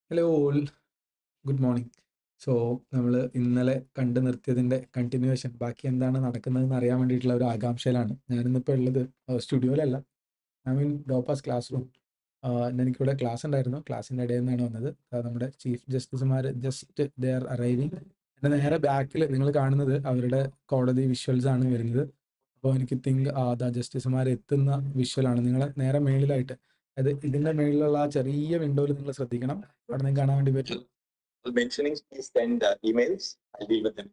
Hello all, good morning. So, നമ്മൾ ഇന്നലെ കണ്ടു നിർത്തിയതിൻ്റെ കണ്ടിന്യൂവേഷൻ ബാക്കി എന്താണ് നടക്കുന്നതെന്ന് അറിയാൻ വേണ്ടിയിട്ടുള്ള ഒരു ആകാംക്ഷയിലാണ് ഞാനിന്നിപ്പോൾ ഉള്ളത്. സ്റ്റുഡിയോയിലല്ല, ഐ മീൻ ഡോപ്പാസ് ക്ലാസ് റൂം. എനിക്കിവിടെ ക്ലാസ് ഉണ്ടായിരുന്നു, ക്ലാസ്സിൻ്റെ ഇടയിൽ നിന്നാണ് വന്നത്. നമ്മുടെ ചീഫ് ജസ്റ്റിസുമാർ ജസ്റ്റ് ദേ ആർ അറൈവിങ്. എൻ്റെ നേരെ ബാക്കിൽ നിങ്ങൾ കാണുന്നത് അവരുടെ കോടതി വിഷ്വൽസ് ആണ് വരുന്നത്. അപ്പോൾ എനിക്ക് ജസ്റ്റിസുമാർ എത്തുന്ന വിഷ്വലാണ് നിങ്ങൾ നേരെ മേളിലായിട്ട്, അത് ഇതിൻ്റെ മേളിലുള്ള ആ ചെറിയ വിൻഡോയിൽ നിങ്ങൾ ശ്രദ്ധിക്കണം. അവിടെ നിന്ന് കാണാൻ വേണ്ടി പറ്റും. Mentioning, please send emails. I'll deal with them.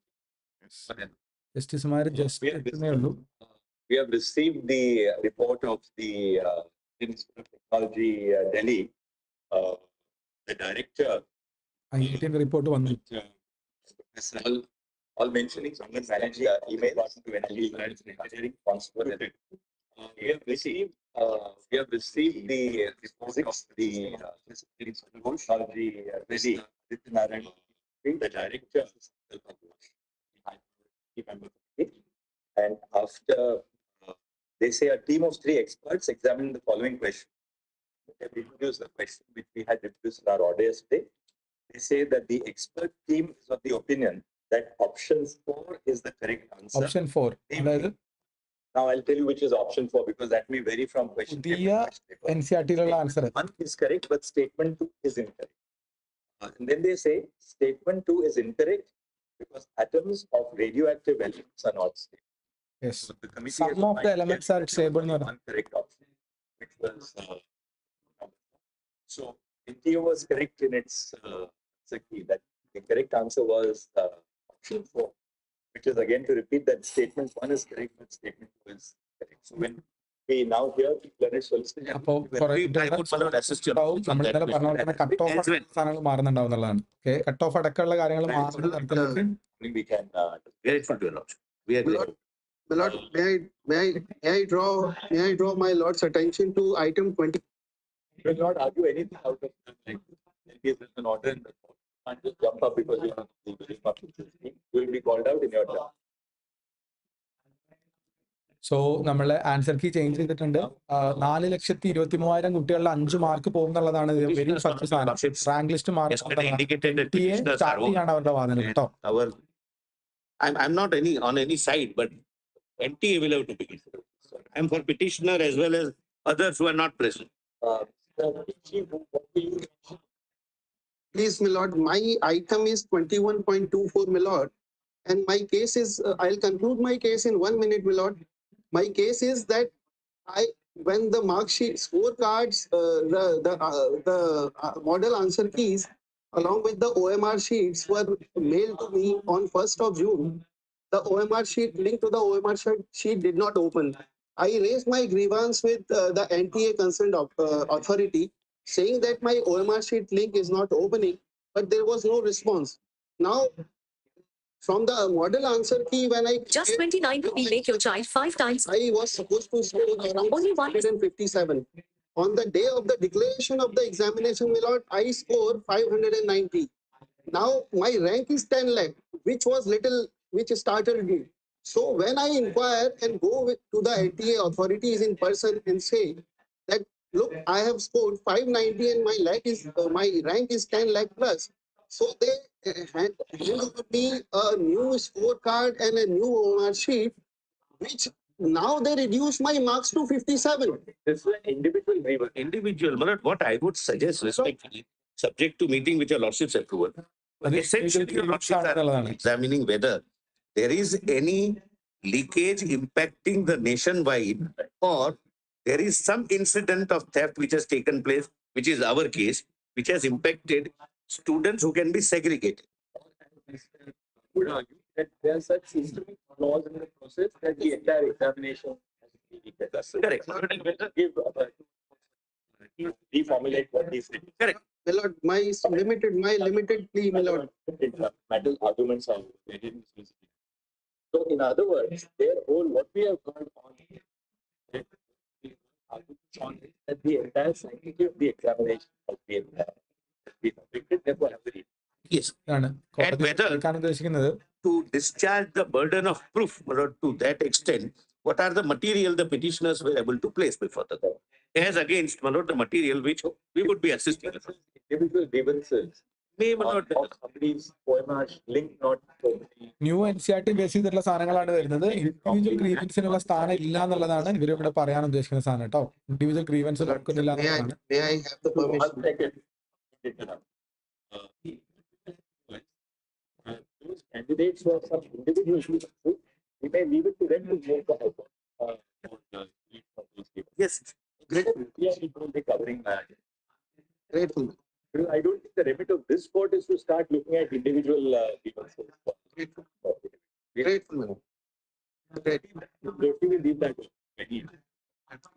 ജസ്റ്റിസുമാർ ജസ്റ്റ് എത്തുന്നേ ഉള്ളൂ. We have received the report of the Institute of Technology, Delhi. The director. IIT report വന്നു. All mentioning someone managed emails to engineering responsible. We have received the report of the Institute of Technology, Delhi. The director, and after they say a team of 3 experts examined the following question. They have introduced the question which we had introduced in our order yesterday. They say that the expert team is of the opinion that option 4 is the correct answer. Option 4. Now I'll tell you which is option 4 because that may vary from question. The NCERT answer. 1 is correct, but statement 2 is incorrect. And then they say statement 2 is incorrect because atoms of radioactive elements are not stable. Yes. So the committee Some of the elements are stable. One correct option, which was so NTO was correct in its key that the correct answer was option 4, which is again to repeat that statement 1 is correct, but statement 2 is correct. So when we now hear learned solicitation, cut off മാറുന്നുണ്ടാവുന്നതാണ്. Cut off അടക്കമുള്ള കാര്യങ്ങൾ മാറുന്ന തരത്തിലേക്ക് we can may I draw my lord's attention to item 20. We will not argue anything out of like there is an order in the court. You can't just jump up because you are the very public. You will be called out in your turn. So നമ്മൾ answer key change ചെയ്തിട്ടുണ്ട്. 4,23,000 കുട്ടികളിൽ 5 mark പോകുന്നുള്ളതാണ് very first സാധനം. Rank list mark ആണ് അവരുടെ വാദനം കേട്ടോ. I'm not on any side, but NTA will have to begin. I'm for petitioner as well as others who are not present. Please, my lord, my item is 21.24, my lord, and my case is. I'll conclude my case in 1 minute, my lord. My case is that when the mark sheet scorecards, the model answer keys along with the OMR sheets were mailed to me on 1st of June. The OMR sheet, link to the OMR sheet did not open. I raised my grievance with the NTA concerned authority saying that my OMR sheet link is not opening, but there was no response. Now, from the model answer key, when I just 29 will make your child 5 times. I was supposed to score around 157. On the day of the declaration of the examination, my lord, I scored 590. Now my rank is 10 lakh, which started me. So when I inquire and go to the NTA authorities in person and say that, look, I have scored 590 and my rank is 10 lakh plus. So they handed me a new scorecard and a new OMR sheet, which now they reduce my marks to 57. This is an individual grievance. Individual, but what I would suggest respectfully, subject to meeting with your lordship's approval, essentially your lordships are examining whether there is any leakage impacting the nationwide or there is some incident of theft which has taken place, which is our case, which has impacted students who can be segregated. Would argue that there are such systemic flaws in the process that the entire examination has to be leaked. That's correct. Reformulate what he said. Correct. My lord, my limited plea, my lord. Metal arguments are very specific. So in other words, their whole what we have heard on that the entire sanctity of the examination has been affected. Therefore, have the Yes. And whether to discharge the burden of proof to that extent, what are the material the petitioners were able to place before the court? as against, my lord, the material which we would be assisting. Individual grievances. May, my lord, Of somebody's poema link not totally. New NCERT base ചെയ്തിട്ടുള്ള സാധനങ്ങളാണ് വരുന്നത്. Individual ഗ്രീവൻസിനുള്ള സ്ഥാനം ഇല്ല എന്നുള്ളതാണ് ഇവരിവിടെ പറയാൻ ഉദ്ദേശിക്കുന്ന സാധനം കേട്ടോ. ഇൻഡിവിജ്വൽ ഗ്രീവൻസ് കൊടുക്കുന്നില്ല എന്നുള്ളതാണ്. May I have the permission? Those candidates who have some individual grievances, we may leave it to them to make the effort. yes, We will be covering that. Grateful. I don't think the remit of this court is to start looking at individual grievances. Grateful, madam. We will leave that.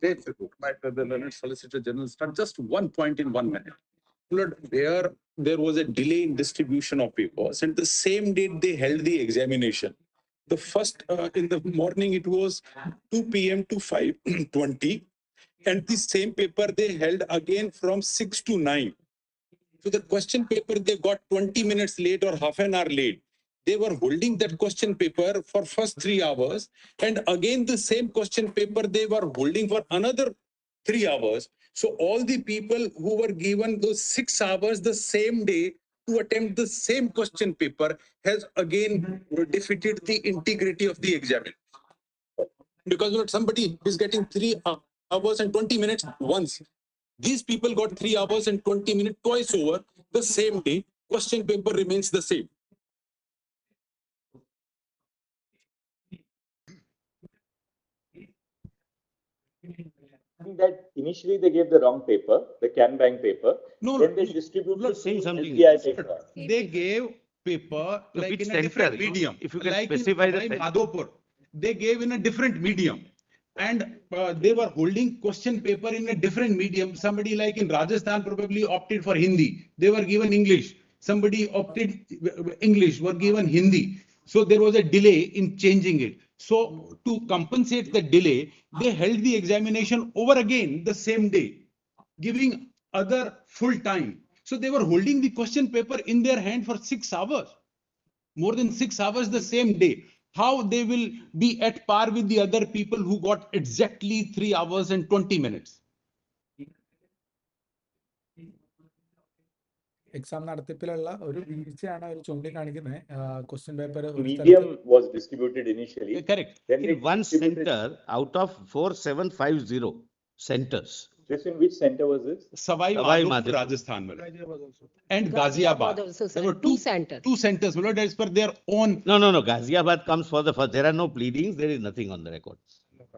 Grateful. The learned Solicitor General, start just one point in 1 minute. Lord, there was a delay in distribution of papers, and the same date they held the examination. The first in the morning it was 2 p.m. to 5:20, and the same paper they held again from 6 to 9. So the question paper they got 20 minutes late or half an hour late. They were holding that question paper for first 3 hours, and again the same question paper they were holding for another 3 hours. So all the people who were given those 6 hours the same day to attempt the same question paper has again defeated the integrity of the examination. Because not somebody is getting 3 hours and 20 minutes once. These people got 3 hours and 20 minutes twice over the same day. Question paper remains the same. That initially they gave the wrong paper, the Can Bank paper. No, Then they no, distributed not saying something. LPI paper. They gave paper like which in a center? different medium. If you can like specify the in center. Madhopur, they gave in a different medium. And they were holding question paper in a different medium. Somebody like in Rajasthan probably opted for Hindi. They were given English. Somebody opted English, were given Hindi. So there was a delay in changing it. So to compensate the delay, they held the examination over again the same day, giving other full time. So they were holding the question paper in their hand for 6 hours, more than 6 hours the same day. How they will be at par with the other people who got exactly 3 hours and 20 minutes? Exam നടത്തിപ്പിലുള്ള ഒരു വീഴ്ചയാണ് അവർ ചൂണ്ടിക്കാണിക്കുന്നത്. Question paper Medium was distributed initially. Correct. Then they in one distributed- center out of 4750 centers. This in which center was this? Savai Savai Madhopur, Madhopur. Rajasthan. And Ghaziabad. also, sir. There were Two centers. Two centers, as per their own. No. Ghaziabad comes for the first. There are no pleadings. There is nothing on the record.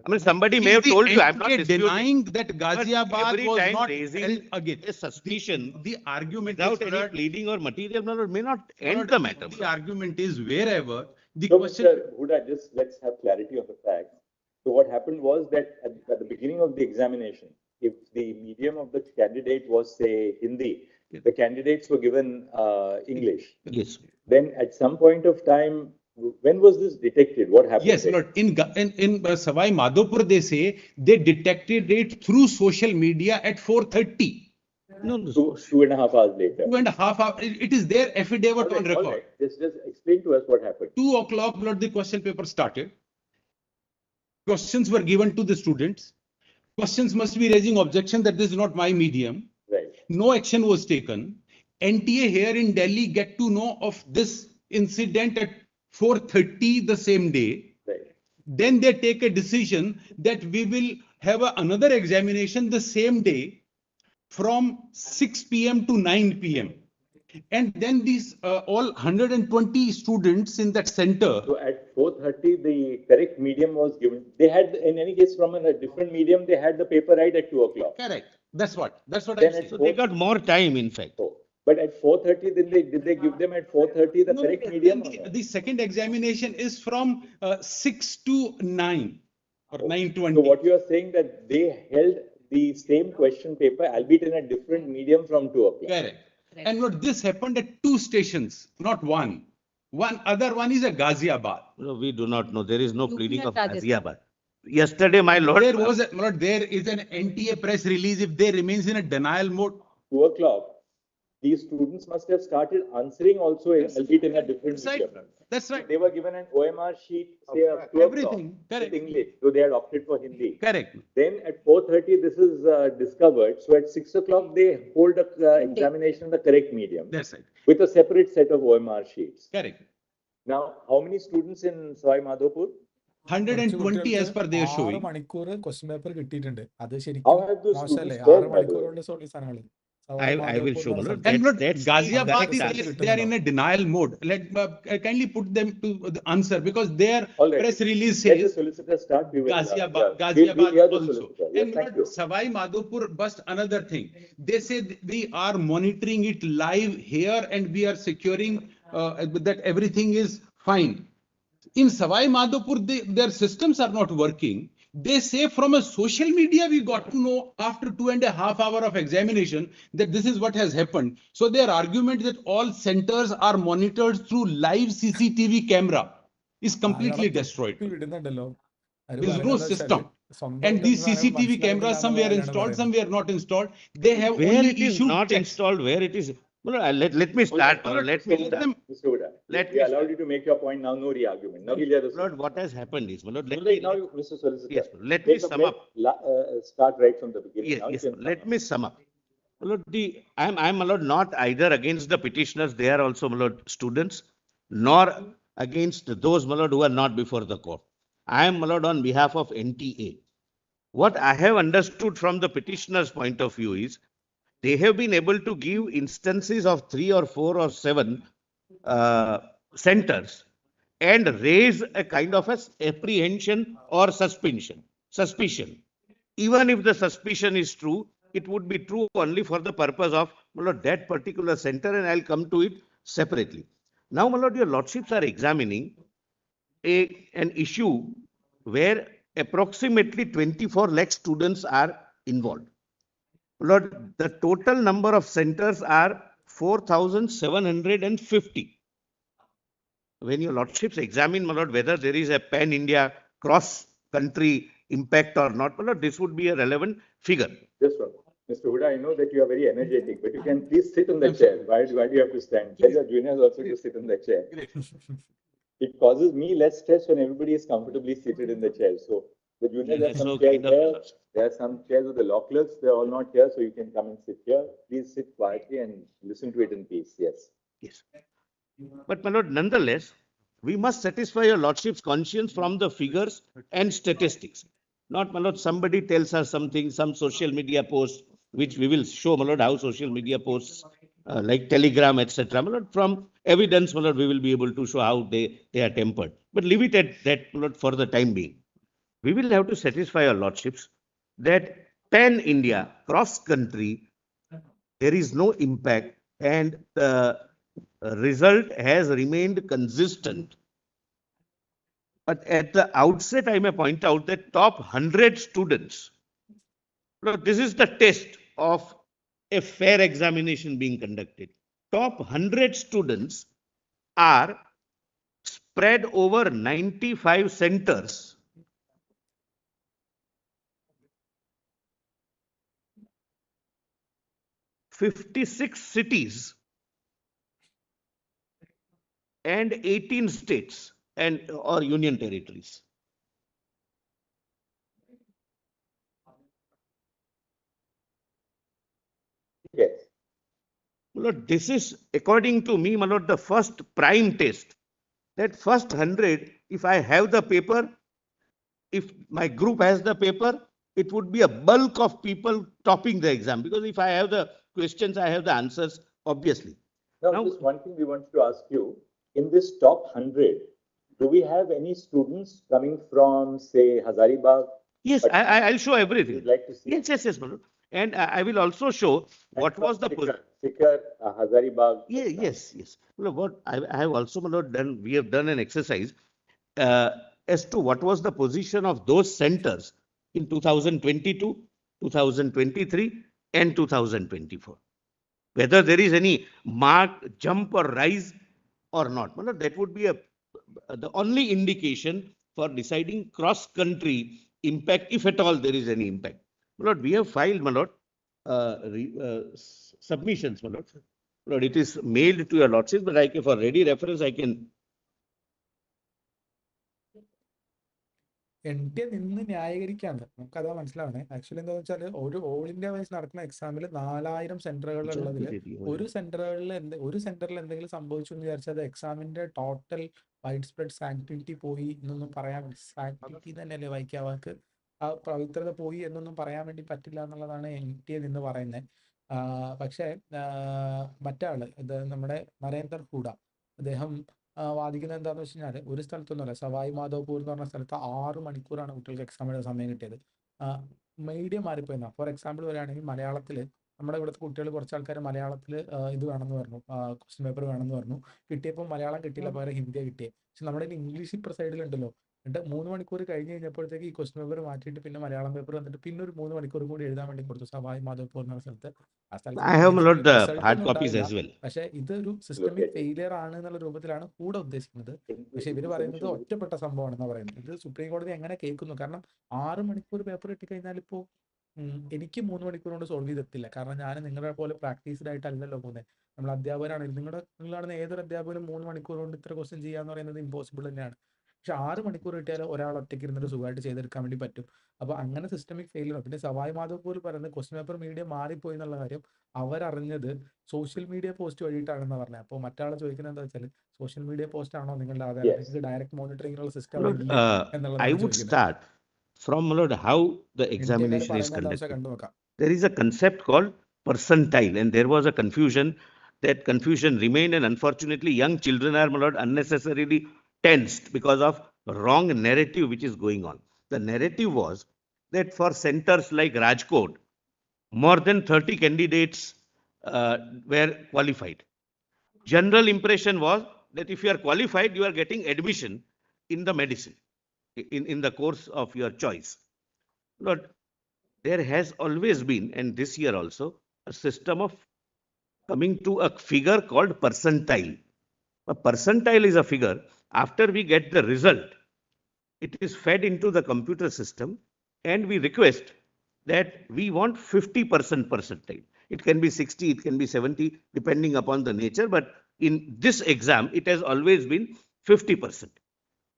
I mean, somebody may Is have the told you. I'm not NTA disputing. denying that Ghaziabad every was time not raising held again. a suspicion The argument without is, any pleading or material may not end the matter. The argument is wherever the No, question. Mr. Huda, just let's have clarity of the facts. So what happened was that at the beginning of the examination, if the medium of the candidate was, say, Hindi, the candidates were given English. Yes. Then at some point of time, when was this detected? What happened? Yes, there? Lord. In Savai Madhopur, they say they detected it through social media at 4:30. No. 2.5 hours later. 2.5 hours. It is their affidavit All on right, all record. right. Just explain to us what happened. 2 o'clock, Lord, the question paper started. Questions were given to the students. Questions must be raising objection that this is not my medium. Right. No action was taken. NTA here in Delhi get to know of this incident at 4:30 the same day. Right. Then they take a decision that we will have another examination the same day from 6 p.m. to 9 p.m. And then these all 120 students in that center. So at 4:30, the correct medium was given. They had, in any case, from a different medium, they had the paper right at 2 o'clock. Correct. That's what Then I at say. So they got more time, in fact. So, but at 4:30, did they give them at 4:30 the No, correct then medium? the second examination is from 6 to 9 or 9:20. So what you are saying that they held the same question paper, albeit in a different medium, from 2 o'clock. Correct. And what this happened at 2 stations, not one. Other one is a Ghaziabad. No, we do not know. There is no UP pleading and of Rajasthan. Ghaziabad. Yesterday, my lord. There is an NTA press release if they remains in a denial mode. 2 o'clock. these students must have started answering also, albeit in a different That's right. medium. That's right. They were given an OMR sheet, say a 2 Everything. with Correct. English, so they had opted for Hindi. Correct. Then at 4:30, this is discovered. So at 6 o'clock, they hold a examination in the correct medium. That's right. With a separate set of OMR sheets. Correct. Now, how many students in Savai Madhopur? 120 as per their 6 showing. മണിക്കൂർ question paper കിട്ടിയിട്ടുണ്ട്. അത് How ശരിക്കും have those മോശമല്ലേ? students 6 fared, by the മണിക്കൂർ way? കൊണ്ട് solve സാധനങ്ങൾ. I will show, Malad. And not That's Ghaziabad that's- is they are in a denial mode. Let kindly put them to the answer because their All right. press release Let the says solicitor start. We will, Ghaziabad we'll hear the also. solicitor. Yes, And thank not you. Savai Madhopur bust another thing. They say we are monitoring it live here and we are securing that everything is fine. In Savai Madhopur, their systems are not working. They say from a social media, we got to know after 2.5 hours of examination that this is what has happened. So their argument that all centers are monitored through live CCTV camera is completely destroyed. വിടുന്നുണ്ടല്ലോ. There is no system. And these CCTV cameras, some were installed, some were not installed. They have Where only it is issued not checks. installed, where it is. Malad, let me start. Malad, let me start. Mr. Huda, Let we me allowed you to make your point now, no re-argument. Now we'll hear the Malad, what has happened is, Malad, let solicitor. me, Now, Mr. Solicitor. yes, let me sum up. Start right from the beginning. Yes, Now you yes, can sum let up. me sum up. Malad, I'm Malad, not either against the petitioners, they are also Malad students, nor against those Malad who are not before the court. I am Malad on behalf of NTA. What I have understood from the petitioner's point of view is, they have been able to give instances of 3 or 4 or 7 centers and raise a kind of a apprehension or suspicion. Even if the suspicion is true, it would be true only for the purpose of that particular center, and I'll come to it separately. Now, my lord, your lordships are examining an issue where approximately 24 lakh students are involved. Lord, the total number of centers are 4,750. When your lordships examine, my lord, whether there is a pan-India cross-country impact or not, my lord, this would be a relevant figure. Just one. Mr. Huda, I know that you are very energetic, but you can please sit on the chair. Why do you have to stand? Tell your juniors also to sit on the chair. It causes me less stress when everybody is comfortably seated in the chair. So the juniors have some chairs here. There are some chairs with the law clerks. They're all not here, so you can come and sit here. Please sit quietly and listen to it in peace. Yes. Yes. But my lord, nonetheless, we must satisfy your lordship's conscience from the figures and statistics. Not, my lord, somebody tells us something, some social media post, which we will show, my lord, how social media posts like Telegram, etc. My lord, from evidence, my lord, we will be able to show how they are tempered. But leave it at that, my lord, for the time being. We will have to satisfy our lordships that pan-India, cross-country, there is no impact and the result has remained consistent. But at the outset, I may point out that top 100 students, look, this is the test of a fair examination being conducted. Top 100 students are spread over 95 centers. (56 cities and 18 states and or union territories. Yes. My lord, this is, according to me, my lord, the first prime test. That first 100, if I have the paper, if my group has the paper, it would be a bulk of people topping the exam. Because if I have the questions, I have the answers, obviously. Now, just one thing we want to ask you. In this top 100, do we have any students coming from, say, Hazaribagh? Yes, I'll show everything. You'd like to see? Yes, my lord. And I will also show what was the Sikar, Hazaribagh. Yeah, yes. Look, what I have also, my lord, done. We have done an exercise as to what was the position of those centers in 2022, 2023, and 2024. Whether there is any marked jump or rise or not. My lord, that would be the only indication for deciding cross-country impact, if at all there is any impact. My lord, we have filed, my lord, submissions, my lord, Lord, it is mailed to your lordship, but I can, for ready reference, I can. NTA നിന്ന് ന്യായീകരിക്കാണ് നമുക്കതാ മനസ്സിലാവണേ. Actually എന്താണെന്ന് വെച്ചാൽ ഒരു all India vice നടക്കുന്ന എക്സാമിൽ 4000 സെന്ററുകളുള്ളതിൽ ഒരു സെന്ററിൽ എന്തെങ്കിലും സംഭവിച്ചു എന്ന് വിചാരിച്ചാൽ അത് എക്സാമിന്റെ ടോട്ടൽ വൈഡ് സ്പ്രെഡ് സാങ്ക്ടിറ്റി പോയി എന്നൊന്നും പറയാൻ, സാങ്ക്ടിറ്റി തന്നെയല്ലേ വായിക്കാവാക്ക്, ആ പവിത്രത പോയി എന്നൊന്നും പറയാൻ വേണ്ടി പറ്റില്ല എന്നുള്ളതാണ് NTA നിന്ന് പറയുന്നത്. പക്ഷേ മറ്റാള് ഇത് നമ്മുടെ നരേന്ദർ ഹൂഡ, അദ്ദേഹം വാദിക്കുന്നത് എന്താണെന്ന് വെച്ച് കഴിഞ്ഞാൽ ഒരു സ്ഥലത്തൊന്നുമല്ല, സവായ് മാധോപൂർ എന്ന് പറഞ്ഞ സ്ഥലത്ത് 6 മണിക്കൂറാണ് കുട്ടികൾക്ക് എക്സാം എഴുതാൻ സമയം കിട്ടിയത്. മീഡിയം മാറിപ്പോയെന്നാ. ഫോർ എക്സാമ്പിൾ പറയുകയാണെങ്കിൽ മലയാളത്തിൽ നമ്മുടെ ഇവിടുത്തെ കുട്ടികൾ കുറച്ച് ആൾക്കാർ മലയാളത്തിൽ ഇത് വേണമെന്ന് പറഞ്ഞു, ക്വസ്റ്റ്യൻ പേപ്പർ വേണമെന്ന് പറഞ്ഞു. കിട്ടിയപ്പോൾ മലയാളം കിട്ടിയില്ല, പകരം ഹിന്ദിയാണ് കിട്ടിയത്. പക്ഷെ നമ്മുടെ ഇംഗ്ലീഷ് ഇപ്പുറ സൈഡിലുണ്ടല്ലോ. എന്നിട്ട് 3 മണിക്കൂർ കഴിഞ്ഞ് കഴിഞ്ഞപ്പോഴത്തേക്ക് ഈ ക്വസ്റ്റ്യൻ പേപ്പർ മാറ്റിയിട്ട് പിന്നെ മലയാളം പേപ്പർ വന്നിട്ട് പിന്നെ ഒരു 3 മണിക്കൂർ കൂടി എഴുതാൻ വേണ്ടി കൊടുത്തു സവായ് മാധോപൂർ എന്ന സ്ഥലത്ത്. ആ I have a lot സ്ഥലത്ത് hard copies as well. പക്ഷെ ഇതൊരു സിസ്റ്റമിക് ഫെയിലിയർ ആണ് എന്നുള്ള രൂപത്തിലാണ് കൂടെ ഉദ്ദേശിക്കുന്നത്. പക്ഷെ ഇവര് പറയുന്നത് ഒറ്റപ്പെട്ട സംഭവമാണെന്ന് പറയുന്നത്. ഇത് സുപ്രീം കോടതി എങ്ങനെ കേൾക്കുന്നു? കാരണം 6 മണിക്കൂർ പേപ്പർ കിട്ടിക്കഴിഞ്ഞാൽ ഇപ്പോൾ എനിക്ക് 3 മണിക്കൂർ കൊണ്ട് സോൾവ് ചെയ്തെത്തില്ല. കാരണം ഞാൻ നിങ്ങളുടെ പോലെ പ്രാക്ടീസ്ഡ് ആയിട്ടല്ലല്ലോ പോകുന്നത്. നമ്മൾ അധ്യാപകരാണ്. നിങ്ങളാണ് ഏതൊരു അധ്യാപകനും 3 മണിക്കൂർ കൊണ്ട് ഇത്ര ക്വസ്റ്റ്യൻ ചെയ്യാന്ന് പറയുന്നത് ഇമ്പോസിബിൾ തന്നെയാണ്. പക്ഷെ 6 മണിക്കൂർ കിട്ടിയാൽ ഒരാൾ ഒറ്റയ്ക്ക് ഇരുന്നിട്ട് സുഖമായിട്ട് ചെയ്തെടുക്കാൻ വേണ്ടി പറ്റും. അപ്പൊ അങ്ങനെ സിസ്റ്റമിക് ഫെയിലിയർ. പിന്നെ സവായ് മാധോപൂർ പറയുന്നത് ക്വസ്റ്റ്യൻ പേപ്പർ മീഡിയം മാറിപ്പോയി എന്നുള്ള കാര്യം അവരറിഞ്ഞത് സോഷ്യൽ മീഡിയ പോസ്റ്റ് വഴിയിട്ടാണെന്ന് പറഞ്ഞത്. അപ്പോൾ മറ്റാൾ ചോദിക്കുന്നത് എന്താ വെച്ചാൽ സോഷ്യൽ മീഡിയ പോസ്റ്റ് ആണോ നിങ്ങളുടെ ആധാരം? നിങ്ങൾക്ക് ഡയറക്ട് മോണിറ്ററിംഗിനുള്ള system I would start from Lord how the examination is conducted. There is a concept called percentile, and there was a confusion. That confusion remained, and unfortunately, young children are, my lord, unnecessarily tensed because of wrong narrative which is going on. The narrative was that for centers like Rajkot, more than 30 candidates were qualified. General impression was that if you are qualified, you are getting admission in the medicine, in the course of your choice. Lord, there has always been, and this year also, a system of coming to a figure called percentile. A percentile is a figure. After we get the result, it is fed into the computer system, and we request that we want 50% percentile. It can be 60, it can be 70, depending upon the nature. But in this exam, it has always been 50%.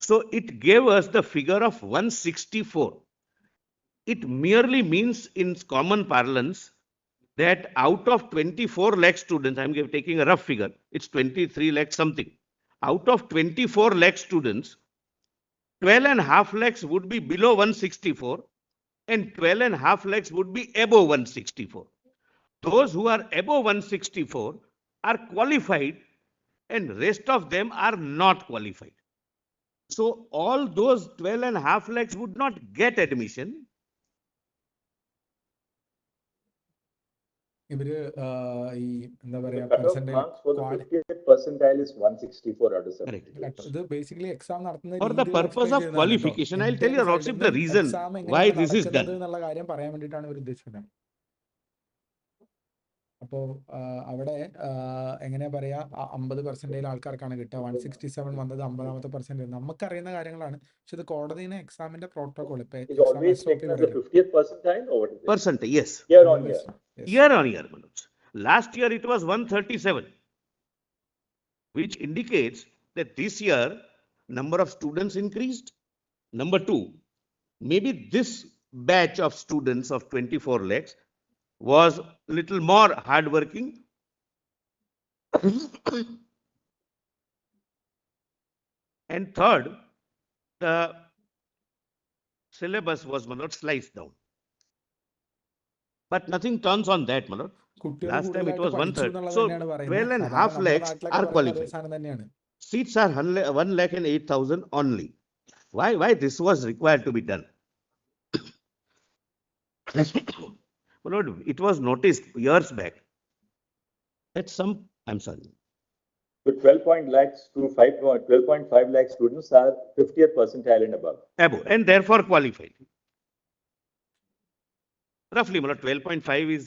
So it gave us the figure of 164. It merely means in common parlance that out of 24 lakh students, I'm taking a rough figure, it's 23 lakh something. Out of 24 lakh students, 12.5 lakhs would be below 164 and 12.5 lakhs would be above 164. Those who are above 164 are qualified and rest of them are not qualified. So all those 12.5 lakhs would not get admission. ഇവര് ഈ എന്താ പറയാ percentile is 164 out of 70. ഇത് basically exam നടത്തുന്ന For the purpose of qualification, I'll tell you, Lordship, the reason why this is done. എന്നുള്ള കാര്യം പറയാൻ വേണ്ടിയിട്ടാണ് ഇവർ ഉദ്ദേശിക്കുന്നത്. അപ്പോ അവിടെ എങ്ങനെയാ പറയാ 50% ആൾക്കാർക്കാണ് കിട്ടുക. 167 വന്നത് 50ാമത്തെ പെർസെന്റ്. നമുക്കറിയുന്ന കാര്യങ്ങളാണ്. പക്ഷെ ഇത് കോടതിനെ എക്സാമിന്റെ protocol percentile, yes. Year on year. Year on year. Last year it was 137, which indicates that this year number of students increased. Number two, maybe this batch of students of 24 lakhs was little more hardworking. And third, the syllabus was not sliced down. But nothing turns on that, my lord. Last time it was 1/3. So 12.5 lakhs are qualified. Seats are 1,08,000 only. Why this was required to be done? My lord, it was noticed years back that some, I'm sorry. So 12.5 lakh students are 50th percentile and above. Above, and therefore qualified. Roughly, 12.5 is,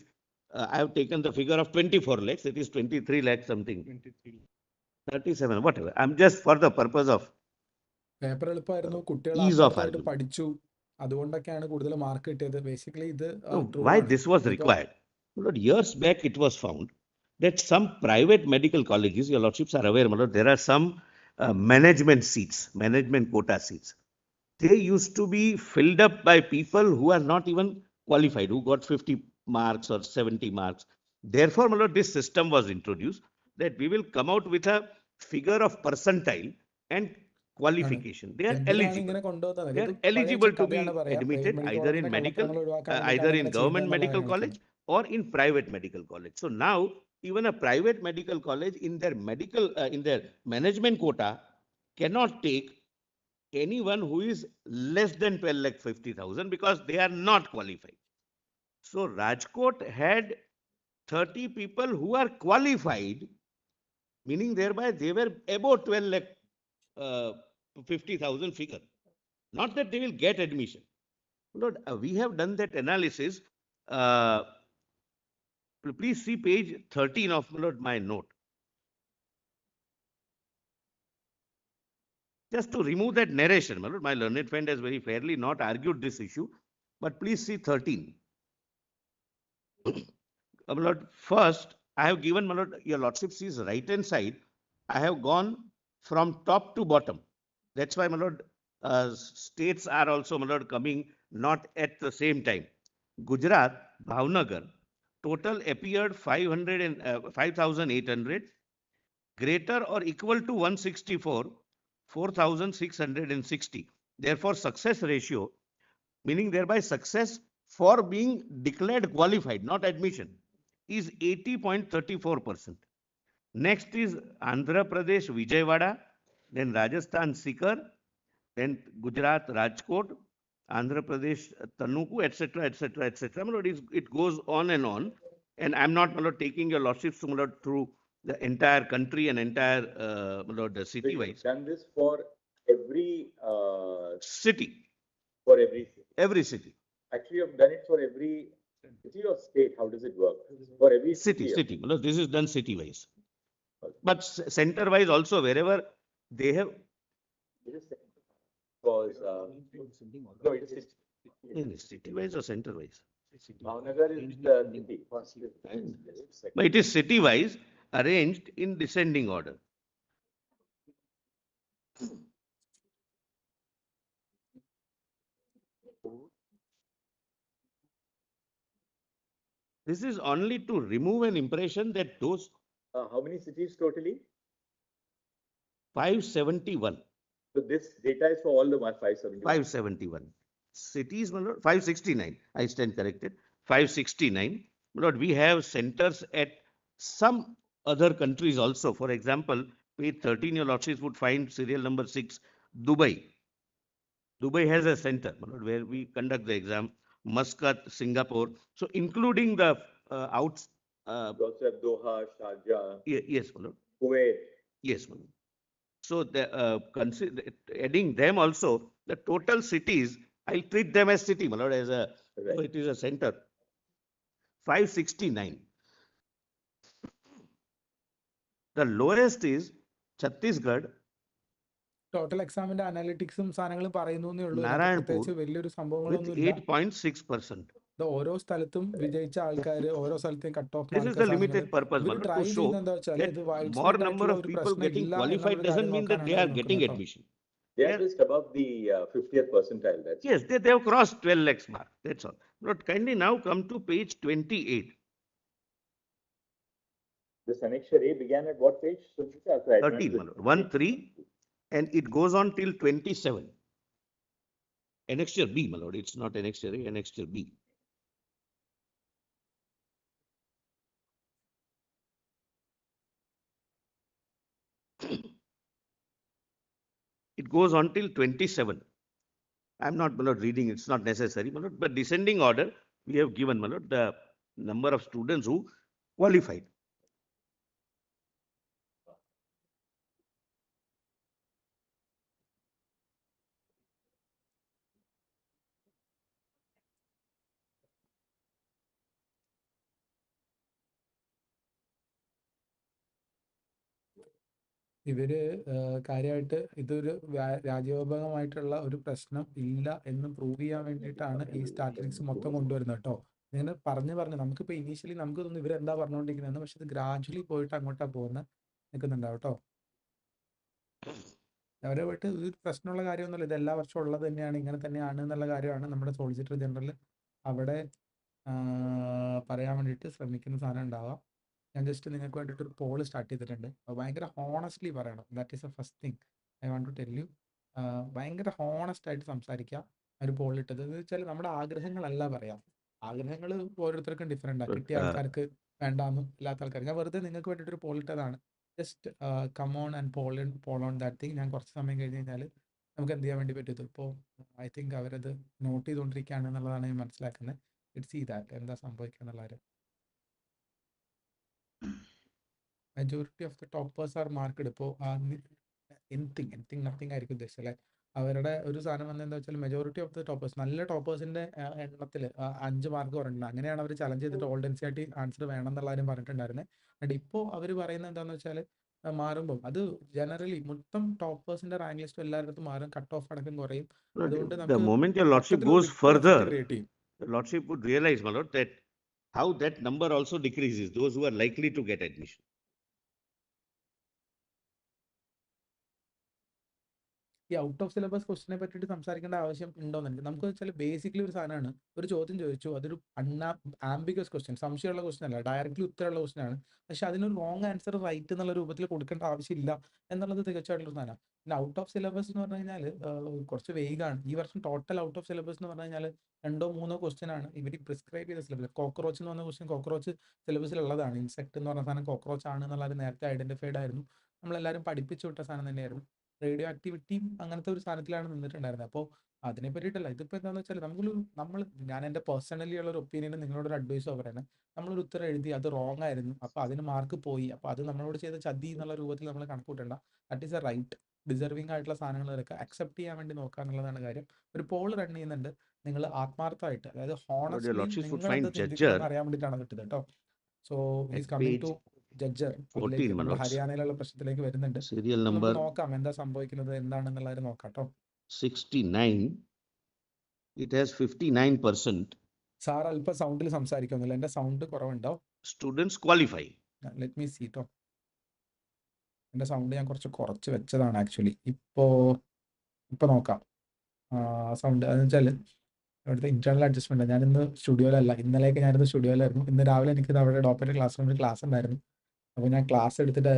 I have taken the figure of 24 lakhs, it is 23 lakhs something. 37, whatever. I'm just for the purpose of ease of argument. അതുകൊണ്ടൊക്കെയാണ് കൂടുതൽ mark കിട്ടിയത്. Basically ഇത് why this was required? Years back it was found that some private medical colleges, your lordships are aware, my lord, there are some management seats, management quota seats. They used to be filled up by people who are not even qualified, who got 50 marks or 70 marks. Therefore, my lord, this system was introduced that we will come out with a figure of percentile and qualification. They are eligible. They are eligible to be admitted either in medical, either in government medical college or in private medical college. So now, even a private medical college in their management quota cannot take anyone who is less than 12,50,000 because they are not qualified. So Rajkot had 30 people who are qualified, meaning thereby they were above 12,50,000 figure. Not that they will get admission. Lord, we have done that analysis. Please see page 13 of my note. Just to remove that narration, my learned friend has very fairly not argued this issue, but please see 13. My lord, first, I have given, my lord, your lordship sees right hand side. I have gone from top to bottom. That's why, my lord, states are also, my lord, coming not at the same time. Gujarat, Bhavnagar, total appeared 5,800, greater or equal to 164, 4,660. Therefore, success ratio, meaning thereby success for being declared qualified, not admission, is 80.34%. Next is Andhra Pradesh, Vijayawada, then Rajasthan, Sikar, then Gujarat, Rajkot, Andhra Pradesh, Tanuku, etc., etc., etc. It goes on, and I'm not, my lord, taking your lordships, my lord, through the entire country and entire, my lord, city-wise. Done this for every city. For every city. Every city. Actually, I've done it for every city or state. How does it work? For every city. This is done city-wise. But center-wise also, wherever they have. Because no, it is city-wise or center-wise. Bhavnagar is the city. But it is city-wise arranged in descending order. This is only to remove an impression that those. How many cities totally? 571. So this data is for all the 571. 571. Cities, my lord, 569. I stand corrected. 569. My lord, we have centers at some other countries also. For example, page 13, your lordships would find serial number 6, Dubai. Dubai has a center, my lord, where we conduct the exam. Muscat, Singapore. So including the outs. Also have Doha, Sharjah. Yes, my lord. Kuwait. Yes, my lord. So adding them also, the total cities, I'll treat them as city, my lord, as a, right. So it is a center. 569. The lowest is Chhattisgarh. Total exam and analytics Narayanpur with 8.6%. The ഓരോ സ്ഥലത്തും വിജയിച്ച ആൾക്കാർ ഓരോ സ്ഥലത്തെയും cut off This is the limited purpose to show that more number of people getting qualified doesn't mean that they are getting admission. They are just above the 50th percentile. That's yes, they have crossed 12 lakhs mark. That's all. But kindly now come to page 28. This annexure A began at what page? 13, 1-3, and it goes on till 27. Annexure B, my lord. It's not annexure A, annexure B. It goes on till 27. I'm not, my lord, reading, it's not necessary, my lord, but descending order, we have given, my lord, the number of students who qualified. ഇവര് കാര്യമായിട്ട് ഇതൊരു രാജ്യവ്യാപകമായിട്ടുള്ള ഒരു പ്രശ്നം ഇല്ല എന്ന് prove ചെയ്യാൻ വേണ്ടിയിട്ടാണ് ഈ സ്റ്റാറ്റിസ്റ്റിക്സ് മൊത്തം കൊണ്ടുവരുന്നത് കേട്ടോ. ഇങ്ങനെ പറഞ്ഞ് നമുക്കിപ്പോൾ ഇനീഷ്യലി നമുക്ക് തോന്നുന്നു ഇവരെന്താ പറഞ്ഞുകൊണ്ടിരിക്കുന്നതെന്ന്, പക്ഷെ ഇത് ഗ്രാജുവലി പോയിട്ട് അങ്ങോട്ടാണ് പോകുന്നത് നിൽക്കുന്നുണ്ടാവും കേട്ടോ. അവരെ പോയിട്ട് ഇത് പ്രശ്നമുള്ള കാര്യമൊന്നുമില്ല, ഇത് എല്ലാ വർഷവും ഉള്ളത് തന്നെയാണ്, ഇങ്ങനെ തന്നെയാണ് എന്നുള്ള കാര്യമാണ് നമ്മുടെ സോളിസിറ്റർ ജനറൽ അവിടെ പറയാൻ വേണ്ടിയിട്ട് ശ്രമിക്കുന്ന സാധനം ഉണ്ടാവാം. ഞാൻ ജസ്റ്റ് നിങ്ങൾക്ക് വേണ്ടിയിട്ട് ഒരു പോൾ സ്റ്റാർട്ട് ചെയ്തിട്ടുണ്ട്. ഭയങ്കര ഹോണസ്റ്റ്ലി പറയണം. That is a first thing I want to tell you. ഭയങ്കര ഹോണസ്റ്റ് ആയിട്ട് സംസാരിക്കുക. ഒരു പോൾ ഇട്ടത് എന്ന് വെച്ചാൽ നമ്മുടെ ആഗ്രഹങ്ങളല്ല പറയാം. ആഗ്രഹങ്ങൾ ഓരോരുത്തർക്കും ഡിഫറെൻ്റാണ്. കിട്ടിയ ആൾക്കാർക്ക് വേണ്ടാന്നും ഇല്ലാത്ത ആൾക്കാർക്ക്. ഞാൻ വെറുതെ നിങ്ങൾക്ക് വേണ്ടിയിട്ട് ഒരു പോൾ ഇട്ടതാണ്. Just come on and poll on that thing. ഞാൻ കുറച്ച് സമയം കഴിഞ്ഞ് കഴിഞ്ഞാൽ നമുക്ക് എന്ത് ചെയ്യാൻ വേണ്ടി പറ്റും. ഇപ്പോൾ ഐ തിങ്ക് അവരത് നോട്ട് ചെയ്തുകൊണ്ടിരിക്കുകയാണ് എന്നുള്ളതാണ് ഞാൻ മനസ്സിലാക്കുന്നത്. ഇറ്റ്സ് സീ ദാറ്റ് എന്താ സംഭവിക്കുക എന്നുള്ള കാര്യം. Majority of the toppers are marked. ഇപ്പോൾ എനിത്തിങ് നത്തിങ് ആയിരിക്കും ഉദ്ദേശിച്ചത് അല്ലേ. അവരുടെ ഒരു സാധനം വന്നത് എന്താ വെച്ചാൽ മെജോറിറ്റി ഓഫ് ദ ടോപ്പേഴ്സ്, നല്ല ടോപ്പേഴ്സിന്റെ എണ്ണത്തിൽ 5 മാർക്ക് പറഞ്ഞിട്ടുണ്ട്. അങ്ങനെയാണ് അവർ ചലഞ്ച് ചെയ്തിട്ട് ഓൾ ഡെൻസി ആയിട്ട് ആൻസർ വേണം എന്നുള്ള കാര്യം പറഞ്ഞിട്ടുണ്ടായിരുന്നത്. എന്നിട്ട് ഇപ്പോൾ അവർ പറയുന്നത് എന്താണെന്ന് വെച്ചാൽ മാറുമ്പോൾ അത് ജനറലി മൊത്തം ടോപ്പേഴ്സിന്റെ റാങ്ക് ലിസ്റ്റ് എല്ലായിടത്തും മാറും, കട്ട് ഓഫ് അടക്കം കുറയും. അതുകൊണ്ട് The moment your lordship goes further, the lordship would realize, my lord, that how that number also decreases, those who are likely to get admission. ഈ ഔട്ട് ഓഫ് സിലബസ് ക്വസ്റ്റിനെ പറ്റിയിട്ട് സംസാരിക്കേണ്ട ആവശ്യം ഉണ്ടോയെന്നുണ്ട്. നമുക്ക് വെച്ചാൽ ബേസിക്കലി ഒരു സാധനമാണ്, ഒരു ചോദ്യം ചോദിച്ചു, അതൊരു ആംബിഗസ് ക്വസ്റ്റ്യൻ, സംശയമുള്ള ക്വസ്റ്റ്യൻ അല്ല, ഡയറക്റ്റ്ലി ഉത്തരമുള്ള ക്വസ്റ്റ്യൻ ആണ്. പക്ഷെ അതിനൊരു റോങ് ആൻസർ റൈറ്റ് എന്നുള്ള രൂപത്തിൽ കൊടുക്കേണ്ട ആവശ്യമില്ല എന്നുള്ളത് തികച്ചായിട്ടുള്ള സാധനമാണ്. പിന്നെ ഔട്ട് ഓഫ് സിലബസ് എന്ന് പറഞ്ഞു കഴിഞ്ഞാൽ കുറച്ച് വേഗമാണ്. ഈ വർഷം ടോട്ടൽ ഔട്ട് ഓഫ് സിലബസ് എന്ന് പറഞ്ഞു കഴിഞ്ഞാൽ 2-3 ക്വസ്റ്റ്യൻ ആണ് ഇവർ പ്രിസ്ക്രൈബ് ചെയ്ത സിലബസ്. കോക്രോച്ച് എന്ന് പറഞ്ഞ ക്വസ്റ്റ്യൻ കോക്രോച്ച് സിലബസിലുള്ളതാണ്. ഇൻസെക്ട് എന്ന് പറഞ്ഞ സാധനം കോക്രോച്ച് ആണ് എന്നുള്ളത് നേരത്തെ ഐഡന്റിഫൈഡ് ആയിരുന്നു. നമ്മളെല്ലാവരും പഠിപ്പിച്ചു വിട്ട സാധനം തന്നെയായിരുന്നു. റേഡിയോ ആക്ടിവിറ്റിയും അങ്ങനത്തെ ഒരു സാധനത്തിലാണ് നിന്നിട്ടുണ്ടായിരുന്നത്. അപ്പോൾ അതിനെ പറ്റിയിട്ടല്ല, ഇതിപ്പോൾ എന്താണെന്ന് വെച്ചാൽ ഞാൻ എൻ്റെ പേഴ്സണലി ഉള്ള ഒരു ഒപ്പീനിയൻ നിങ്ങളോടൊരു അഡ്വൈസോ പറയുന്നത്, നമ്മളൊരു ഉത്തരം എഴുതി അത് റോങ് ആയിരുന്നു, അപ്പോൾ അതിന് മാർക്ക് പോയി, അപ്പോൾ അത് നമ്മളോട് ചെയ്ത ചതി എന്നുള്ള രൂപത്തിൽ നമ്മൾ കണക്കൂട്ടേണ്ട. That is a right. Deserving ആയിട്ടുള്ള സാധനങ്ങളൊക്കെ അക്സെപ്റ്റ് ചെയ്യാൻ വേണ്ടി നോക്കുക എന്നുള്ളതാണ് കാര്യം. ഒരു പോൾ റൺ ചെയ്യുന്നുണ്ട്, നിങ്ങൾ ആത്മാർത്ഥമായിട്ട്, അതായത് ഹോണസ്റ്റ്ലി നിങ്ങളെന്ത് ചിന്തിക്കണം അറിയാൻ വേണ്ടിയിട്ടാണ് കിട്ടുന്നത് കേട്ടോ. സോ ഈസ് കമ്മിങ് ടു ജഡ്ജർ. നമ്മൾ ഹരിയാനയിലുള്ള പ്രശ്നത്തിലേക്ക് വരുന്നുണ്ട്. Serial number നോക്കാം എന്താ സംഭവിക്കുന്നത് എന്താണെന്നുള്ളത് നോക്കാം കേട്ടോ. 69, it has 59%. സാർ അല്പം സൗണ്ടിൽ സംസാരിക്കുന്നില്ല, എന്റെ സൗണ്ട് കുറവുണ്ടോ? Students qualify. Let me see ട്ടോ. എന്റെ സൗണ്ട് ഞാൻ കുറച്ച് വെച്ചതാണ് ആക്ച്വലി. ഇപ്പോ നോക്കാം സൗണ്ട്. അതെന്ന് വെച്ചാൽ ഇവിടുത്തെ ഇന്റേണൽ അഡ്ജസ്റ്റ്മെന്റ്. ഞാനിന്ന് സ്റ്റുഡിയോയിലല്ല, ഇന്നലെയൊക്കെ ഞാനിന്ന് സ്റ്റുഡിയോയിലായിരുന്നു. ഇന്ന് രാവിലെ എനിക്ക് അവിടെ ഡോപ്പയുടെ ക്ലാസ് റൂമിൽ ക്ലാസ് ഉണ്ടായിരുന്നു. അപ്പോൾ ഞാൻ ക്ലാസ് എടുത്തിട്ട്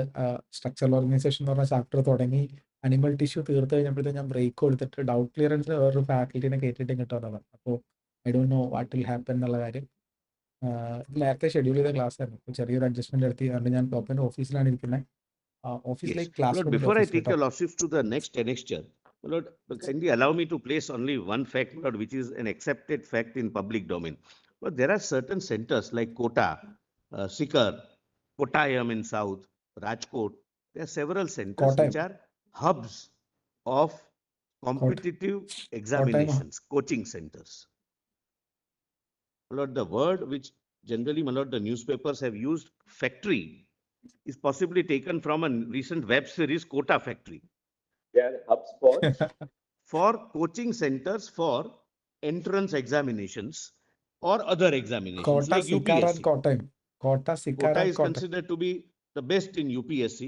സ്ട്രക്ചറൽ ഓർഗനൈസേഷൻ എന്ന് പറഞ്ഞ ചാപ്റ്റർ തുടങ്ങി അനിമൽ ടിഷ്യൂ തീർത്ത് കഴിഞ്ഞപ്പോഴത്തേക്ക് ഞാൻ ബ്രേക്ക് കൊടുത്തിട്ട് ഡൗട്ട് ക്ലിയറൻസ് വേറൊരു ഫാക്കൽറ്റിനെ കയറ്റിയിട്ട് കിട്ടുന്നതാണ്. അപ്പോൾ I don't know what will happen എന്നുള്ള കാര്യം. നേരത്തെ ഷെഡ്യൂൾ ചെയ്ത ക്ലാസ് ആയിരുന്നു. ചെറിയൊരു അഡ്ജസ്റ്റ്മെന്റ് എടുത്തി. അതുകൊണ്ട് ഞാൻ ഡോപ്പയുടെ ഓഫീസിലാണ് ഇരിക്കുന്നത്. ഓഫീസിലേക്ക് class. Before I take your lordship to the next annexure, Lord, kindly allow me to place only one fact, Lord, which is an accepted fact in public domain. But there are certain centers like Kota, Sikar, Kottayam in south, Rajkot. There are several centers which are hubs of competitive examinations, coaching centers. My lord, the word which generally, my lord, the newspapers have used, factory, is possibly taken from a recent web series, Kota Factory. They are hubs for coaching centers for entrance examinations or other examinations. Kota, like Sikar UPSC. and Kottayam. Kota, Sikar Kota and is Kottayam considered to be the best in UPSC,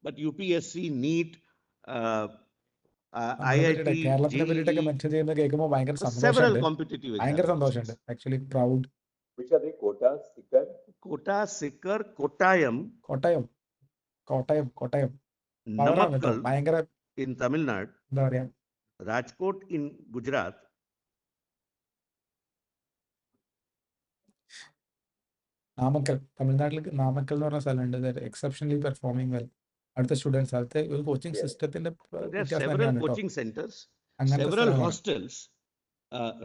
but UPSC, NEET, IIT, കേരളത്തിനെ പറ്റിയിട്ടൊക്കെ mention ചെയ്യുന്നത് കേൾക്കുമ്പോൾ ഭയങ്കര several സന്തോഷമുണ്ട്. competitive ഭയങ്കര examinations. സന്തോഷമുണ്ട് actually. Proud. Which are they? Kota, Sikar? Kota, Sikar, Kottayam, Kottayam പവറാണ് കേട്ടോ. Namakkal ഭയങ്കര in Tamil Nadu, എന്താ പറയാ, Rajkot in Gujarat, നാമക്കൽ, തമിഴ്നാട്ടിൽ നാമക്കൽ എന്ന് പറഞ്ഞ സ്ഥലമുണ്ട്. Exceptionally performing well. അടുത്ത സ്റ്റുഡൻസ്, അടുത്ത ഒരു കോച്ചിങ് സിസ്റ്റത്തിന്റെ there are വ്യത്യാസം several തന്നെയാണ് കേട്ടോ. coaching centers, അങ്ങനത്തെ several സ്ഥലങ്ങളാണ്. hostels,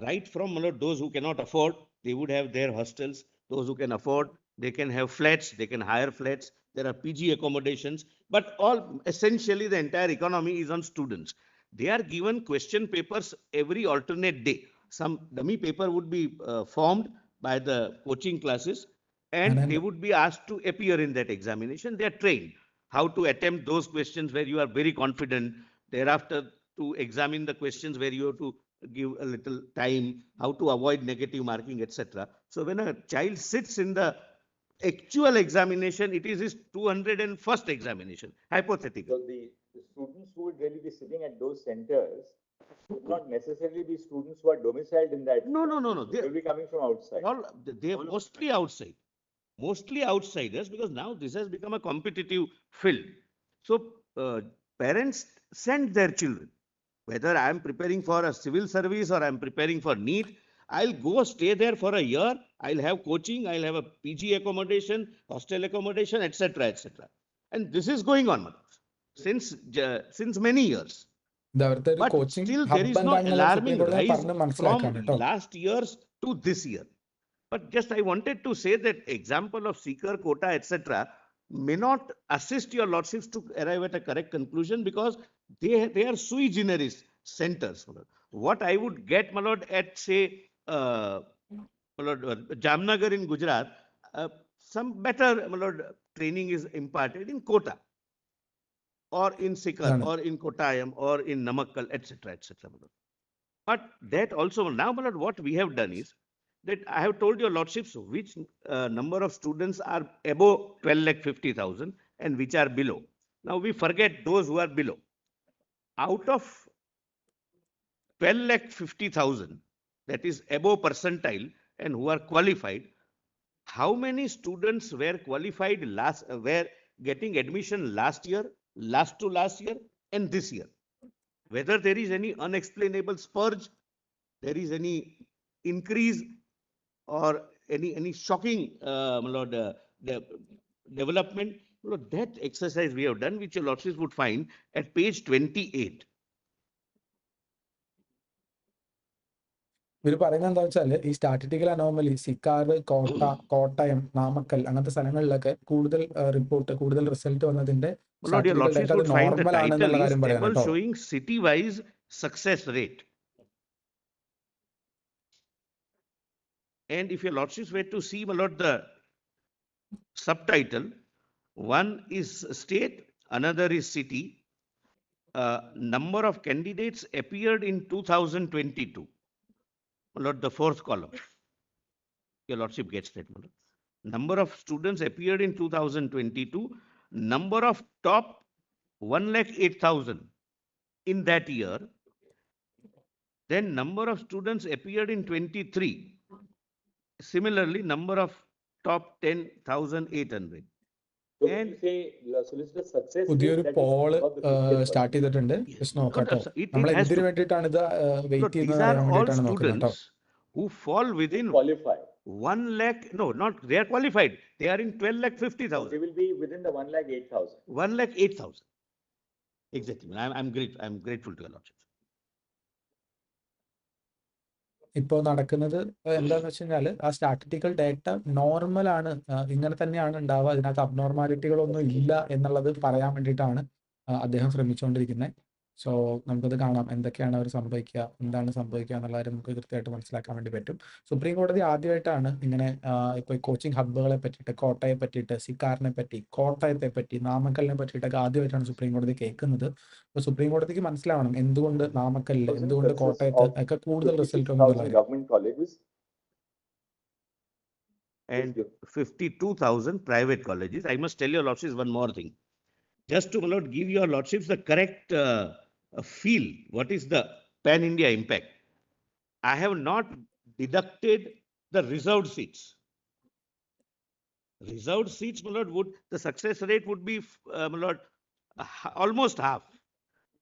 right from those who cannot afford, they would have their hostels. Those who can afford, they can have flats, they can hire flats. There are PG accommodations, but all essentially the entire economy is on students. They are given question papers every alternate day. Some dummy paper would be formed by the coaching classes, and they would be asked to appear in that examination. They are trained how to attempt those questions where you are very confident. Thereafter, to examine the questions where you have to give a little time, how to avoid negative marking, etc. So when a child sits in the actual examination, it is his 201st examination, hypothetical. So the students who would really be sitting at those centers would not necessarily be students who are domiciled in that. No, no, no, no. They will be coming from outside. They are mostly outside. Mostly outsiders, because now this has become a competitive field. So parents send their children. Whether I am preparing for a civil service or I am preparing for NEET, I'll go stay there for a year. I'll have coaching. I'll have a PG accommodation, hostel accommodation, etc., etc. And this is going on since many years. But still there is no alarming rise from last years to this year. But just I wanted to say that example of seeker quota, etc., may not assist your lordships to arrive at a correct conclusion, because they are sui generis centers. What I would get, my lord, at say Jamnagar in Gujarat, some better, my lord, training is imparted in Kota, or in Sikar, or in Kottayam, or in Namakkal, etc., etc. But that also, now, my lord, what we have done is that I have told your lordships which number of students are above 12,50,000 and which are below. Now we forget those who are below. Out of 12,50,000, that is above percentile and who are qualified, how many students were qualified were getting admission last year, last to last year, and this year? Whether there is any unexplainable spurge, there is any increase, or any shocking development, that exercise we have done, which your lordships would find at page 28. ഇവർ പറയുന്നത് എന്താ വെച്ചാൽ ഈ statistical anomaly Sikar, Kottayam, Namakkal അങ്ങനത്തെ സ്ഥലങ്ങളിലൊക്കെ കൂടുതൽ report, കൂടുതൽ result വന്നതിന്റെ നോർമൽ ആണെന്നുള്ള കാര്യം പറയാം കേട്ടോ. Showing city wise success rate. And if your lordships were to see, my lord, the subtitle, one is state, another is city. Number of candidates appeared in 2022. My lord, the fourth column. Your lordship gets that, my lord. Number of students appeared in 2022. Number of top 1,08,000 in that year. Then number of students appeared in 23. Similarly, number of top 10,800. So and you say solicitor success. പുതിയൊരു Paul start ചെയ്തിട്ടുണ്ട്. നമ്മൾ എന്തിനു വേണ്ടിയിട്ടാണ് ഇത് wait ചെയ്യുന്നത്? Who fall within qualify 1 lakh, no, not they are qualified. They are in 12,50,000. They will be within the 1,08,000. 1,08,000. Exactly. I'm grateful to your lordship. ഇപ്പോൾ നടക്കുന്നത് എന്താണെന്ന് വെച്ച് കഴിഞ്ഞാൽ ആ സ്റ്റാറ്റിസ്റ്റിക്കൽ ഡേറ്റ നോർമൽ ആണ്, ഇങ്ങനെ തന്നെയാണ് ഉണ്ടാവുക, അതിനകത്ത് അബ്നോർമാലിറ്റികളൊന്നും ഇല്ല എന്നുള്ളത് പറയാൻ വേണ്ടിയിട്ടാണ് അദ്ദേഹം ശ്രമിച്ചുകൊണ്ടിരിക്കുന്നത്. സോ നമുക്കത് കാണാം, എന്തൊക്കെയാണ് അവർ സംഭവിക്കുക, എന്താണ് സംഭവിക്കുക എന്നുള്ള കാര്യം നമുക്ക് കൃത്യമായിട്ട് മനസ്സിലാക്കാൻ വേണ്ടി പറ്റും. സുപ്രീം കോടതി ആദ്യമായിട്ടാണ് ഇങ്ങനെ ഇപ്പോൾ കോച്ചിങ് ഹബ്ബുകളെ പറ്റിയിട്ട്, കോട്ടയെ പറ്റിയിട്ട്, സിക്കാറിനെ പറ്റി, കോട്ടയത്തെ പറ്റി, നാമക്കലിനെ പറ്റിയിട്ടൊക്കെ ആദ്യമായിട്ടാണ് സുപ്രീം കോടതി കേൾക്കുന്നത്. അപ്പോൾ സുപ്രീം കോടതിക്ക് മനസ്സിലാവണം എന്തുകൊണ്ട് നാമക്കലിൽ, എന്തുകൊണ്ട് കോട്ടയത്ത് ഒക്കെ കൂടുതൽ റിസൾട്ട് ഒന്നും. And 52,000 private colleges. I must tell your lordships one more thing. Just to, my lord, give your lordships the correct feel, what is the pan-India impact. I have not deducted the reserved seats. Reserved seats, my lord, the success rate would be, my lord, almost half.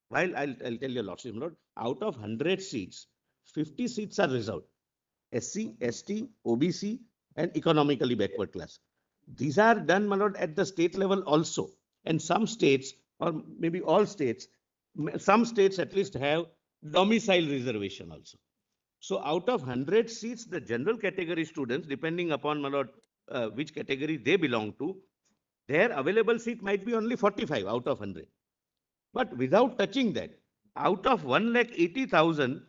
While I'll tell your lordships, my lord, out of 100 seats, 50 seats are reserved. SC, ST, OBC, and economically backward class. These are done, my lord, at the state level also. And some states, or maybe all states, some states at least have domicile reservation also. So out of 100 seats, the general category students, depending upon, my lord, which category they belong to, their available seat might be only 45 out of 100. But without touching that, out of 1,80,000,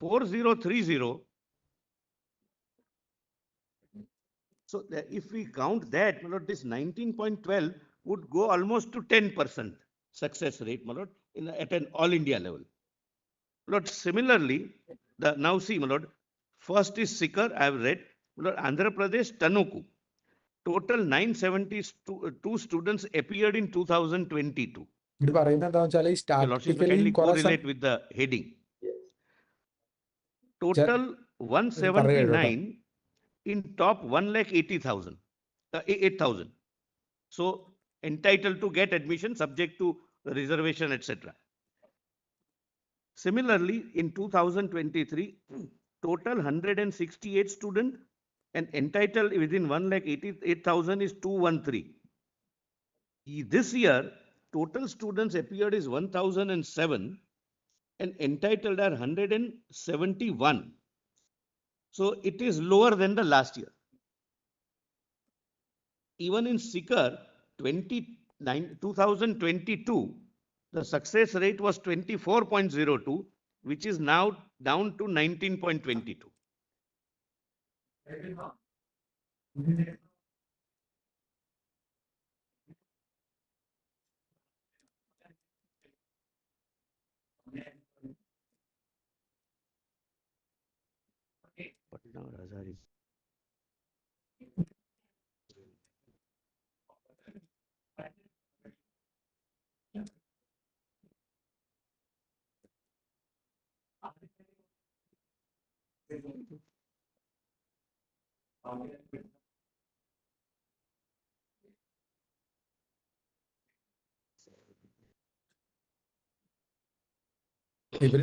4030. So if we count that, my lord, this 19.12 would go almost to 10% success rate, my lord, at an all India level. Lord, similarly, now see, my lord, first is Sikar, I have read. My lord, Andhra Pradesh, Tanuku. Total 972 students appeared in 2022. ഇത് പറയുന്നത് എന്താണെന്ന് വെച്ചാൽ ഈ Your lordship may statistically kindly കുറെ correlate with the heading. Yes. Total പറയുക കേട്ടോ. 179 in top 1,80,000, 8,000. So entitled to get admission subject to reservation, etc. Similarly, in 2023, total 168 students and entitled within 1,88,000 is 213. This year, total students appeared is 1,007 and entitled are 171. So it is lower than the last year. Even in Sikar, 2022, the success rate was 24.02, which is now down to 19.22. Patna or Hazari? ഇവർ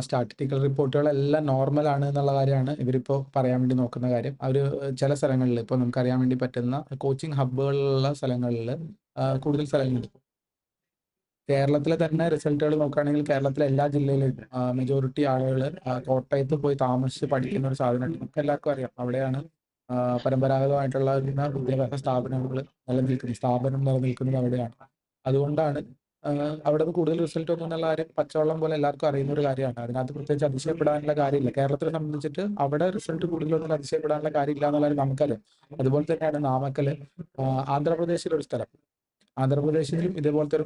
statistical റിപ്പോർട്ടുകളെല്ലാം normal ആണ് എന്നുള്ള കാര്യമാണ് ഇവരിപ്പോൾ പറയാൻ വേണ്ടി നോക്കുന്ന കാര്യം. അവർ ചില സ്ഥലങ്ങളിൽ ഇപ്പോൾ നമുക്കറിയാൻ വേണ്ടി പറ്റുന്ന കോച്ചിങ് ഹബ്ബുകളുള്ള സ്ഥലങ്ങളിൽ കൂടുതൽ സ്ഥലങ്ങളിൽ കേരളത്തിലെ തന്നെ റിസൾട്ടുകൾ നോക്കുകയാണെങ്കിൽ കേരളത്തിലെ എല്ലാ ജില്ലയിലും മെജോറിറ്റി ആളുകൾ കോട്ടയത്ത് പോയി താമസിച്ച് പഠിക്കുന്ന ഒരു സാധനമുണ്ട്. നമുക്ക് എല്ലാവർക്കും അറിയാം, അവിടെയാണ് പരമ്പരാഗതമായിട്ടുള്ള വിദ്യാഭ്യാസ സ്ഥാപനം നിലനിൽക്കുന്നത് അവിടെയാണ്. അതുകൊണ്ടാണ് അവിടെ നിന്ന് കൂടുതൽ റിസൾട്ട് ഒന്നും എന്നുള്ള കാര്യം പച്ചവെള്ളം പോലെ എല്ലാവർക്കും അറിയുന്ന ഒരു കാര്യമാണ്. അതിനകത്ത് പ്രത്യേകിച്ച് അതിശയപ്പെടാനുള്ള കാര്യമില്ല. കേരളത്തിനെ സംബന്ധിച്ചിട്ട് അവിടെ റിസൾട്ട് കൂടുതലൊന്നും അതിശയപ്പെടാനുള്ള കാര്യമില്ല എന്നുള്ളത് നമുക്കറിയാം. അതുപോലെ തന്നെയാണ് നാമക്കല്, ആന്ധ്രാപ്രദേശിലൊരു സ്ഥലം. ആന്ധ്രാപ്രദേശിലും ഇതേപോലത്തെ ഒരു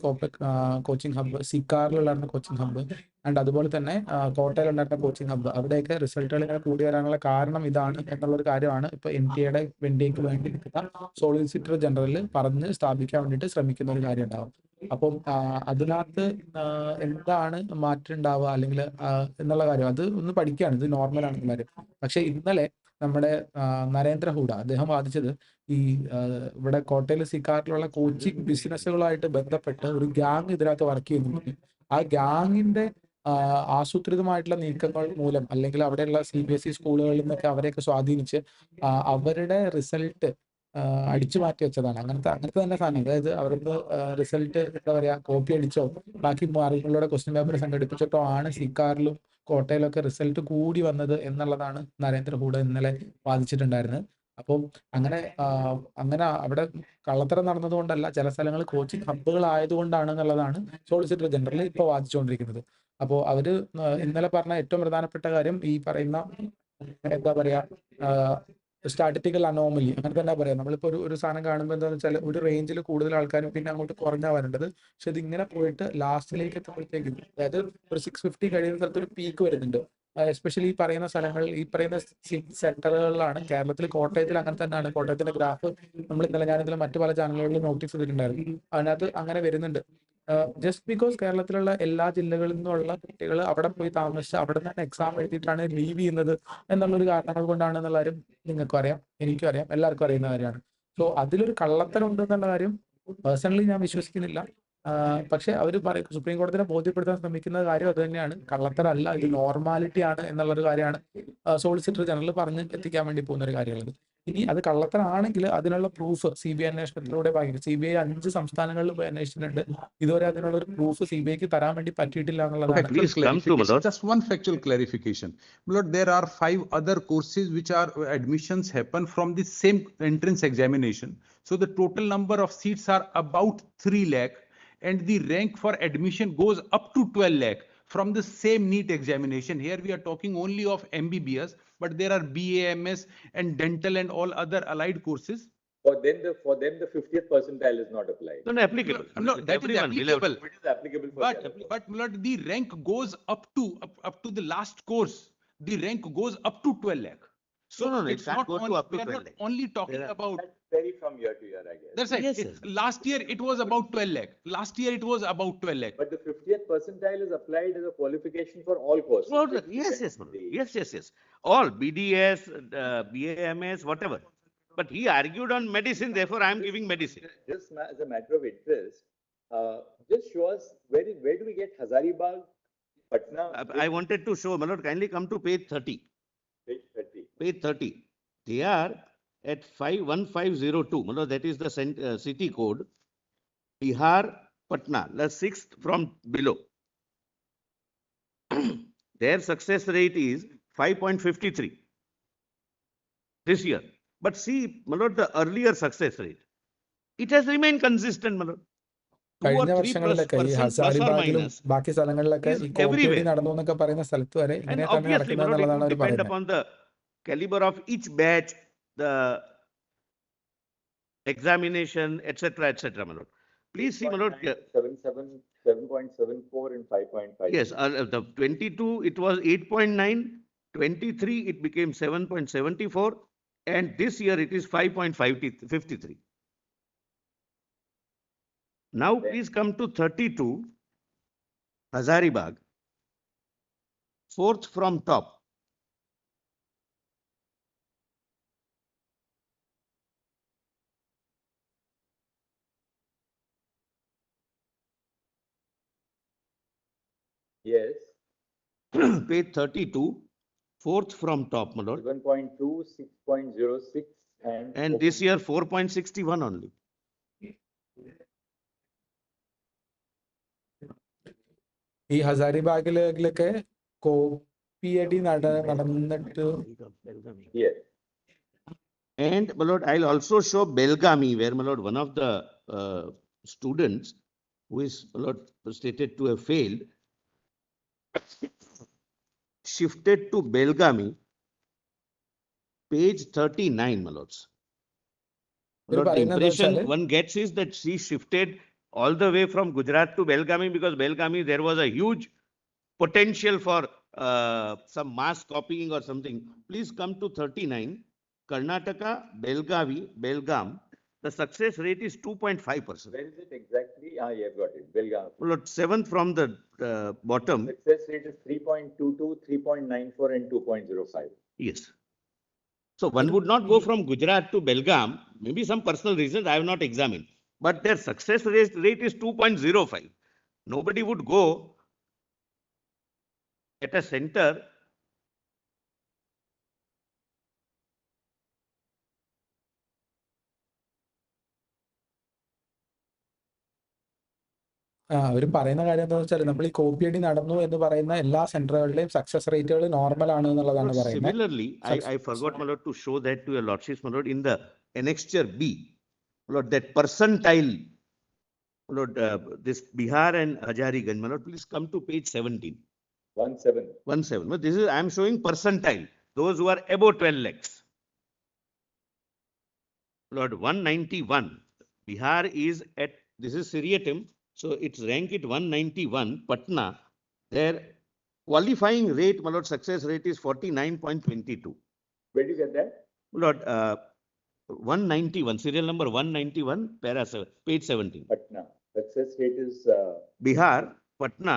കോച്ചിങ് ഹബ്ബ്, സിക്കാറിലുണ്ടായിരുന്ന കോച്ചിങ് ഹബ്ബ് ആൻഡ് അതുപോലെ തന്നെ കോട്ടയിലുണ്ടായിരുന്ന കോച്ചിങ് ഹബ്ബ്, അവിടെയൊക്കെ റിസൾട്ടുകൾ ഇങ്ങനെ കൂടി വരാനുള്ള കാരണം ഇതാണ് എന്നുള്ളൊരു കാര്യമാണ് ഇപ്പോൾ NTA വേണ്ടി നിൽക്കുന്ന സോളിസിറ്റർ ജനറൽ പറഞ്ഞ് സ്ഥാപിക്കാൻ വേണ്ടിയിട്ട് ശ്രമിക്കുന്ന ഒരു കാര്യം ഉണ്ടാവും. അപ്പം അതിനകത്ത് എന്താണ് മാറ്റം ഉണ്ടാവുക അല്ലെങ്കിൽ എന്നുള്ള കാര്യം അത് ഒന്ന് പഠിക്കുകയാണ്. ഇത് നോർമലാണെന്നുള്ള കാര്യം. പക്ഷെ ഇന്നലെ നമ്മുടെ നരേന്ദ്ര ഹൂഡ അദ്ദേഹം വാദിച്ചത് ഈ ഇവിടെ കോട്ടയിൽ സിക്കാറിലുള്ള കോച്ചിങ് ബിസിനസ്സുകളായിട്ട് ബന്ധപ്പെട്ട് ഒരു ഗ്യാങ് ഇതിനകത്ത് വർക്ക് ചെയ്യുന്നുണ്ട്. ആ ഗ്യാങ്ങിന്റെ ആസൂത്രിതമായിട്ടുള്ള നീക്കങ്ങൾ മൂലം അല്ലെങ്കിൽ അവിടെയുള്ള CBSE സ്കൂളുകളിൽ നിന്നൊക്കെ അവരെയൊക്കെ സ്വാധീനിച്ച് അവരുടെ റിസൾട്ട് അടിച്ചു മാറ്റി വെച്ചതാണ്. അങ്ങനത്തെ തന്നെ സാധനം. അതായത് അവർക്ക് റിസൾട്ട് എന്താ പറയുക, കോപ്പി അടിച്ചോ ബാക്കി മാർക്കുകളുടെ ക്വസ്റ്റ്യൻ പേപ്പർ സംഘടിപ്പിച്ചിട്ടോ ആണ് സിക്കാറിലും കോട്ടയിലൊക്കെ റിസൾട്ട് കൂടി വന്നത് എന്നുള്ളതാണ് നരേന്ദ്ര ഹൂഡ ഇന്നലെ വാദിച്ചിട്ടുണ്ടായിരുന്നത്. അപ്പം അങ്ങനെ അവിടെ കള്ളത്തരം നടന്നതുകൊണ്ടല്ല, ചില സ്ഥലങ്ങൾ കോച്ചിങ് ഹബ്ബുകൾ ആയതുകൊണ്ടാണ് എന്നുള്ളതാണ് സോളിസിറ്റർ ജനറൽ ഇപ്പോൾ വാദിച്ചുകൊണ്ടിരിക്കുന്നത്. അപ്പോൾ അവര് ഇന്നലെ പറഞ്ഞ ഏറ്റവും പ്രധാനപ്പെട്ട കാര്യം ഈ പറയുന്ന എന്താ പറയാ സ്റ്റാറ്റിസ്റ്റിക്കൽ അനോമലി അങ്ങനെ തന്നെ പറയാം. നമ്മളിപ്പോൾ ഒരു സാധനം കാണുമ്പോൾ എന്താണെന്ന് വെച്ചാൽ ഒരു റേഞ്ചിൽ കൂടുതൽ ആൾക്കാരും പിന്നെ അങ്ങോട്ട് കുറഞ്ഞാൽ വരേണ്ടത്. പക്ഷെ ഇതിങ്ങനെ പോയിട്ട് ലാസ്റ്റിലേക്ക് എത്തുമ്പോഴത്തേക്കും, അതായത് ഒരു 650 കഴിയുന്ന സ്ഥലത്ത് ഒരു പീക്ക് വരുന്നുണ്ട്. എസ്പെഷ്യലി ഈ പറയുന്ന സ്ഥലങ്ങളിൽ, ഈ പറയുന്ന സെന്ററുകളിലാണ്. കേരളത്തിൽ കോട്ടയത്തിൽ അങ്ങനെ തന്നെയാണ്. കോട്ടയത്തിന്റെ ഗ്രാഫ് ഞാനിതിൽ മറ്റു പല ചാനലുകളിൽ നോട്ടീസ് ചെയ്തിട്ടുണ്ടായിരുന്നു. അതിനകത്ത് അങ്ങനെ വരുന്നുണ്ട്. ജസ്റ്റ് ബിക്കോസ് കേരളത്തിലുള്ള എല്ലാ ജില്ലകളിൽ നിന്നുള്ള കുട്ടികൾ അവിടെ പോയി താമസിച്ച് അവിടെ തന്നെ എക്സാം എഴുതിയിട്ടാണ് ലീവ് ചെയ്യുന്നത് എന്നുള്ളൊരു കാരണങ്ങൾ കൊണ്ടാണെന്നുള്ള കാര്യം നിങ്ങൾക്കും അറിയാം, എനിക്കും അറിയാം, എല്ലാവർക്കും അറിയുന്ന കാര്യമാണ്. സോ അതിലൊരു കള്ളത്തരം ഉണ്ടെന്നുള്ള കാര്യം പേഴ്സണലി ഞാൻ വിശ്വസിക്കുന്നില്ല. പക്ഷെ അവർ പറയും, സുപ്രീം കോടതിയെ ബോധ്യപ്പെടുത്താൻ ശ്രമിക്കുന്ന കാര്യം അത് തന്നെയാണ്, കള്ളത്തരമല്ല, ഇത് നോർമാലിറ്റി ആണ് എന്നുള്ളൊരു കാര്യമാണ് സോളിസിറ്റർ ജനറൽ പറഞ്ഞ് എത്തിക്കാൻ വേണ്ടി പോകുന്ന ഒരു കാര്യമുള്ളത്. ഇനി അത് കള്ളത്തരമാണെങ്കിൽ അതിനുള്ള പ്രൂഫ് CBI അന്വേഷണത്തിലൂടെ CBI 5 സംസ്ഥാനങ്ങളിൽ പോയി അന്വേഷിച്ചിട്ടുണ്ട്. ഇതുവരെ അതിനുള്ള ഒരു പ്രൂഫ് CBIക്ക് തരാൻ വേണ്ടി പറ്റിയിട്ടില്ല എന്നുള്ളതാണ്. Just one factual clarification. Lord, there are 5 other courses which are admissions happen from the same entrance examination. So the total number of seats are about 3 lakh and the rank for admission goes up to 12 lakh from the same NEET examination. Here we are talking only of MBBS, but there are BA, MS and dental and all other allied courses. For them, the 50th percentile is not applied. No, applicable. No, that is Everyone will have to- applicable. It is applicable for the other course. But my lord, the rank goes up to the last course. The rank goes up to 12 lakh. So No, it it's can't not go to only, up to we are 12 not lakh. only talking There are- about. That's vary from year to year, I guess. That's right. Yes, yes. Last year it was about 12 lakh. Last year it was about 12 lakh. But the 50th percentile is applied as a qualification for all courses. Well, yes, Manoj. Yes. All BDS, BAMS, whatever. But he argued on medicine, therefore I am giving medicine. Just as a matter of interest, just show us where do we get Hazaribagh, Patna? I wanted to show, Manoj, kindly come to page 30. Page 30. Page 30. They are at 51502. Manoj, that is the city code. Bihar, Patna, the sixth from below. Their success rate is 5.53 this year. But see, Manoj, the earlier success rate, it has remained consistent, Manoj. 2 കഴിഞ്ഞ or 3% വർഷങ്ങളിലൊക്കെ ഈ plus or ഹസാരിബാഗിലും minus ബാക്കി സ്ഥലങ്ങളിലൊക്കെ is ഈ കോപ്പിയടി everywhere. നടന്നു എന്നൊക്കെ പറയുന്ന സ്ഥലത്ത് വരെ And ഇങ്ങനെ തന്നെ obviously, നടക്കുന്നത് Manoj, it എന്നുള്ളതാണ് would അവർ depend പറയുന്നത്. upon the caliber of each batch, the examination, etc. Manoj. Please see, Manoj. 7.74 and 5.5. Yes, the 22 it was 8.9, 23 it became 7.74, and this year it is 5.53. Now please come to 32, Hazaribagh, fourth from top. Yes. Page 32, fourth from top, my lord. 7.2, 6.06 And this year 4.61 only. ഈ ഹസാരിബാഗിലൊക്കെ കോപ്പിയടി നടന്നിട്ട് Yes. And my lord, I'll also show Belgaum, where my lord, one of the students who is my lord stated to have failed, shifted to Belgaum, page 39, my lords. My lord, the impression one gets is that she shifted all the way from Gujarat to Belgaum because Belgaum there was a huge potential for some mass copying or something. Please come to 39. Karnataka, Belgaum, the success rate is 2.5%. Where is it exactly? Ah, you have got it. Belgaum. Well, seventh from the bottom. Success rate is 3.22, 3.94 and 2.05. Yes. So one would not go from Gujarat to Belgaum, maybe some personal reasons I have not examined, but their success rate is 2.05. Nobody would go at a center അവർ പറയുന്ന കാര്യം എന്താണെന്ന് വെച്ചാൽ നമ്മൾ ഈ കോപ്പിയടി നടന്നു എന്ന് പറയുന്ന എല്ലാ സെന്ററുകളുടെയും സക്സസ് റേറ്റുകൾ നോർമൽ ആണ് എന്നുള്ളതാണ് പറയുന്നത്. Similarly, I forgot, my lord, to show that to your lordships, my lord, in the annexure B, my lord, that percentile, my lord, this Bihar and Hazaribagh, my lord, please come to page 17. 17. 17. But this is, I am showing percentile, those who are above 12 lakhs. Lord, 191. Bihar is at, this is seriatim, so it's ranked at 191. Patna, their qualifying rate, my lord, success rate is 49.22. Where do you get that? Lord, 191, serial number 191, para 7, page 17. Patna. Success rate is. Bihar, Patna,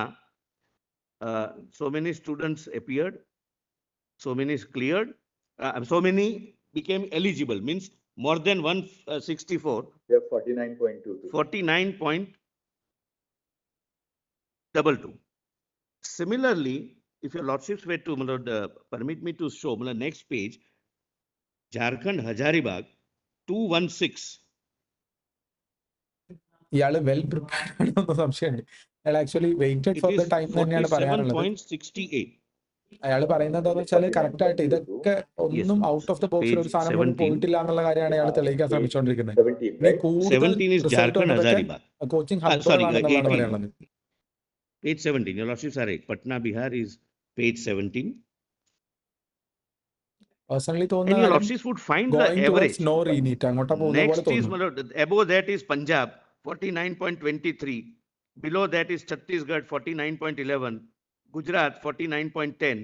so many students appeared, so many cleared, so many became eligible, means more than 164. They have 49.22. 49.22. Similarly, if your lordships were to permit me to show next page, Jharkhand Hazaribagh 216. ഇയാള് well prepared ആണെന്ന് സംശയമുണ്ട്. അയാൾ actually waited for the time തന്നെയാണ് പറയാനുള്ളത്. 47.68. അയാൾ പറയുന്നത് എന്താണെന്ന് വെച്ചാൽ കറക്റ്റ് ആയിട്ട് ഇതൊക്കെ ഒന്നും ഔട്ട് ഓഫ് ദ ബോക്സിൽ ഒരു സാധനം പോലും പോയിട്ടില്ല എന്നുള്ള കാര്യമാണ് അയാൾ തെളിയിക്കാൻ ശ്രമിച്ചുകൊണ്ടിരിക്കുന്നത്. 17 is Jharkhand Hazaribagh. Coaching Sorry, ഹബ്ബുകളാണെന്നുള്ളതാണ് പറയാനുള്ളത്. Page 17, your lordships are right. Patna, Bihar is page 17. Personally And തോന്നുന്ന your കാര്യം lordships would find the going towards average. No re NEET അങ്ങോട്ടാ പോകുന്ന പോലെ Next is, തോന്നുന്നു. my lord, above that is Punjab, 49.23. Below that is Chhattisgarh, 49.11. Gujarat, 49.10.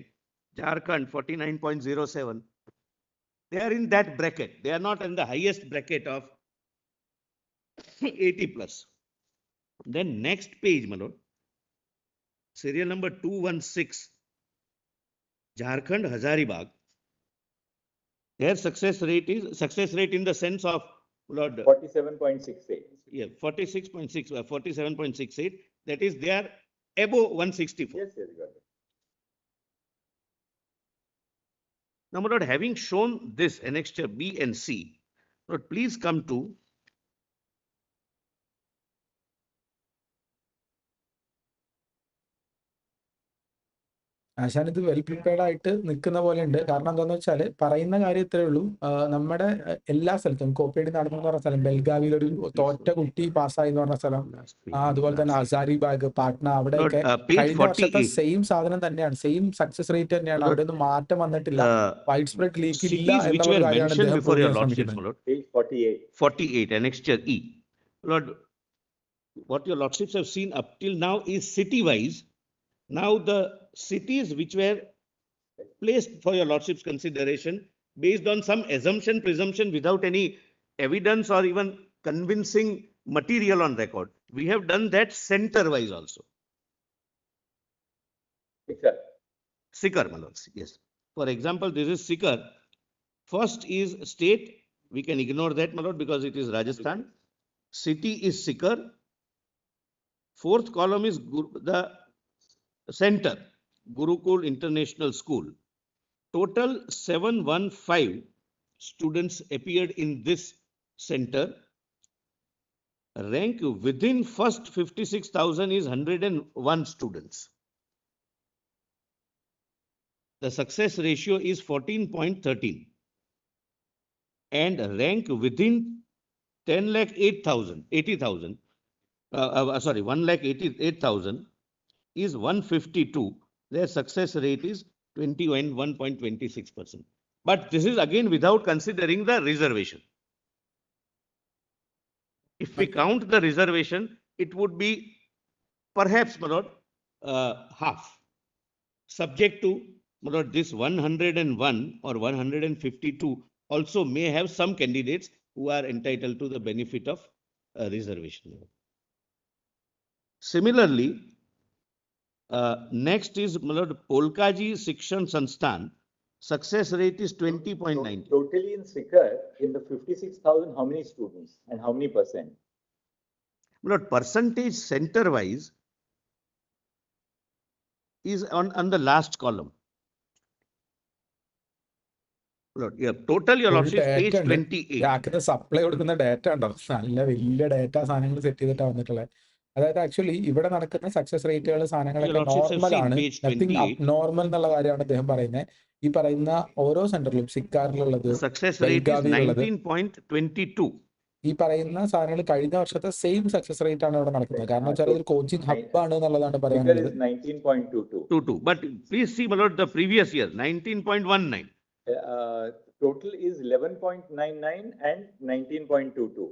Jharkhand, 49.07. They are in that bracket. They are not in the highest bracket of 80 plus. Then next page, my lord, serial number 216, Jharkhand, Hazaribagh. Their success rate in the sense of, Lord, 47.68. yeah, 46.6, 47.68. That is, they are above 164. Yes, yes, got it. Now, my lord, having shown this annexure B and C, Lord, please come to ആശാൻ ഇത് well prepared ആയിട്ട് നിൽക്കുന്ന പോലെ ഉണ്ട്. കാരണം എന്താണെന്ന് വെച്ചാൽ പറയുന്ന കാര്യം ഇത്രേ ഉള്ളൂ. നമ്മുടെ എല്ലാ സ്ഥലത്തും കോപ്പേടി നടന്നു എന്ന് പറഞ്ഞ സ്ഥലം, ബെൽഗാവിയിൽ ഒരു തോറ്റ കുട്ടി പാസ്സായി എന്ന് പറഞ്ഞ സ്ഥലം, അതുപോലെ തന്നെ ഹസാരിബാഗ്, പാട്ന, അവിടെയൊക്കെ കഴിഞ്ഞ വർഷത്തെ സെയിം സാധനം തന്നെയാണ്, സെയിം സക്സസ് റേറ്റ് തന്നെയാണ്. അവിടെ ഒന്നും മാറ്റം വന്നിട്ടില്ല, വൈഡ് സ്പ്രെഡ് ലീക്ക് ഇല്ല എന്നുള്ള കാര്യമാണ് അദ്ദേഹം പ്രൂവ് ചെയ്യാൻ ശ്രമിക്കുന്നത്. 48 annexure E. Lord, what your lordships have seen up till now is city wise. Now the cities which were placed for your lordship's consideration based on some assumption, presumption without any evidence or even convincing material on record. We have done that center wise also. Sikar, my lords, yes. For example, this is Sikar. First is state. We can ignore that, my lord, because it is Rajasthan. City is Sikar. Fourth column is the center, Gurukul International School. Total 715 students appeared in this center. Rank within first 56,000 is 101 students. The success ratio is 14.13. And rank within 80,000, 1,88,000 is 152. Their success rate is 21.26%. But this is again without considering the reservation. If we count the reservation, it would be perhaps, my lord, half. Subject to, my lord, this 101 or 152 also may have some candidates who are entitled to the benefit of reservation. Similarly, next is, my lord, Polkaji Shikshan Sansthan. Success rate is 20.9. Totally in Sikar, in the 56,000, how many students and how many percent? My lord, percentage center wise is on the last column. Lord, yeah, total your lordship page 28. Supply കൊടുക്കുന്ന data ഉണ്ടോ, നല്ല വലിയ data സാധനങ്ങൾ set ചെയ്തിട്ടാണ് വന്നിട്ടുള്ളത്. അതായത് actually ഇവിടെ നടക്കുന്ന സക്സസ് റേറ്റുകൾ സാധനങ്ങളൊക്കെ നോർമൽ ആണ്, നത്തിങ് അബ്നോർമൽ എന്നുള്ള കാര്യമാണ് അദ്ദേഹം പറയുന്നത്. ഈ പറയുന്ന ഓരോ സെന്ററിലും, സിക്കാറിലുള്ളത്, ബെൽഗാവിയിലുള്ളത്, ഈ പറയുന്ന സാധനങ്ങൾ കഴിഞ്ഞ വർഷത്തെ സെയിം സക്സസ് റേറ്റ് ആണ് ഇവിടെ നടക്കുന്നത്. കാരണം വെച്ചാൽ ഒരു കോച്ചിങ് ഹബ് ആണ് എന്നുള്ളതാണ് പറയാനുള്ളത്. 19.22. But please see, my lord, the previous year 19.19. Total is 11.99 and 19.22.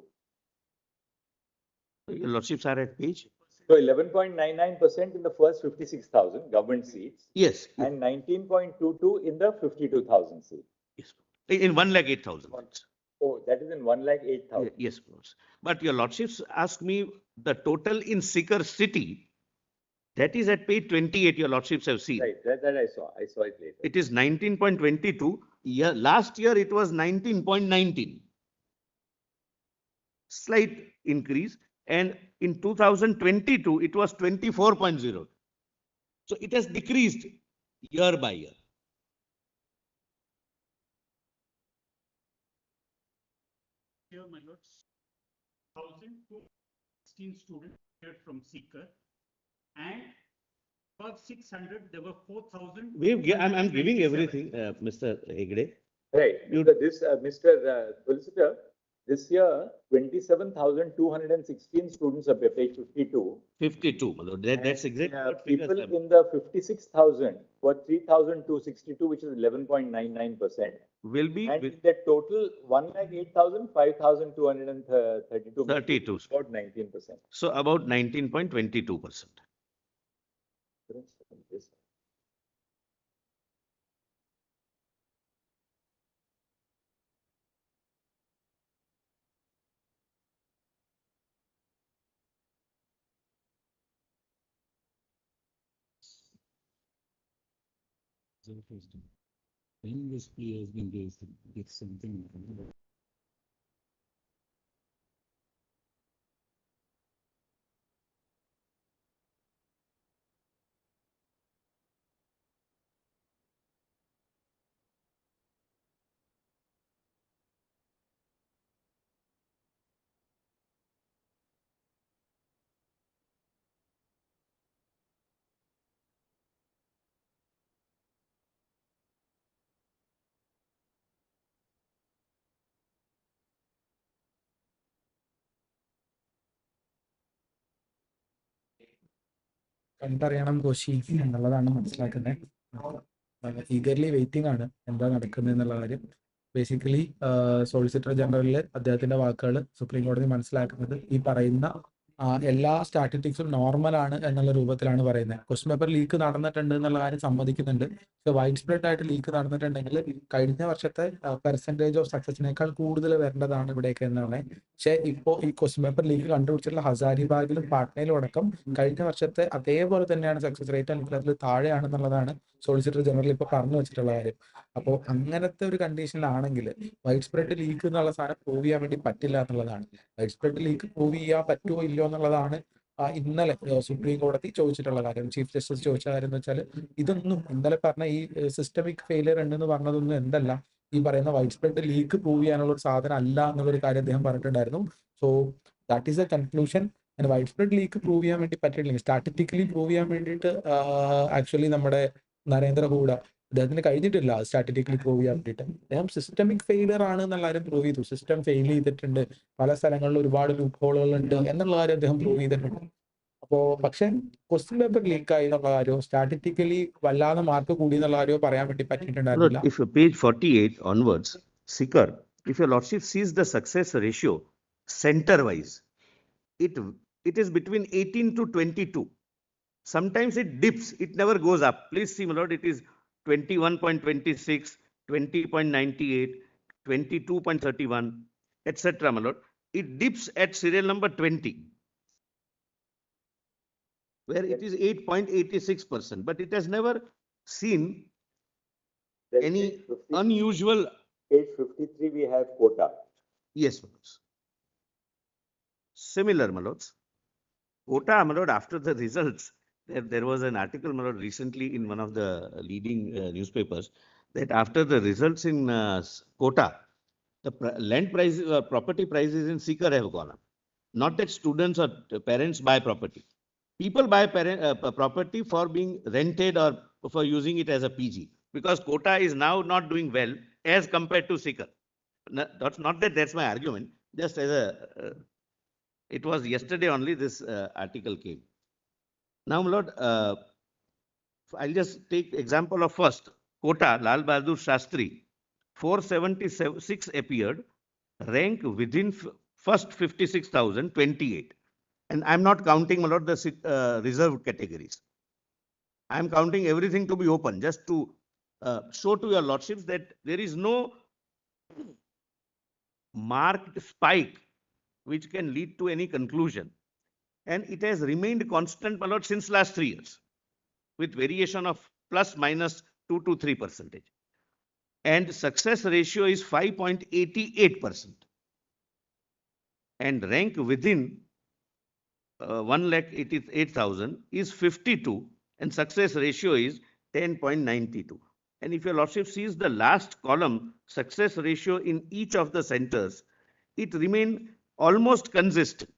Your lordships are at page. So 11.99% in the first 56,000 government seats. Yes. And 19.22 in the 52,000 seats. Yes. In 1,08,000. Oh, that is in 1,08,000. Yes, lords. But your lordships ask me the total in Sikar city. That is at page 28. Your lordships have seen. Right. That I saw. I saw it later. It is 19.22. Last year it was 19.19. Slight increase. And in 2022, it was 24.0. So it has decreased year by year. Here, my lords, 1,216 students here from Sikar, and above 600, there were 4,000. I'm giving everything, Mr. Hegde. Right. Mr. Solicitor, This year, 27,216 students are page 52. 52, my lord. That's exactly what figures People I'm- in the 56,000 were 3,262, which is 11.99%. will be And with in the total, 1,08,000, 5,232. 32. About 19%. So about 19.22%. When this plea has been raised, it's something. കണ്ടറിയണം കോശി എന്നുള്ളതാണ് മനസ്സിലാക്കുന്നത്. Eagerly waiting ആണ് എന്താ നടക്കുന്നത് എന്നുള്ള കാര്യം. Basically solicitor ജനറലിൽ അദ്ദേഹത്തിന്റെ വാക്കുകൾ സുപ്രീം കോടതി മനസ്സിലാക്കുന്നത് ഈ പറയുന്ന എല്ലാ സ്റ്റാറ്റിസ്റ്റിക്സും നോർമൽ ആണ് എന്നുള്ള രൂപത്തിലാണ് പറയുന്നത്. ക്വസ്റ്റ്യൻ പേപ്പർ ലീക്ക് നടന്നിട്ടുണ്ട് എന്നുള്ള കാര്യം സമ്മതിക്കുന്നുണ്ട്. വൈഡ് സ്പ്രെഡ് ആയിട്ട് ലീക്ക് നടന്നിട്ടുണ്ടെങ്കിൽ കഴിഞ്ഞ വർഷത്തെ പെർസെൻറ്റേജ് ഓഫ് സക്സസിനേക്കാൾ കൂടുതൽ വരേണ്ടതാണ് ഇവിടെയൊക്കെ എന്നാണ്. പക്ഷേ ഇപ്പോൾ ഈ ക്വസ്റ്റ്യൻ പേപ്പർ ലീക്ക് കണ്ടുപിടിച്ചിട്ടുള്ള ഹസാരിബാഗിലും പാട്നയിലും അടക്കം കഴിഞ്ഞ വർഷത്തെ അതേപോലെ തന്നെയാണ് സക്സസ് റേറ്റ്, അല്ലെങ്കിൽ അതിൽ താഴെയാണെന്നുള്ളതാണ് സോളിസിറ്റർ ജനറൽ ഇപ്പോൾ പറഞ്ഞു വെച്ചിട്ടുള്ള കാര്യം. അപ്പോൾ അങ്ങനത്തെ ഒരു കണ്ടീഷനിലാണെങ്കിൽ വൈഡ് സ്പ്രെഡ് ലീക്ക് എന്നുള്ള സാധനം പ്രൂവ് ചെയ്യാൻ വേണ്ടി പറ്റില്ല എന്നുള്ളതാണ്. വൈഡ് സ്പ്രെഡ് ലീക്ക് പ്രൂവ് ചെയ്യാൻ പറ്റുമോ ഇല്ലയോ എന്നുള്ളതാണ് ഇന്നലെ സുപ്രീം കോടതി ചോദിച്ചിട്ടുള്ള കാര്യം. ചീഫ് ജസ്റ്റിസ് ചോദിച്ച കാര്യം എന്ന് വെച്ചാൽ ഇതൊന്നും ഇന്നലെ പറഞ്ഞ ഈ സിസ്റ്റമിക് ഫെയിലിയർ ഉണ്ടെന്ന് പറഞ്ഞതൊന്നും എന്തല്ല, ഈ പറയുന്ന വൈഡ് സ്പ്രെഡ് ലീക്ക് പ്രൂവ് ചെയ്യാനുള്ള ഒരു സാധനം അല്ല എന്നുള്ളൊരു കാര്യം അദ്ദേഹം പറഞ്ഞിട്ടുണ്ടായിരുന്നു. So that is A conclusion. അങ്ങനെ വൈഡ് സ്പ്രെഡ് ലീക്ക് പ്രൂവ് ചെയ്യാൻ വേണ്ടി പറ്റിയില്ലെങ്കിൽ സ്റ്റാറ്റിസ്റ്റിക്കലി പ്രൂവ് ചെയ്യാൻ വേണ്ടിയിട്ട് ആക്ച്വലി നമ്മുടെ നരേന്ദ്ര ഹൂഡ അദ്ദേഹത്തിന് കഴിഞ്ഞിട്ടില്ല സ്റ്റാറ്റിസ്റ്റിക്കലി പ്രൂവ് ചെയ്യാൻ വേണ്ടിയിട്ട്. അദ്ദേഹം സിസ്റ്റമിക് ഫെയിലിയർ ആണ് എന്നുള്ള കാര്യം പ്രൂവ് ചെയ്തു. സിസ്റ്റം ഫെയിൽ ചെയ്തിട്ടുണ്ട്, പല സ്ഥലങ്ങളിലും ഒരുപാട് ലൂപ്പ് ഹോളുകളുണ്ട് എന്നുള്ള കാര്യം അദ്ദേഹം പ്രൂവ് ചെയ്തിട്ടുണ്ട്. അപ്പോൾ പക്ഷെ ക്വസ്റ്റ്യൻ പേപ്പർ ലീക്ക് ആയി എന്നുള്ള കാര്യമോ സ്റ്റാറ്റിസ്റ്റിക്കലി വല്ലാതെ മാർക്ക് കൂടി എന്നുള്ള കാര്യമോ പറയാൻ വേണ്ടി പറ്റിയിട്ടുണ്ടായിരുന്നില്ല. If page 48 onwards, Sikar, if your lordship sees the success ratio center-wise, it is between 18 to 22. Sometimes it dips, it never goes up. Please see, my lord, it is 21.26, 20.98, 22.31, etc., my lord. It dips at serial number 20, where it is 8.86%, but it has never seen any unusual. Page 53, we have quota. Yes, my lords. Similar, my lords. Quota, my lord, after the results, there was an article, my lord, recently in one of the leading newspapers, that after the results in quota, the land prices or property prices in Sikar have gone up. Not that students or parents buy property. People buy property for being rented or for using it as a PG, because quota is now not doing well as compared to Sikar. That's not that that's my argument, just as a, it was yesterday only this article came. Now, my lord, I'll just take example of first, quota, Lal Bahadur Shastri, 476 appeared, rank within first 56,028. And I'm not counting, my lord, the reserved categories. I'm counting everything to be open, just to show to your lordships that there is no marked spike which can lead to any conclusion. And it has remained constant, my lord, since last 3 years, with variation of plus minus 2 to 3%. And success ratio is 5.88%. And rank within 1,88,000 is 52, and success ratio is 10.92. And if your lordship sees the last column, success ratio in each of the centers, it remained almost consistent.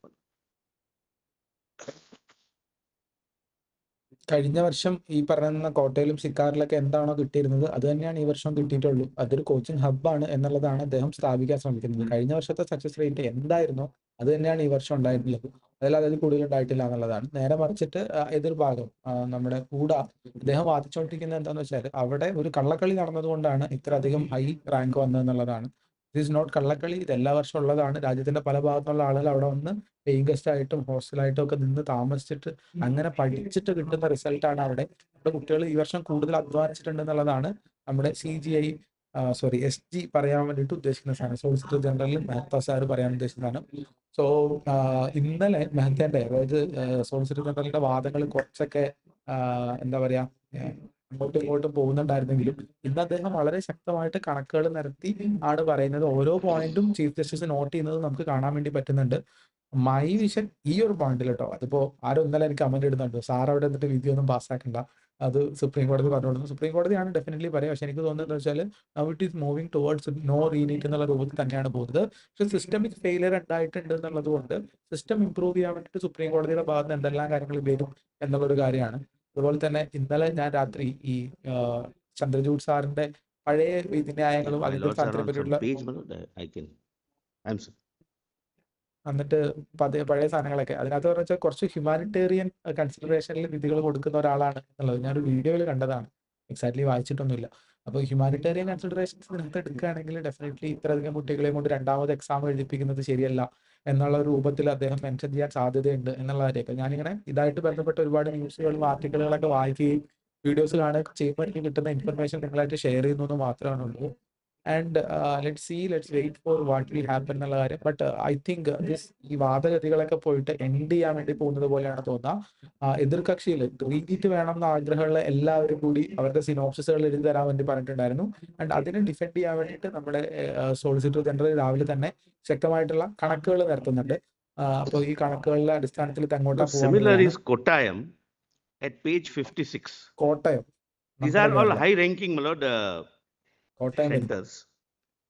കഴിഞ്ഞ വർഷം ഈ പറയുന്ന കോട്ടയിലും സിക്കാറിലൊക്കെ എന്താണോ കിട്ടിയിരുന്നത് അത് തന്നെയാണ് ഈ വർഷം കിട്ടിയിട്ടുള്ളൂ. അതൊരു കോച്ചിങ് ഹബ്ബാണ് എന്നുള്ളതാണ് അദ്ദേഹം സ്ഥാപിക്കാൻ ശ്രമിക്കുന്നത്. കഴിഞ്ഞ വർഷത്തെ സക്സസ് റേറ്റ് എന്തായിരുന്നോ അത് തന്നെയാണ് ഈ വർഷം ഉണ്ടായിട്ടുള്ളത്. അതിൽ കൂടുതൽ ഉണ്ടായിട്ടില്ല എന്നുള്ളതാണ്. നേരെ മറിച്ചിട്ട് എതിർഭാഗം നമ്മുടെ കൂടെ അദ്ദേഹം വാദിച്ചുകൊണ്ടിരിക്കുന്നത് എന്താണെന്ന് വെച്ചാൽ അവിടെ ഒരു കള്ളക്കളി നടന്നതുകൊണ്ടാണ് ഇത്രയധികം ഹൈ റാങ്ക് വന്നതെന്നുള്ളതാണ്. ഇറ്റ് ഈസ് നോട്ട് കള്ളക്കളി, ഇത് എല്ലാ വർഷവും ഉള്ളതാണ്. രാജ്യത്തിന്റെ പല ഭാഗത്തുള്ള ആളുകൾ അവിടെ വന്ന് പേയിങ് ഗസ്റ്റ് ആയിട്ടും ഹോസ്റ്റലായിട്ടും ഒക്കെ നിന്ന് താമസിച്ചിട്ട് അങ്ങനെ പഠിച്ചിട്ട് കിട്ടുന്ന റിസൾട്ടാണ് അവിടെ. നമ്മുടെ കുട്ടികൾ ഈ വർഷം കൂടുതൽ അധ്വാനിച്ചിട്ടുണ്ട് എന്നുള്ളതാണ് നമ്മുടെ CGI SG പറയാൻ വേണ്ടിയിട്ട് ഉദ്ദേശിക്കുന്ന സാധനം. സോളിസിറ്റർ ജനറൽ മെഹ്ത സാർ പറയാൻ ഉദ്ദേശിക്കുന്ന സാധനം. സോ ഇന്നലെ മെഹ്തന്റെ, അതായത് സോളിസിറ്റർ ജനറലിന്റെ വാദങ്ങൾ കുറച്ചൊക്കെ എന്താ പറയാ അങ്ങോട്ടും ഇങ്ങോട്ടും പോകുന്നുണ്ടായിരുന്നെങ്കിലും ഇന്ന് അദ്ദേഹം വളരെ ശക്തമായിട്ട് കണക്കുകൾ നിരത്തി ആണ് പറയുന്നത്. ഓരോ പോയിന്റും ചീഫ് ജസ്റ്റിസ് നോട്ട് ചെയ്യുന്നത് നമുക്ക് കാണാൻ വേണ്ടി പറ്റുന്നുണ്ട്. മൈ വിഷൻ ഈ ഒരു പോയിന്റിൽ കേട്ടോ, അതിപ്പോ ആരും ഇന്നലെ എനിക്ക് കമന്റ് ഇടുന്നുണ്ട്, സാർ അവിടെ എന്നിട്ട് വിധിയൊന്നും പാസ്സാക്കണ്ട, അത് സുപ്രീം കോടതി പറഞ്ഞുകൊടുക്കുന്നു. സുപ്രീം കോടതിയാണ് ഡെഫിനറ്റ്ലി പറയാം. പക്ഷെ എനിക്ക് തോന്നുന്നത് എന്താ വെച്ചാൽ now it is moving towards no re NEET എന്നുള്ള രൂപത്തിൽ തന്നെയാണ് പോകുന്നത്. പക്ഷെ സിസ്റ്റമിക് ഫെയിലിയർ ഉണ്ടായിട്ടുണ്ട് എന്നുള്ളത് കൊണ്ട് സിസ്റ്റം ഇംപ്രൂവ് ചെയ്യാൻ വേണ്ടിയിട്ട് സുപ്രീം കോടതിയുടെ ഭാഗത്ത് നിന്ന് എന്തെല്ലാം കാര്യങ്ങൾ വരും എന്നുള്ളൊരു കാര്യമാണ്. അതുപോലെ തന്നെ ഇന്നലെ ഞാൻ രാത്രി ഈ ചന്ദ്രചൂഡ് സാറിന്റെ പഴയ വിധിന്യായങ്ങളും അതിന്റെ സ്ഥാനത്തിനെ പറ്റിയുള്ള എന്നിട്ട് പഴയ സാധനങ്ങളൊക്കെ അതിനകത്ത് പറഞ്ഞാൽ കുറച്ച് ഹ്യൂമാനിറ്റേറിയൻ കൺസിഡറേഷനിൽ വിധികൾ കൊടുക്കുന്ന ഒരാളാണ് എന്നുള്ളത് ഞാനൊരു വീഡിയോയിൽ കണ്ടതാണ്, എക്സാക്ട്ലി വായിച്ചിട്ടൊന്നുമില്ല. അപ്പോൾ ഹ്യൂമാനിറ്റേറിയൻ കൺസിഡറേഷൻസ് ഇതിനകത്ത് എടുക്കുകയാണെങ്കിൽ ഡെഫിനറ്റ്ലി ഇത്രയധികം കുട്ടികളെ കൊണ്ട് രണ്ടാമത് എക്സാം എഴുതിപ്പിക്കുന്നത് ശരിയല്ല എന്നുള്ള രൂപത്തിൽ അദ്ദേഹം മെൻഷൻ ചെയ്യാൻ സാധ്യതയുണ്ട് എന്നുള്ള കാര്യമൊക്കെ ഞാനിങ്ങനെ ഇതായിട്ട് ബന്ധപ്പെട്ട ഒരുപാട് ന്യൂസുകളും ആർട്ടിക്കിളുകളൊക്കെ വായിക്കുകയും വീഡിയോസ് കാണുകയും ചെയ്യുമ്പോൾ എനിക്ക് കിട്ടുന്ന ഇൻഫർമേഷൻ നിങ്ങളായിട്ട് ഷെയർ ചെയ്യുന്നു എന്ന് മാത്രമാണ് ഉള്ളൂ. And let's wait for what will happen എന്നുള്ള കാര്യം. ബട്ട് ഐ തിങ്ക് ഈ വാദഗതികളൊക്കെ പോയിട്ട് എൻഡ് ചെയ്യാൻ വേണ്ടി പോകുന്നത് പോലെയാണ് തോന്നുക. എതിർകക്ഷിയിൽ റീനീറ്റ് വേണം എന്ന ആഗ്രഹമുള്ള എല്ലാവരും കൂടി അവരുടെ സിനോപ്സിസുകൾ എഴുതി തരാൻ വേണ്ടി പറഞ്ഞിട്ടുണ്ടായിരുന്നു. ആൻഡ് അതിനെ ഡിഫെൻഡ് ചെയ്യാൻ വേണ്ടിയിട്ട് നമ്മുടെ സോളിസിറ്റർ ജനറൽ രാവിലെ തന്നെ ശക്തമായിട്ടുള്ള കണക്കുകൾ നിരത്തുന്നുണ്ട്. അപ്പോൾ ഈ കണക്കുകളുടെ അടിസ്ഥാനത്തിൽ അങ്ങോട്ടാ Kottayam at page 56. Kottayam. These are all high ranking centers.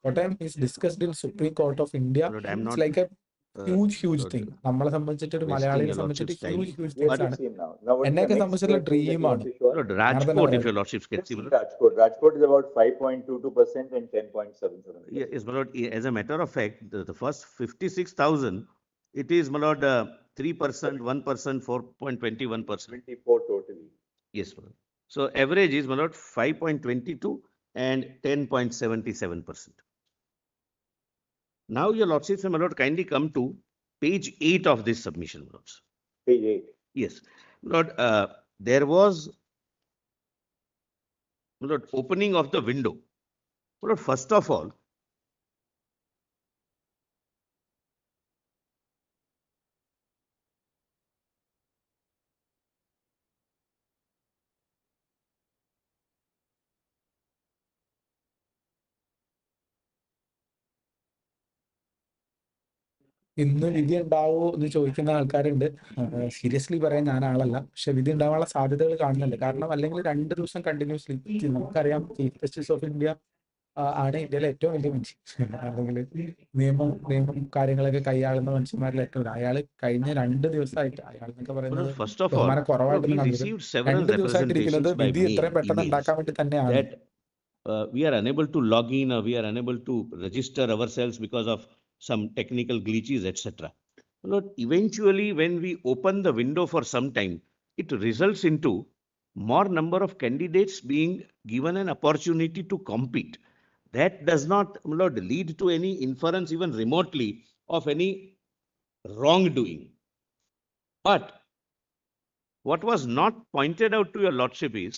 Kottayam is discussed in Supreme Court of India. It's like a huge thing. നമ്മളെ സംബന്ധിച്ചിട്ട് ഒരു മലയാളിയെ സംബന്ധിച്ചിട്ട് huge case ആണ്. എന്നെയൊക്കെ സംബന്ധിച്ചുള്ള ഡ്രീമാണ്. Rajkot, if your lordships can see. Rajkot is about 5.22% and 10.77%. Yes, my lord. As a matter of fact, the first 56,000, it is, my lord, 3%, 1%, 4.21%. 24 totally. Yes, my lord. So average is, my lord, 5.22 and 10.77%. Now, your lordships, my lord, kindly come to page 8 of this submission, my lords. Page 8. Yes, my lord. There was, my lord, opening of the window. My lord, first of all, ഇന്ന് വിധി ഉണ്ടാവോ എന്ന് ചോദിക്കുന്ന ആൾക്കാരുണ്ട്. Seriously പറയാൻ ഞാൻ ആളല്ല, പക്ഷെ വിധി ഉണ്ടാവാനുള്ള സാധ്യതകൾ കാണുന്നുണ്ട്. കാരണം അല്ലെങ്കിൽ 2 ദിവസം കണ്ടിന്യൂസ്ലി നമുക്കറിയാം ചീഫ് ജസ്റ്റിസ് ഓഫ് ഇന്ത്യ ആണ് ഇന്ത്യയിലെ ഏറ്റവും വലിയ മനുഷ്യൻ, അല്ലെങ്കിൽ നിയമം കാര്യങ്ങളൊക്കെ കൈയാളുന്ന മനുഷ്യന്മാരിൽ ഏറ്റവും അയാൾ കഴിഞ്ഞ 2 ദിവസമായിട്ട് അയാൾ എന്നൊക്കെ പറയുന്നത് ബഹുമാനം കുറവായിട്ടൊന്നും കണ്ടത് 2 ദിവസമായിട്ട് ഇരിക്കുന്നത് വിധി എത്രയും പെട്ടെന്ന് ഉണ്ടാക്കാൻ വേണ്ടി തന്നെയാണ്. We are unable to log in, or we are unable to register ourselves because of some technical glitches, etc. Lord, eventually, when we open the window for some time, it results into more number of candidates being given an opportunity to compete. That does not, Lord, lead to any inference even remotely of any wrongdoing. But what was not pointed out to your lordship is,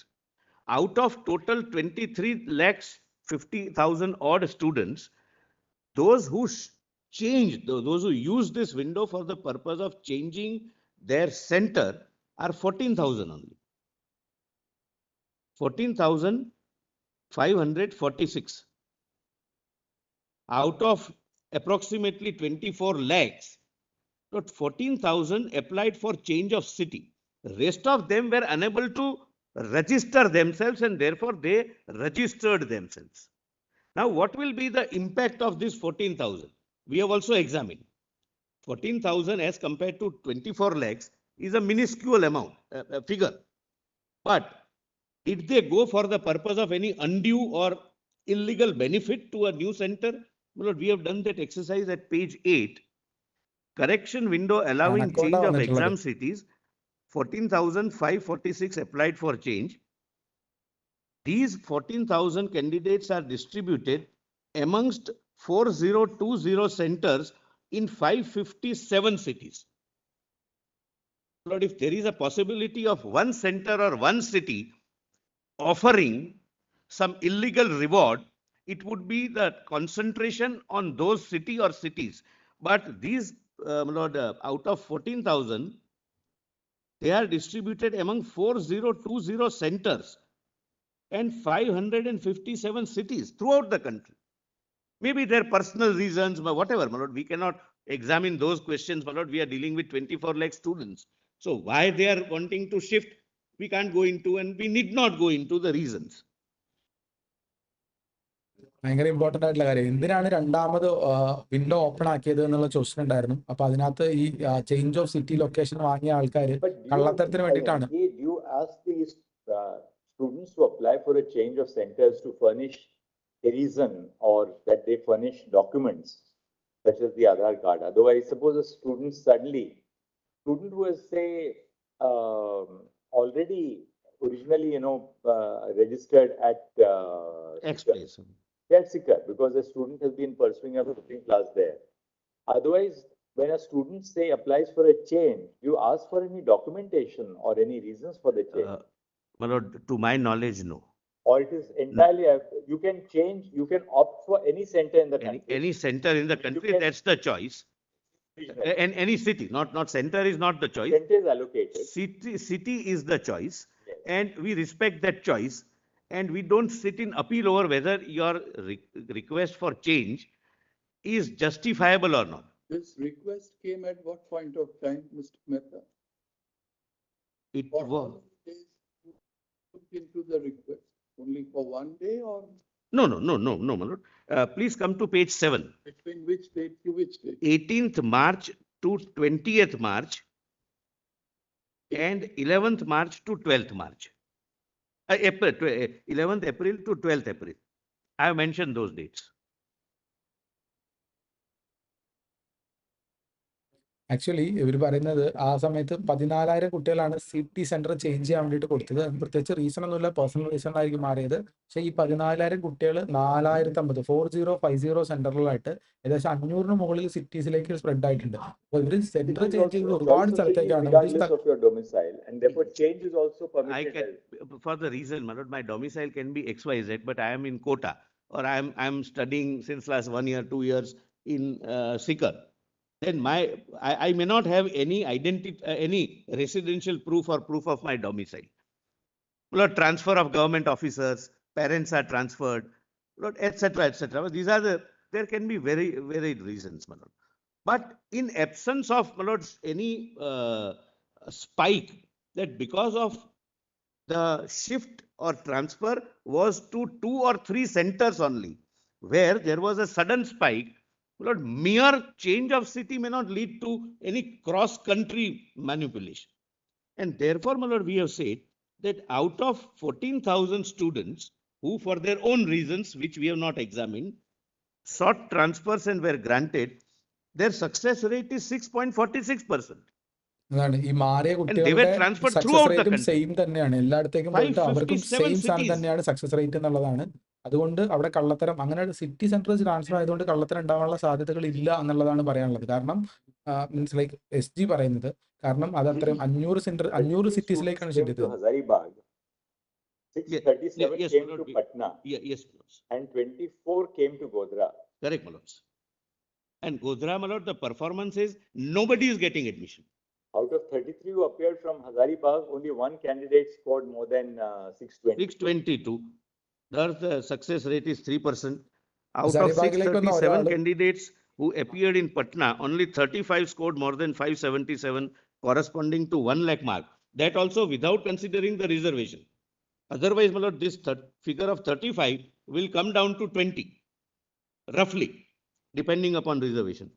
out of total 23,50,000 odd students, those who changed, those who used this window for the purpose of changing their center are 14,000 only. 14,546 out of approximately 24 lakhs. But 14,000 applied for change of city. The rest of them were unable to register themselves, and therefore they registered themselves. Now, what will be the impact of this 14,000? We have also examined. 14,000 as compared to 24 lakhs is a minuscule amount, figure. But did they go for the purpose of any undue or illegal benefit to a new center? My lord, we have done that exercise at page 8. Correction window allowing Anakota change of വന്നിട്ടുള്ളത്. exam cities. 14,546 applied for change. These 14,000 candidates are distributed amongst 4020 centers in 557 cities. Lord, if there is a possibility of one center or one city offering some illegal reward, it would be the concentration on those city or cities. But these, Lord, out of 14,000, they are distributed among 4020 centers and 557 cities throughout the country. Maybe their personal reasons, but whatever, my lord, we cannot examine those questions, my lord. We are dealing with 24 lakh students. So why they are wanting to shift, we can't go into, and we need not go into the reasons. ഭയങ്കര important ആയിട്ടുള്ള കാര്യം എന്തിനാണ് രണ്ടാമത് window open ആക്കിയത് എന്നുള്ള question ഉണ്ടായിരുന്നു. അപ്പൊ അതിനകത്ത് ഈ ചേഞ്ച് ഓഫ് സിറ്റി ലൊക്കേഷൻ വാങ്ങിയ ആൾക്കാർ കള്ളത്തരത്തിന് വേണ്ടിയിട്ടാണ്. You ask these students to apply for a change of centers to furnish a reason or that they furnish documents such as the Aadhaar card. Otherwise, suppose a student who has say already originally registered at X place. That's Sikar, because the student has been pursuing a 15th class there. Otherwise, when a student say applies for a change, you ask for any documentation or any reasons for the change? My lord, to my knowledge, no. Or it is entirely, you can change, you can opt for any center in the country. Any center in the country, that's the choice. And any city, not center is not the choice. Center is allocated. City is the choice, Yes. and we respect that choice. And we don't sit in appeal over whether your request for change is justifiable or not. This request came at what point of time, Mr. Mehta? It What was. days you looked into the request? Only for one day or No, my lord. Please come to page 7. between which date to which date? 18th March to 20th March and 11th March to 12th March. 11th April to 12th April. I have mentioned those dates. Actually ഇവർ പറയുന്നത് ആ സമയത്ത് 14,000 കുട്ടികളാണ് city centre change ചെയ്യാൻ വേണ്ടിയിട്ട് കൊടുത്തത്. അതിന് പ്രത്യേകിച്ച് റീസൺ ഒന്നുമില്ല, പേഴ്സണൽ റീസൺ ആയിരിക്കും മാറിയത്. പക്ഷേ ഈ 14,000 കുട്ടികൾ 4050 സെന്ററിലായിട്ട് ഏകദേശം 500 മുകളിൽ സിറ്റീസിലേക്ക് സ്പ്രെഡ് ആയിട്ടുണ്ട്. അപ്പോൾ ഇവർ സെന്റർ ചേഞ്ച് ചെയ്ത് ഒരുപാട് സ്ഥലത്തേക്കാണ്. Regardless of your domicile, and therefore change is also permitted. For the reason, my lord, my domicile can be XYZ, but I am in Kota, or I am studying since last 1 year, 2 years in Sikar. Then I may not have any any residential proof or proof of my domicile. Lord, transfer of government officers, parents are transferred, Lord, etc. These are there can be very varied reasons, my lord. But in absence of, my lord, any spike that because of the shift or transfer was to 2 or 3 centers only, where there was a sudden spike, Lord, mere change of city may not lead to any cross-country manipulation. And therefore, my lord, we have said that out of 14,000 students who, for their own reasons, which we have not examined, sought transfers and were granted, their success rate is 6.46%. അതാണ് ഈ മാറിയ they were കുട്ടികളുടെ transferred success throughout the റേറ്റും country. Same തന്നെയാണ്. എല്ലായിടത്തേക്കും പോയിട്ട് അവർക്കും 557 same സാധനം cities. തന്നെയാണ് സക്സസ് റേറ്റ് എന്നുള്ളതാണ്. അതുകൊണ്ട് അവിടെ കള്ളത്തരം അങ്ങനെ സിറ്റി സെന്റർ ട്രാൻസ്ഫർ ആയതുകൊണ്ട് കള്ളത്തരം ഉണ്ടാവാനുള്ള സാധ്യതകൾ ഇല്ല എന്നുള്ളതാണ് പറയാനുള്ളത്. കാരണം മീൻസ് ലൈക്ക് SG പറയുന്നത്, കാരണം അത് അത്രയും 500 സിറ്റീസിലേക്കാണ് ഷിഫ്റ്റ് ചെയ്തത്. Hazaribagh, 637 Yes, came my to lord. Patna, Yes, my lords. and 24 came to Godhra. Correct, my lords. And Godhra, my lord, the performance is nobody is getting admission. Out of 33 who appeared from Hazaribagh, only one candidate scored more than 620. 622. Thus, the success rate is 3%. Out of ഹസാരിബാഗിലേക്ക് വന്ന 637 ഒരാള് candidates who appeared in Patna, only 35 scored more than 577, corresponding to 1 lakh mark. That also without considering the reservation. Otherwise, my lord, this figure of 35 will come down to 20, roughly, depending upon reservation.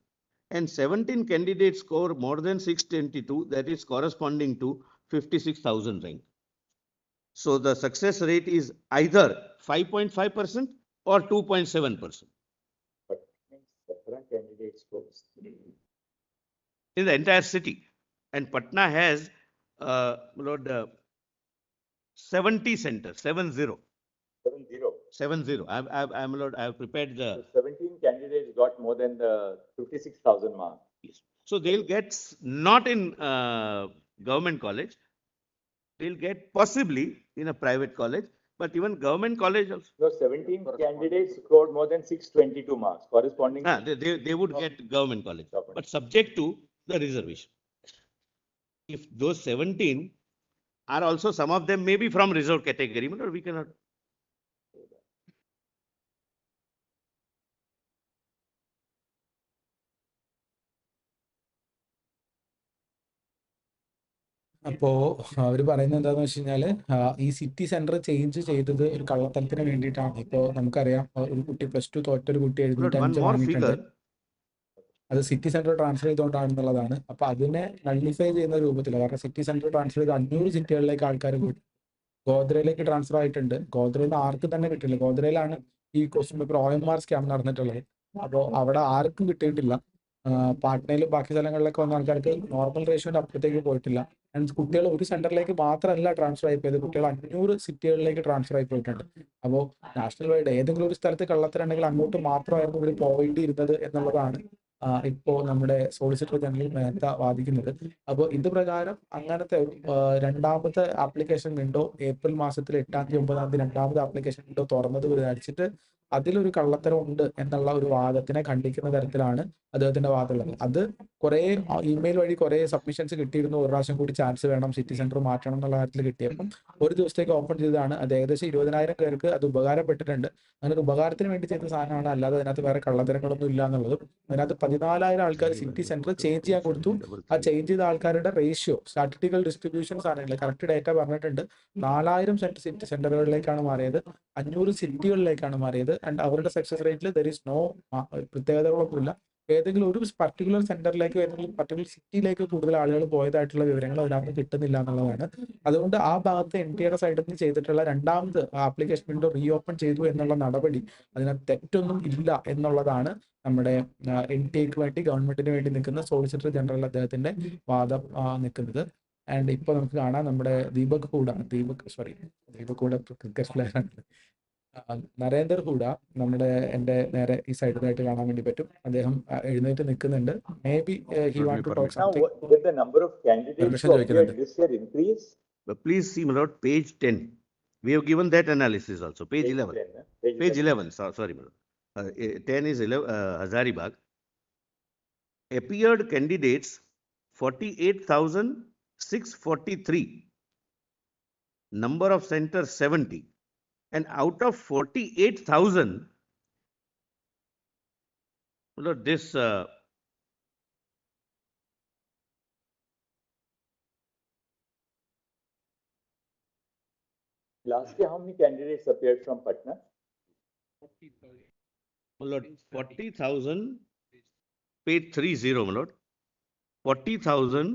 And 17 candidates score more than 622, that is corresponding to 56,000 rank. So the success rate is either 5.5% or 2.7%. But separate candidates scores. In the entire city. And Patna has, Lord, 70 centers, 70. 70. I have prepared the. So 17 candidates got more than the 56,000 mark. Yes. So they'll get not in government college, they'll get possibly in a private college, but even government college also. No, 17 candidates scored more than 622 marks, corresponding. They would get government college, but subject to the reservation. If those 17 are also, some of them may be from reserved category, but we cannot. അപ്പോൾ അവർ പറയുന്നത് എന്താണെന്ന് വെച്ച് കഴിഞ്ഞാൽ ഈ city centre change ചെയ്തത് ഒരു കള്ളത്തരത്തിന് വേണ്ടിയിട്ടാണ്. ഇപ്പോൾ നമുക്കറിയാം ഒരു കുട്ടി +2 തോറ്റൊരു കുട്ടി 705 വാങ്ങിയിട്ടുണ്ട്. അത് സിറ്റി സെന്റർ ട്രാൻസ്ഫർ ചെയ്തുകൊണ്ടാണെന്നുള്ളതാണ്. അപ്പോൾ അതിനെ നള്ളിഫൈ ചെയ്യുന്ന രൂപത്തിൽ, കാരണം സിറ്റി സെന്റർ ട്രാൻസ്ഫർ ചെയ്ത് 500 സിറ്റികളിലേക്ക് ആൾക്കാർ പോയി. ഗോദ്രയിലേക്ക് ട്രാൻസ്ഫർ ആയിട്ടുണ്ട്. ഗോദ്രയിൽ ആർക്കും തന്നെ കിട്ടില്ല. ഗോദ്രയിലാണ് ഈ ക്വസ്റ്റ്യൻ പേപ്പർ OMR സ്കാം നടന്നിട്ടുള്ളത്. അപ്പോൾ അവിടെ ആർക്കും കിട്ടിയിട്ടില്ല. പാട്നയിലും ബാക്കി സ്ഥലങ്ങളിലൊക്കെ വന്ന ആൾക്കാർക്ക് നോർമൽ റേഷ്യോന്റെ അപ്പുറത്തേക്ക് പോയിട്ടില്ല. ആൻഡ് കുട്ടികൾ ഒരു സെന്ററിലേക്ക് മാത്രമല്ല ട്രാൻസ്ഫർ ആയി പോയത്, കുട്ടികൾ 500 സിറ്റികളിലേക്ക് ട്രാൻസ്ഫർ ആയി പോയിട്ടുണ്ട്. അപ്പോൾ നാഷണൽ വൈഡ് ഏതെങ്കിലും ഒരു സ്ഥലത്ത് കള്ളത്തരണ്ടെങ്കിൽ അങ്ങോട്ട് മാത്രമായിരുന്നു ഇവർ പോവേണ്ടിയിരുന്നത് എന്നുള്ളതാണ് ഇപ്പോൾ നമ്മുടെ സോളിസിറ്റർ ജനറൽ മേത്ത വാദിക്കുന്നത്. അപ്പോൾ ഇത് പ്രകാരം അങ്ങനത്തെ രണ്ടാമത്തെ ആപ്ലിക്കേഷൻ വിൻഡോ ഏപ്രിൽ മാസത്തിൽ 8-ാം തീയതി 9-ാം തീയതി രണ്ടാമത്തെ ആപ്ലിക്കേഷൻ വിൻഡോ തുറന്നത് വിചാരിച്ചിട്ട് അതിലൊരു കള്ളത്തരം ഉണ്ട് എന്നുള്ള ഒരു വാദത്തിനെ ഖണ്ഡിക്കുന്ന തരത്തിലാണ് അദ്ദേഹത്തിന്റെ വാദമുള്ളത്. അത് കുറെ ഇമെയിൽ വഴി കുറെ സബ്മിഷൻസ് കിട്ടിയിരുന്നു. ഒരു പ്രാവശ്യം കൂടി ചാൻസ് വേണം, സിറ്റി സെന്റർ മാറ്റണം എന്നുള്ള കാര്യത്തിൽ കിട്ടിയപ്പം ഒരു ദിവസത്തേക്ക് ഓപ്പൺ ചെയ്തതാണ്. അത് ഏകദേശം 20,000 പേർക്ക് അത് ഉപകാരപ്പെട്ടിട്ടുണ്ട്. അങ്ങനെ ഒരു ഉപകാരത്തിന് വേണ്ടി ചെയ്ത സാധനമാണ്, അല്ലാതെ അതിനകത്ത് വേറെ കള്ളത്തരങ്ങളൊന്നും ഇല്ല എന്നുള്ളതും. അതിനകത്ത് 14,000 ആൾക്കാർ സിറ്റി സെന്റർ ചേഞ്ച് ചെയ്യാൻ കൊടുത്തു. ആ ചേഞ്ച് ചെയ്ത ആൾക്കാരുടെ റേഷ്യോ സ്റ്റാറ്റിസ്റ്റിക്കൽ ഡിസ്ട്രിബ്യൂഷൻസ് ആണെങ്കിൽ കറക്റ്റ് ഡേറ്റ പറഞ്ഞിട്ടുണ്ട്. 4,000 സിറ്റി സെന്ററുകളിലേക്കാണ് മാറിയത്, 500 സിറ്റികളിലേക്കാണ് മാറിയത്. ആൻഡ് അവരുടെ സക്സസ് റേറ്റിൽ ദർ ഈസ് നോ പ്രത്യേകതകളൊന്നുമില്ല. ഏതെങ്കിലും ഒരു പർട്ടിക്കുലർ സെന്ററിലേക്ക് ഏതെങ്കിലും പർട്ടിക്കുലർ സിറ്റിയിലേക്ക് കൂടുതൽ ആളുകൾ പോയതായിട്ടുള്ള വിവരങ്ങൾ അതിനകത്ത് കിട്ടുന്നില്ല എന്നുള്ളതാണ്. അതുകൊണ്ട് ആ ഭാഗത്ത് NTAയുടെ സൈഡിൽ നിന്ന് ചെയ്തിട്ടുള്ള രണ്ടാമത് ആപ്ലിക്കേഷൻ വിൻഡോ റീഓപ്പൺ ചെയ്തു എന്നുള്ള നടപടി അതിനകത്ത് തെറ്റൊന്നും ഇല്ല എന്നുള്ളതാണ് നമ്മുടെ NTAക്ക് വേണ്ടി ഗവൺമെന്റിന് വേണ്ടി നിൽക്കുന്ന സോളിസിറ്റർ ജനറൽ അദ്ദേഹത്തിന്റെ വാദം നിൽക്കുന്നത്. ആൻഡ് ഇപ്പോൾ നമുക്ക് കാണാം നമ്മുടെ ദീപക് ഹൂഡ ക്രിക്കറ്റ് പ്ലെയറാണ്. നരേന്ദർ ഹൂഡ നമ്മുടെ എൻ്റെ നേരെ ഈ സൈഡിലായിട്ട് കാണാൻ വേണ്ടി പറ്റും. അദ്ദേഹം എഴുന്നേറ്റ് നിൽക്കുന്നുണ്ട്. Maybe he want to talk something. Please see my lord, page 10. We have given that analysis also. Page 11. Page 11. Sorry, my lord. 10 is Hazaribagh. Appeared candidates 48,643. Number of centers 70. And out of 48,000, this last year, how many candidates appeared from Patna? 40,000, page 30, my lord. 40,000.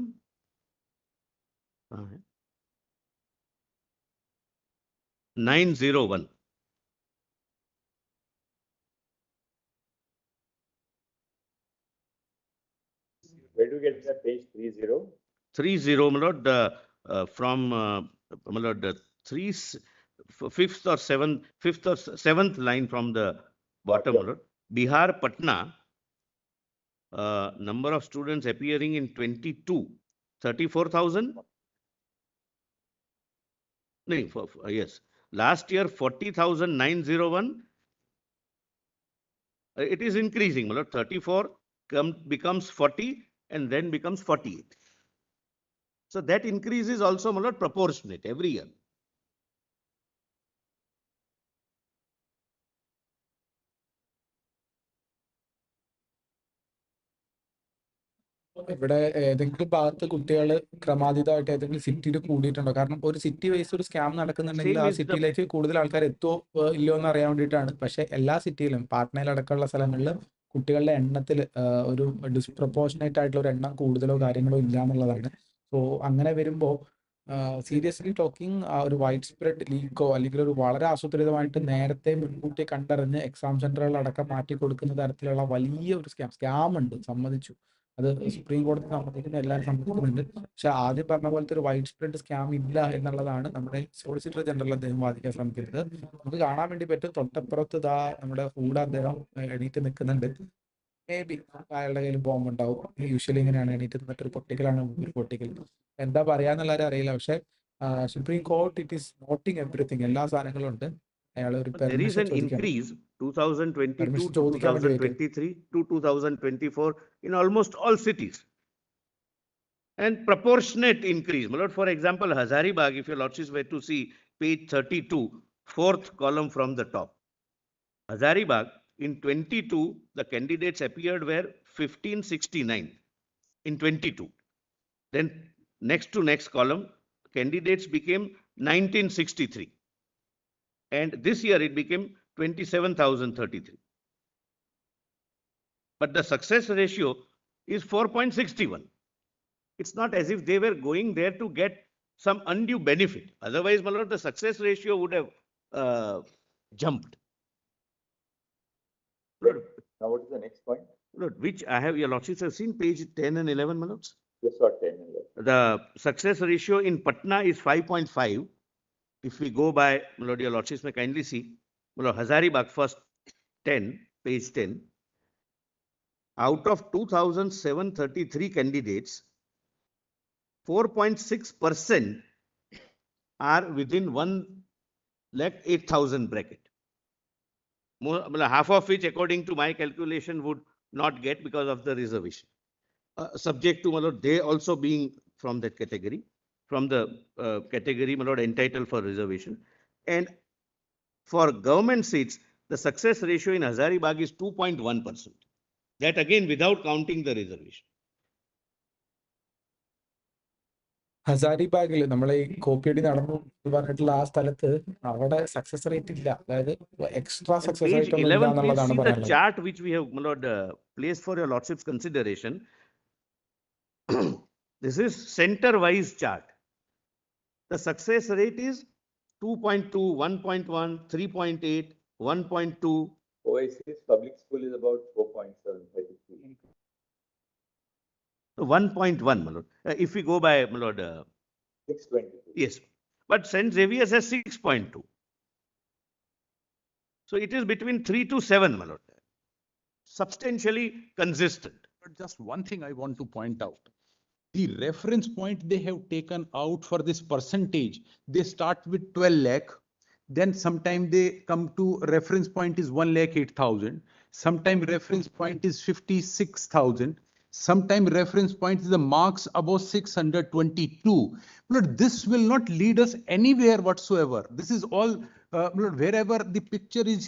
901. Where do you get that page 30? 30, my lord, from my lord, fifth or seventh line from the bottom, my lord. Bihar, Patna, number of students appearing in 22, 34,000. No, yes. Last year, 40,901. It is increasing. 34 becomes 40 and then becomes 48. So that increase is also proportionate every year. ഇവിടെ ഏതെങ്കിലും ഭാഗത്ത് കുട്ടികൾ ക്രമാതീതമായിട്ട് ഏതെങ്കിലും സിറ്റിയിൽ കൂടിയിട്ടുണ്ടോ? കാരണം ഒരു city vice ഒരു scam നടക്കുന്നുണ്ടെങ്കിൽ ആ സിറ്റിയിലേക്ക് കൂടുതൽ ആൾക്കാർ എത്തുമോ ഇല്ലയോ എന്ന് അറിയാൻ വേണ്ടിയിട്ടാണ്. പക്ഷെ എല്ലാ സിറ്റിയിലും പാട്നയിലടക്കമുള്ള സ്ഥലങ്ങളിൽ കുട്ടികളുടെ എണ്ണത്തിൽ ഒരു ഡിസ്പ്രപ്പോർഷനേറ്റ് ആയിട്ടുള്ള ഒരു എണ്ണം കൂടുതലോ കാര്യങ്ങളോ ഇല്ല എന്നുള്ളതാണ്. സോ അങ്ങനെ വരുമ്പോൾ സീരിയസ്ലി ടോക്കിംഗ് ഒരു വൈഡ് സ്പ്രെഡ് ലീക്കോ അല്ലെങ്കിൽ ഒരു വളരെ ആസൂത്രിതമായിട്ട് നേരത്തെ മുൻകൂട്ടി കണ്ടറിഞ്ഞ് എക്സാം സെന്ററുകൾ അടക്കം മാറ്റി കൊടുക്കുന്ന തരത്തിലുള്ള വലിയ ഒരു സ്കാം ഉണ്ട്, സമ്മതിച്ചു. അത് സുപ്രീം കോടതി സമ്മതിക്കുന്ന എല്ലാവരും സമ്മതിക്കുന്നുണ്ട്. പക്ഷെ ആദ്യം പറഞ്ഞ പോലത്തെ ഒരു വൈഡ് സ്പ്രെഡ് സ്കാം ഇല്ല എന്നുള്ളതാണ് നമ്മുടെ സോളിസിറ്റർ ജനറൽ അദ്ദേഹം വാദിക്കാൻ ശ്രമിക്കുന്നത്. നമുക്ക് കാണാൻ വേണ്ടി പറ്റും, തൊട്ടപ്പുറത്ത് ഇതാ നമ്മുടെ ഹൂഡ അദ്ദേഹം എണീറ്റ് നിൽക്കുന്നുണ്ട്. മേ ബി അയാളുടെ കയ്യിൽ ബോംബ് ഉണ്ടാവും. യൂഷ്വലി ഇങ്ങനെയാണ്, എണീറ്റ് നിന്നിട്ട് ഒരു പൊട്ടിക്കലാണ് ഒരു പൊട്ടിക്കൽ. എന്താ പറയാന്നുള്ളവരെ അറിയില്ല. പക്ഷെ supreme court it is knotting everything, എല്ലാ സാധനങ്ങളും ഉണ്ട്. അയാൾ ഒരു There is പെർമിഷൻ an ചോദിക്കാൻ increase 2022 permission to ചോദിക്കാൻ വേണ്ടി wait 2023 to 2024 in almost all cities. And proportionate increase. My lord, for example, Hazaribagh, if your lordships were to see page 32, fourth column from the top. Hazaribagh, in 22, the candidates appeared were 1569 in 22. Then next to next column, candidates became 1963. And this year it became 27,033. But the success ratio is 4.61. It's not as if they were going there to get some undue benefit. Otherwise, my lord, the success ratio would have jumped. Lord, Now, what is the next point? Lord, which I have, your lordships have seen page 10 and 11, my lords? Yes, or 10 and 11. The success ratio in Patna is 5.5. If we go by, my lord, your lordships may kindly see, my lord, Hazaribagh first 10, page 10. Out of 2,733 candidates, 4.6% are within 1,08,000 bracket. More, half of which, according to my calculation, would not get because of the reservation. Subject to, my lord, they also being from that category, from the category, my lord, entitled for reservation. And for government seats, the success ratio in Hazaribagh is 2.1%. That again without counting the reservation. ഹസാരിബാഗിൽ നമ്മളെ ഈ കോപ്പിയടി നടന്നു എന്ന് പറഞ്ഞിട്ടുള്ള ആ സ്ഥലത്ത് അവിടെ success rate ഇല്ല, അതായത് extra And success page rate ഒന്നും ഇല്ല 11, please എന്നുള്ളതാണ് see the പറയാനുള്ളത്. chart which we have, my lord, placed for your lordship's consideration. This is center-wise chart. The success rate is 2.2, 1.1, 3.8, 1.2. OIC's public school is about 4.753. 1.1, my lord. If we go by, my lord, 622. yes. But St. Xavier's has 6.2. So it is between 3 to 7, my lord. Substantially consistent. But just one thing I want to point out. The reference point they have taken out for this percentage, they start with 12 lakh. Then sometime they come to reference point is 1,08,000. Sometime reference point is 56,000. Sometime reference point is the marks above 622. But this will not lead us anywhere whatsoever. This is all, wherever the picture is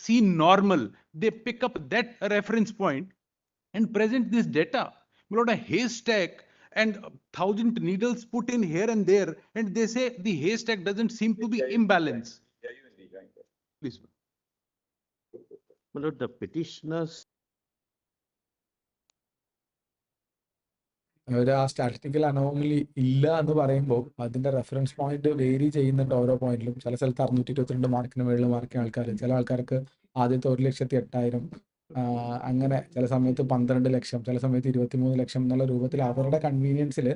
seen normal, they pick up that reference point and present this data. A haystack and 1,000 needles put in here and there, and they say the haystack doesn't seem to be imbalanced. Please. My lord, the petitioners. ഒരു ആ statistical anomaly ഇല്ല എന്ന് പറയുമ്പോൾ അതിന്റെ reference point vary ചെയ്യുന്നുണ്ട് ഓരോ പോയിന്റിലും. ചില സ്ഥലത്ത് 622 മാർക്കിന് മുകളിൽ മാർക്കിയ ആൾക്കാർ, ചില ആൾക്കാർക്ക് ആദ്യത്തെ 1,08,000, അങ്ങനെ ചില സമയത്ത് 12 ലക്ഷം, ചില സമയത്ത് 23 ലക്ഷം എന്നുള്ള രൂപത്തിൽ അവരുടെ കൺവീനിയൻസിൽ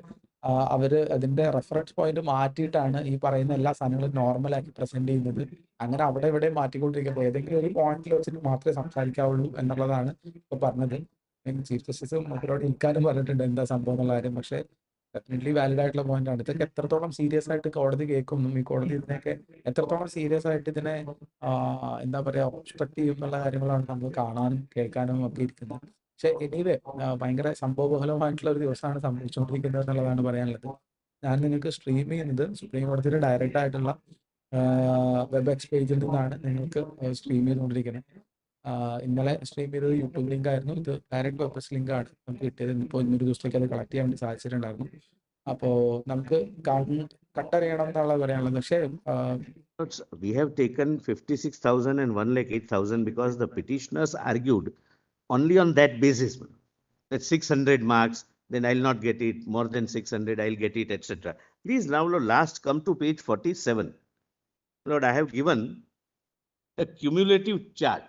അവർ അതിന്റെ റെഫറൻസ് പോയിന്റ് മാറ്റിയിട്ടാണ് ഈ പറയുന്ന എല്ലാ സാധനങ്ങളും നോർമലാക്കി പ്രസന്റ് ചെയ്യുന്നത്. അങ്ങനെ അവിടെ ഇവിടെ മാറ്റിക്കൊണ്ടിരിക്കുമ്പോൾ ഏതെങ്കിലും ഒരു പോയിന്റിൽ വെച്ചിട്ട് മാത്രമേ സംസാരിക്കാവുള്ളൂ എന്നുള്ളതാണ് ഇപ്പൊ പറഞ്ഞത്. ചീഫ് ജസ്റ്റിസ് മൂപ്പരോട് ഇക്കാര്യം പറഞ്ഞിട്ടുണ്ട് എന്താ സംഭവം എന്നുള്ള കാര്യം. പക്ഷേ ഡെഫിനറ്റ്ലി വാലിഡ് ആയിട്ടുള്ള പോയിന്റ് ആണ്. ഇതൊക്കെ എത്രത്തോളം സീരിയസ് ആയിട്ട് കോടതി കേൾക്കുന്നു, ഈ കോടതി ഇതിനൊക്കെ എത്രത്തോളം സീരിയസ് ആയിട്ട് ഇതിനെ എന്താ പറയാ ഒബ്സ്ട്രക്ട് ചെയ്യും എന്നുള്ള കാര്യങ്ങളാണ് നമ്മൾ കാണാനും കേൾക്കാനും ഒക്കെ ഇരിക്കുന്നത്. പക്ഷെ എനിവേ ഭയങ്കര സംഭവബഹുലമായിട്ടുള്ള ഒരു ദിവസമാണ് സംഭവിച്ചുകൊണ്ടിരിക്കുന്നത് എന്നുള്ളതാണ് പറയാനുള്ളത്. ഞാൻ നിങ്ങൾക്ക് സ്ട്രീം ചെയ്യുന്നത് സുപ്രീം കോടതിയുടെ ഡയറക്റ്റ് ആയിട്ടുള്ള വെബ് എക്സ് പേജിൽ നിന്നാണ് നിങ്ങൾക്ക് സ്ട്രീം ചെയ്തുകൊണ്ടിരിക്കുന്നത്. ഇന്നലെ സ്ട്രീം ചെയ്തത് യൂട്യൂബ് ലിങ്ക് ആയിരുന്നു. ഇത് ഡയറക്റ്റ് പർപ്പസ് ലിങ്ക് ആണ് നമുക്ക് കിട്ടിയത്. ഇപ്പോൾ ഇന്നൊരു ദിവസത്തേക്ക് അത് കളക്ട് ചെയ്യാൻ വേണ്ടി സാധിച്ചിട്ടുണ്ടായിരുന്നു. അപ്പോൾ നമുക്ക് കണ്ടറിയണം എന്നുള്ളത് പറയാനുള്ളത്. പക്ഷേ we have taken 56,000 and 1,08,000 because the petitioners argued only on that basis that 600 marks then I'll not get it. More than 600, I'll get it, etc. Please now, Lord, last come to page 47. Lord, I have given a cumulative chart.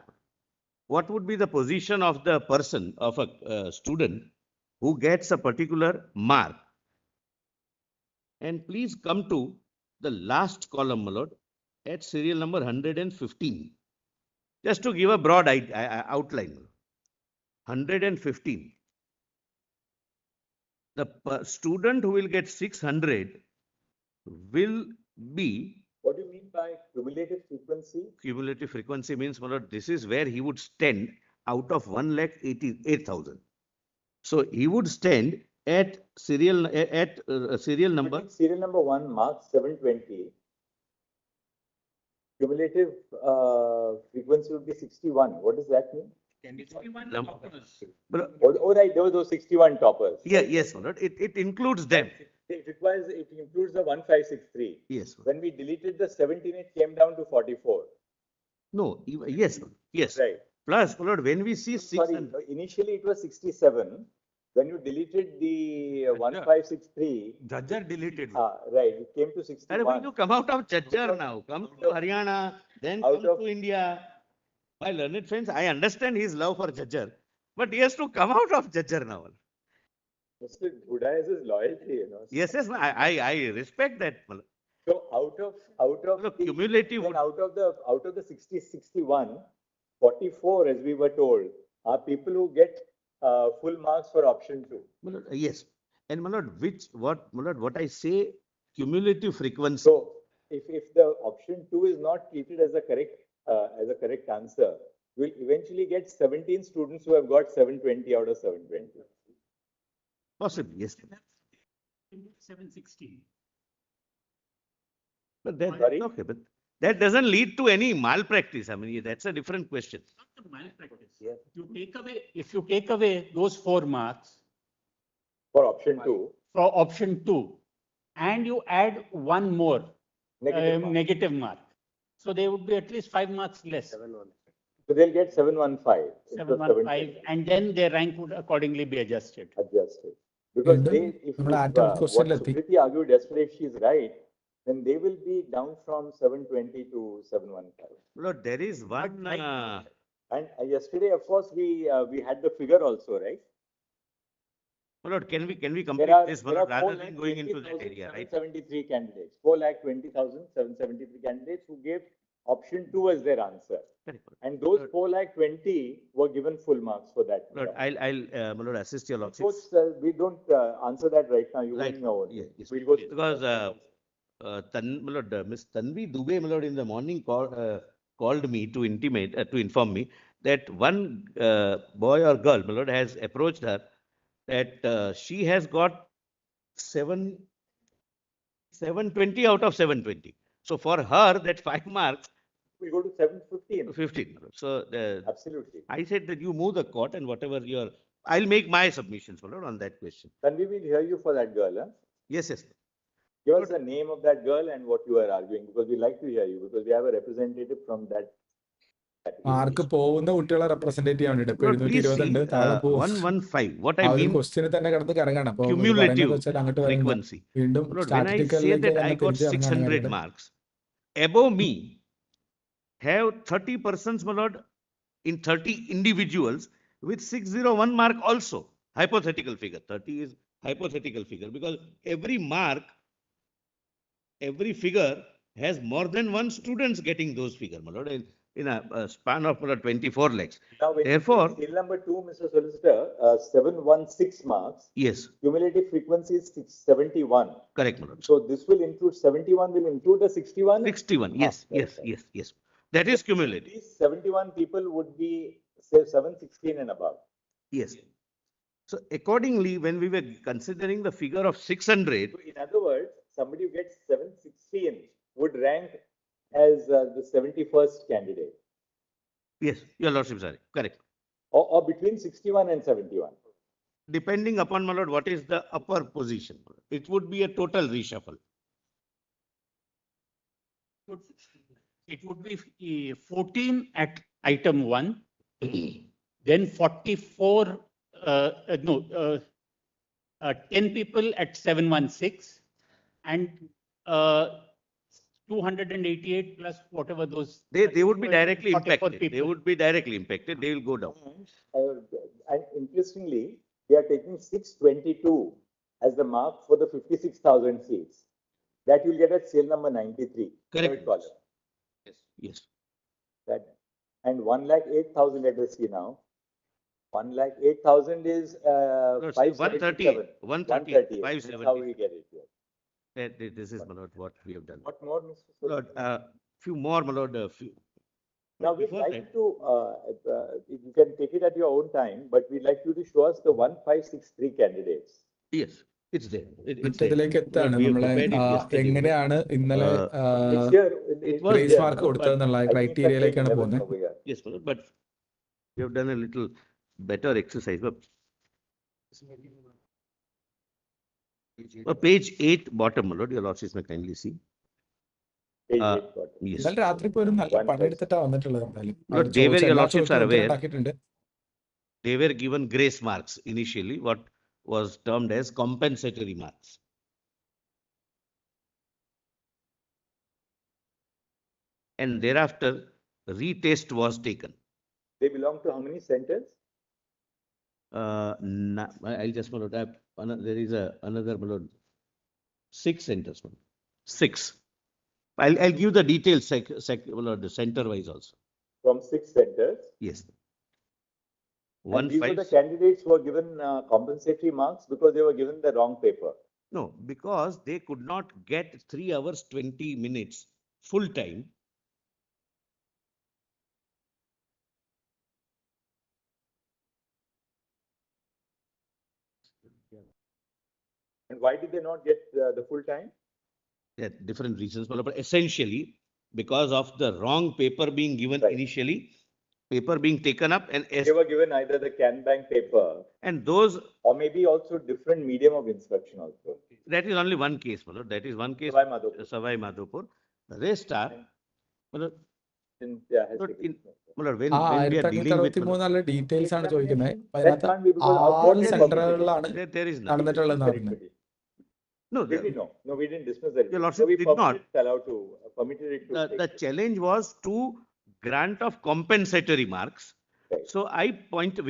What would be the position of the person, of a student who gets a particular mark? And please come to the last column, my Lord, at serial number 115. Just to give a broad outline. 115. The student who will get 600 will be. What do you mean by cumulative frequency? Cumulative frequency means, my Lord, this is where he would stand out of 1,88,000. So he would stand at serial number. Serial number 1 marks 720. Cumulative frequency would be 61. What does that mean? Oh, right, there were those 61 toppers. Yeah, yes, my Lord. It includes them. It includes the 1563. Yes. When we deleted the 17, it came down to 44. No, yes, yes. Right. Plus, my Lord, when we see 600. Sorry, initially it was 67. When you deleted the 1563. Jajjar deleted. Right, it came to 61. When you come out of Jajjar now, come to Haryana, then come to India. My learned friends, I understand his love for Jajjar, but he has to come out of Jajjar now. Mr. Buddha has his loyalty, you know. Yes, I respect that. So out of the cumulative, out of the 61, 44, as we were told, are people who get full marks for option 2. Yes, and my Lord, what I say, cumulative frequency. So if the option 2 is not treated as a correct answer, we'll eventually get 17 students who have got 720 out of 720. Possibly, yes. 716. But okay, but that doesn't lead to any malpractice. I mean, that's a different question. Not the malpractice. Yeah. If you take away those 4 marks for option 2, and you add one more negative mark, so they would be at least 5 marks less. So they'll get 715. 715, and then their rank would accordingly be adjusted. Because what Sukriti argued yesterday, if she's right, then they will be down from 720 to 715. Lord, there is one. And yesterday, of course, we had the figure also, right? Lord, can we complete this rather than going into that area, right? 773 candidates, 4,20,773 candidates who gave option 2 as their answer. And those 4,20,000 were given full marks for that. Lord, I'll Lord, assist your Lordship. We don't answer that right now. You won't know. Yes, yes. We'll go because Miss Tanvi Dubey, my Lord, in the morning called me to inform me that one boy or girl, my Lord, has approached her that she has got 720 out of 720. So for her, that 5 marks. We go to 715. 15. So absolutely. I said that you move the court and whatever I'll make my submissions, my Lord, on that question. Then we will hear you for that girl, huh? Yes, yes. Give us the name of that girl and what you are arguing, because we like to hear you, because we have a representative from that. Mark പോകുന്ന കുട്ടികളെ represent ചെയ്യാൻ വേണ്ടിട്ട് 115. What I mean, question തന്നെ കിടന്ന് കറങ്ങണം. Cumulative frequency. വീണ്ടും When I say that I got 600 marks, above me have 30 persons, my Lord, in 30 individuals with 601 mark also. Hypothetical figure. 30 is hypothetical figure because every figure has more than one students getting those figures, my Lord, in a span of 24 lakhs. Now, therefore, skill number 2, Mr. Solicitor, 716 marks. Yes. Cumulative frequency is 71. Correct, my Lord. So this will include 71. Will include the 61. 61. Yes, yes. That is cumulative. These 71 people would be, say, 716 and above. Yes. So accordingly, when we were considering the figure of 600. In other words, somebody who gets 716 would rank as the 71st candidate. Yes, your Lordship, sorry. Correct. Or between 61 and 71. Depending upon, my Lord, what is the upper position. It would be a total reshuffle. It would be 14 at item 1, then 44, 10 people at 716 and 288 plus whatever those. They would be directly 44 impacted. They people. would be directly impacted. They will go down. And interestingly, we are taking 622 as the mark for the 56,000 seats. That you'll get at cell number 93. Correct. Third column. Yes. Yes. That, and 1,08,000, let us see now. 1,08,000 is No, see, 537. 130, 570. That's how we get it here. This is, my lord, what we have done. What more, Mr. My lord, few more, my lord, few. Now, we'd Before like that- to, you can take it at your own time, but we'd like you to show us the 1563 candidates. Yes, it's there. It's മറ്റേതിലേക്ക് എത്താണ് We have നമ്മളെ prepared it yesterday. എങ്ങനെയാണ് ഇന്നലെ It's here. It was grace there, mark but- കൊടുത്തതെന്നുള്ള I think it's at ക്രൈറ്റീരിയയിലേക്കാണ് page 11 പോകുന്നത്. over here. Yes, my lord, but we have done a little better exercise. Page 8 bottom, my lord, your lordships may kindly see. Page Uh, 8 got it. Yes. ഇന്നലെ രാത്രി പോലും നല്ല പണിയെടുത്തിട്ടാണ് വന്നിട്ടുള്ളത് എന്തായാലും. Lord, our they were, ചോദിച്ച your എല്ലാ lordships are ചോദ്യത്തിനും aware. ഉണ്ടാക്കിയിട്ടുണ്ട്. They were given grace marks initially, what was termed as compensatory marks. And thereafter, retest was taken. They belong to how many centers? I'll just, my lord, there is another, my lord, 6 centers, my lord. 6. I'll give the details, my lord, the center wise also. From 6 centers. Yes. And these were the candidates who were given compensatory marks because they were given the wrong paper. No, because they could not get 3 hours 20 minutes full time. And why did they not get the full time? There are different reasons, but essentially because of the wrong paper being given Right. initially, paper being taken up, and They were given either the Can Bank paper those, or maybe also different medium of instruction also. that is only one case, my lord. That is one case. Savai Madhopur. Savai Madhopur. The rest are, my lord, Yeah, has Lord, taken- my lord, when ആ we are dealing with, 1564 details ആണ് ചോദിക്കുന്നത്. That അതിനകത്ത് can't be because our 6 court is സെന്ററുകളിലാണ് there is none. നടന്നിട്ടുള്ളതെന്ന് പറയുന്നത്. No, Did we know? No, we didn't dismiss that. Your Lordship we did not. Permitted it to The take- challenge was to grant of compensatory marks. Right. So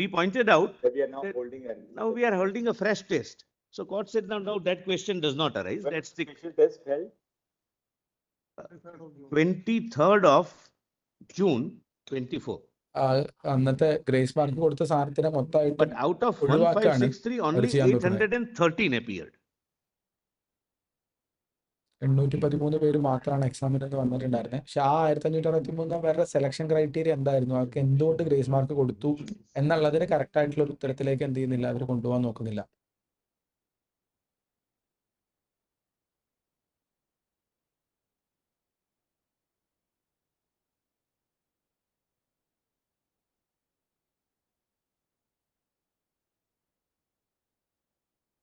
we pointed out But we are now that holding an. now we are holding a fresh test. So court said now that question does not arise. When That's the special test held. 23rd of June 24. അന്നത്തെ grace mark കൊടുത്ത സാധനത്തിന് മൊത്തമായിട്ട് But out of ഒഴിവാക്കാണ് 1563, only ചെയ്യാൻ നോക്കുന്നത്. 813 appeared. 813 പേര് മാത്രമാണ് എക്സാമിന് വന്നിട്ടുണ്ടായിരുന്നത്. പക്ഷെ ആ 1563 പേരുടെ സെലക്ഷൻ ക്രൈറ്റീരിയ എന്തായിരുന്നു, അവർക്ക് എന്തുകൊണ്ട് ഗ്രേസ് മാർക്ക് കൊടുത്തു എന്നുള്ളതിന് കറക്റ്റ് ആയിട്ടുള്ള ഒരു ഉത്തരത്തിലേക്ക് എന്ത് ചെയ്യുന്നില്ല, അവർ കൊണ്ടുപോകാൻ നോക്കുന്നില്ല.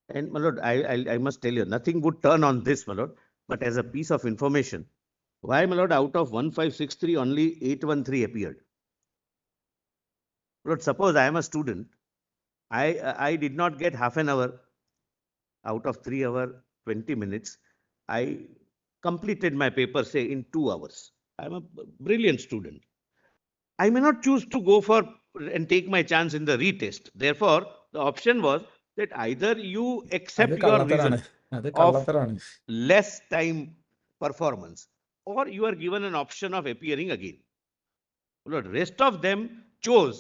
And my lord, I must tell you, nothing would turn on this, my lord, but as a piece of information, why, my lord, out of 1563, only 813 appeared. Lord, suppose I am a student, I did not get half an hour out of 3 hours 20 minutes. I completed my paper, say, in 2 hours. I am a brilliant student. I may not choose to go for and take my chance in the retest. Therefore, the option was that either you അത് accept your കള്ളത്തരാണ്. result അത് of കള്ളത്തരാണ്. less time performance, or you are given an option of appearing again. Lord, rest of them chose.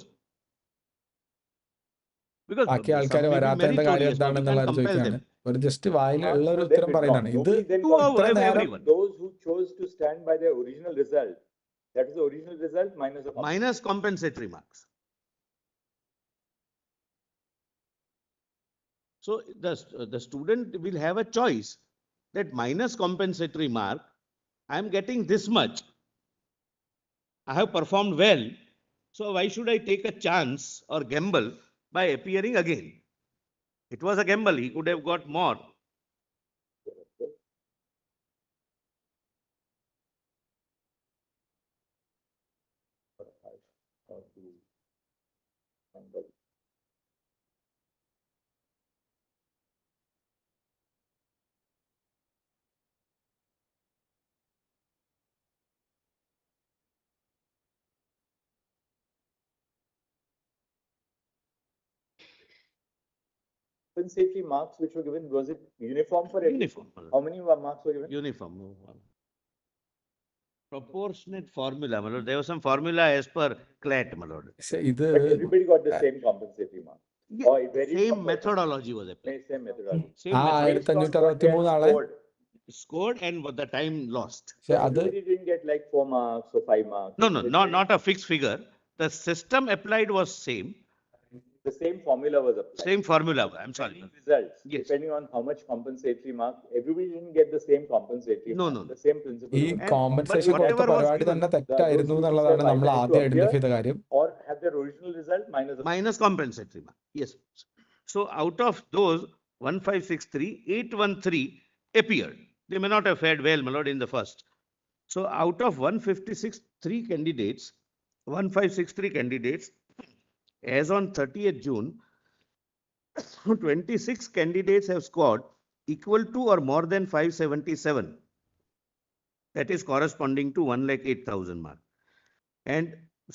Because ബാക്കി some ആൾക്കാർ may be വരാത്തതിന്റെ കാര്യം meritorious, but you എന്താണെന്നുള്ള can't compel ചോദിക്കുകയാണ്. them. ഒരു just വായിലുള്ള ഒരു They ഉത്തരം withdraw. പറയുന്നതാണ്. ഇത് Nobody then 2 got- hours, ഇത്ര നേരം everyone. Those who chose to stand by their original result, that is the original result minus the Minus compensatory marks. So the student will have a choice that minus compensatory mark, I am getting this much. I have performed well. So why should I take a chance or gamble by appearing again? It was a gamble. He could have got more. compensatory marks which were given, was it uniform for everyone? Uniform, my lord. How many marks were given? Uniform. Proportionate formula, my lord. There was some formula as per CLAT, my lord. ഇത് But everybody got the same compensatory mark. Or it varies Same from methodology was applied. Same methodology. Same ആ methodology. 1563 ആളെ Scored and what the time lost. പക്ഷെ അത് Everybody didn't get like 4 marks or 5 marks. No, not a fixed figure. The system applied was same. The same formula was applied. Same formula. I'm sorry. Results. Yes. Depending on how much compensatory mark, everybody didn't get the same compensatory No, mark. no. The same principle. ഈ was- compensation but കൊടുത്ത whatever was പരിപാടി given, തന്നെ തെറ്റായിരുന്നു those എന്നുള്ളതാണ് people നമ്മൾ either ആദ്യം to identify appear ചെയ്ത കാര്യം. Or have their original result minus the minus compensatory mark. Yes. So out of those 1563, 813 appeared. They may not have fared well, my lord, in the first. So out of 156 candidates, 1563 candidates, as on 30th June, 26 candidates have scored equal to or more than 577. That is corresponding to 1,08,000 mark. And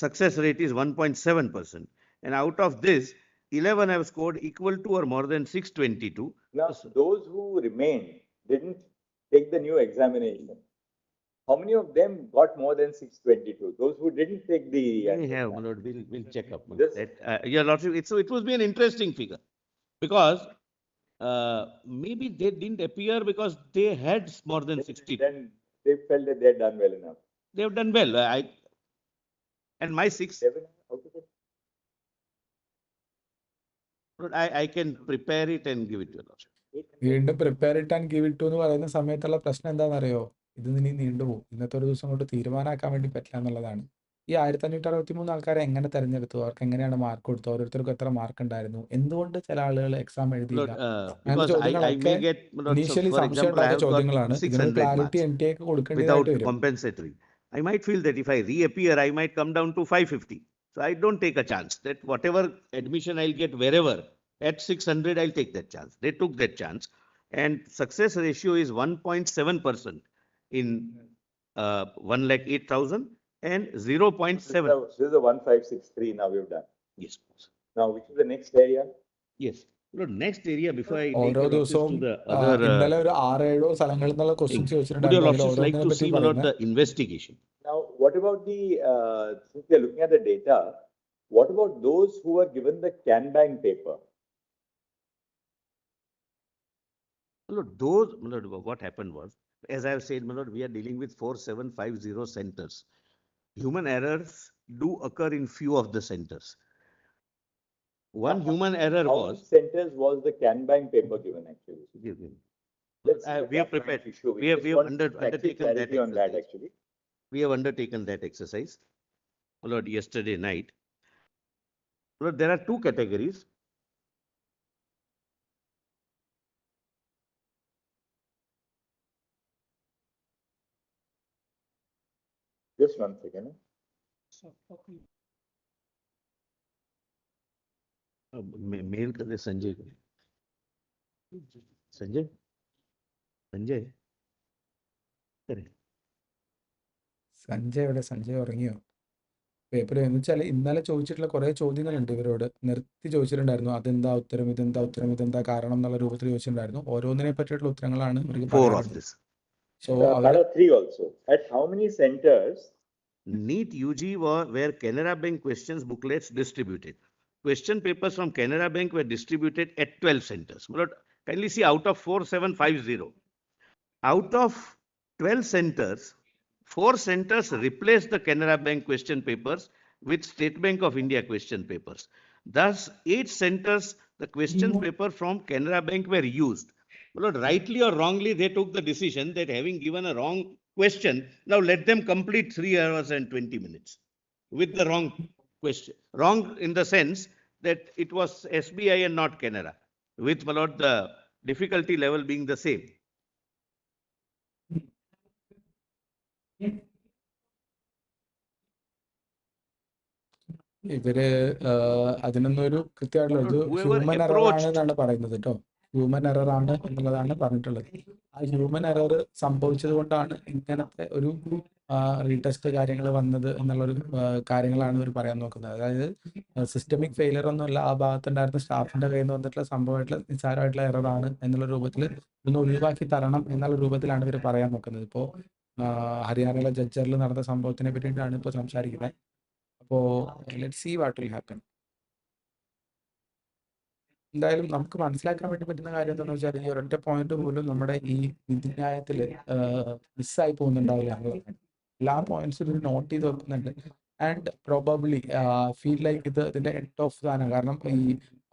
success rate is 1.7%. And out of this, 11 have scored equal to or more than 622. Now, those who remained didn't take the new examination. How many of them got more than 622? Those who didn't take the. We have, my lord, we'll check up. This- That, your lordship, it would be an interesting figure because maybe they didn't appear because they had more than 60. Then they felt that they had done well enough. They have done well. And my 6, Seven out of it. I can prepare it and give it to your lordship. വീണ്ടും prepare ഇട്ട് and give it എന്ന് പറയുന്ന സമയത്തുള്ള പ്രശ്നം എന്താണെന്നറിയോ? ഇത് ഇനി നീണ്ടുപോകും. ഇന്നത്തെ ഒരു ദിവസം കൊണ്ട് തീരുമാനമാക്കാൻ വേണ്ടി പറ്റില്ല എന്നുള്ളതാണ്. ഈ 1563 ആൾക്കാരെ എങ്ങനെ തെരഞ്ഞെടുത്തു? അവർക്ക് എങ്ങനെയാണ് മാർക്ക് കൊടുത്തു? ഓരോരുത്തർക്കും എത്ര മാർക്ക് ഉണ്ടായിരുന്നു? എന്തുകൊണ്ട് ചില ആളുകൾ എക്സാം എഴുതിയില്ല? അങ്ങനത്തെ Because I ചോദ്യങ്ങളൊക്കെ may get, ഇനീഷ്യലി for സംശയം example, I ഉണ്ടായ have got ചോദ്യങ്ങളാണ്. ഇതിന് 600 ക്ലാരിറ്റി marks എൻ ടി എക്ക് without കൊടുക്കേണ്ടതായിട്ട് വരും. compensatory. I might feel that if I reappear, I might come down to 550. So I don't take a chance that whatever admission I'll get wherever at 600, I'll take that chance. They took that chance. And success ratio is 1.7% in 1,08,000 and 0.7. This is the 1563 now we've done. Yes. Now, which is the next area? Yes. Lord, next area before I take ഓരോ your lordship ദിവസവും to the other. ഇന്നലെ ഒരു 6-7 സ്ഥലങ്ങളിൽ നിന്നുള്ള questions Would your ചോദിച്ചിട്ടുണ്ടായിരുന്നു. അതിൽ lordships like ഓരോന്നിനെ to പറ്റി see, my lord, പറയുന്നത്. the investigation? Now, what about the, since we are looking at the data, what about those who were given the CanBank paper? My lord, those, my lord, what happened was, as I have said, my lord, we are dealing with 4750 centers. Human errors do occur in few of the centers. One human error How was. many centers was the CanBank paper given actually? Let's see We have the prepared. issue. We have just want undertaken that clarity on that exercise. actually. We have undertaken that exercise, my lord, yesterday night. My lord, there are two categories. Just one second. Mail कर दे संजय को. संजय करे. സഞ്ജയ് ഉറങ്ങിയോ? Paper എന്ന് വെച്ചാൽ ഇന്നലെ ചോദിച്ചിട്ടുള്ള കുറെ ചോദ്യങ്ങളുണ്ട് ഇവരോട്. നിർത്തി ചോദിച്ചിട്ടുണ്ടായിരുന്നു. അതെന്താ ഉത്തരം, ഇതെന്താ ഉത്തരം, ഇതെന്താ കാരണം എന്നുള്ള രൂപത്തിൽ ചോദിച്ചിട്ടുണ്ടായിരുന്നു. ഓരോന്നിനെ പറ്റിയിട്ടുള്ള ഉത്തരങ്ങളാണ് ഇവർക്ക് Four of പറയാനുള്ളത്. this. So Para 3 also. At how many centers? NEET UG were Canara Bank questions booklets distributed. Question papers from Canara Bank were distributed at 12 centers. But kindly see, out of 4750, out of 12 centers, 4 centers replaced the Canara Bank question papers with State Bank of India question papers. Thus, 8 centers, the question paper from Canara Bank were used. Well, rightly or wrongly, they took the decision that having given a wrong question, now let them complete 3 hours and 20 minutes with the wrong question. Wrong in the sense that it was SBI and not Canara, with, my lord, the difficulty level being the same. ഇവര് അതിനൊന്നും ഒരു കൃത്യമായിട്ടുള്ള ഇത് human error ആണ് എന്നാണ് പറയുന്നത് കേട്ടോ. Human error ആണ് എന്നുള്ളതാണ് പറഞ്ഞിട്ടുള്ളത്. ആ ഹ്യൂമൻ എറർ സംഭവിച്ചത് കൊണ്ടാണ് ഇങ്ങനത്തെ ഒരു റീടെസ്റ്റ് കാര്യങ്ങൾ വന്നത് എന്നുള്ളൊരു കാര്യങ്ങളാണ് ഇവർ പറയാൻ നോക്കുന്നത്. അതായത് സിസ്റ്റമിക് ഫെയിലിയർ ഒന്നുമല്ല, ആ ഭാഗത്തുണ്ടായിരുന്ന സ്റ്റാഫിന്റെ കയ്യിൽ നിന്ന് വന്നിട്ടുള്ള സംഭവമായിട്ടുള്ള നിസ്സാരമായിട്ടുള്ള എറർ ആണ് എന്നുള്ള രൂപത്തിൽ ഇതൊന്ന് ഒഴിവാക്കി തരണം എന്നുള്ള രൂപത്തിലാണ് ഇവർ പറയാൻ നോക്കുന്നത്. ഇപ്പോൾ ഹരിയാനയിലെ ജഡ്ജറിൽ നടന്ന സംഭവത്തിനെ പറ്റിയിട്ടാണ് ഇപ്പോൾ സംസാരിക്കുന്നത്. അപ്പോൾ let see what will happen. എന്തായാലും നമുക്ക് മനസ്സിലാക്കാൻ വേണ്ടി പറ്റുന്ന കാര്യം എന്താണെന്ന് വെച്ചാൽ ഈ ഒരൊറ്റ പോയിന്റ് പോലും നമ്മുടെ ഈ വിധിന്യായത്തിൽ മിസ്സായി പോകുന്നുണ്ടാവില്ല എന്നുള്ളതാണ്. എല്ലാ പോയിന്റ്സും ഇത് നോട്ട് ചെയ്ത് വെക്കുന്നുണ്ട്. ആൻഡ് പ്രോബബ്ലി ഫീൽ ലൈക്ക് ഇതിന്റെ എൻഡ് ഓഫ് സാധനം. കാരണം ഈ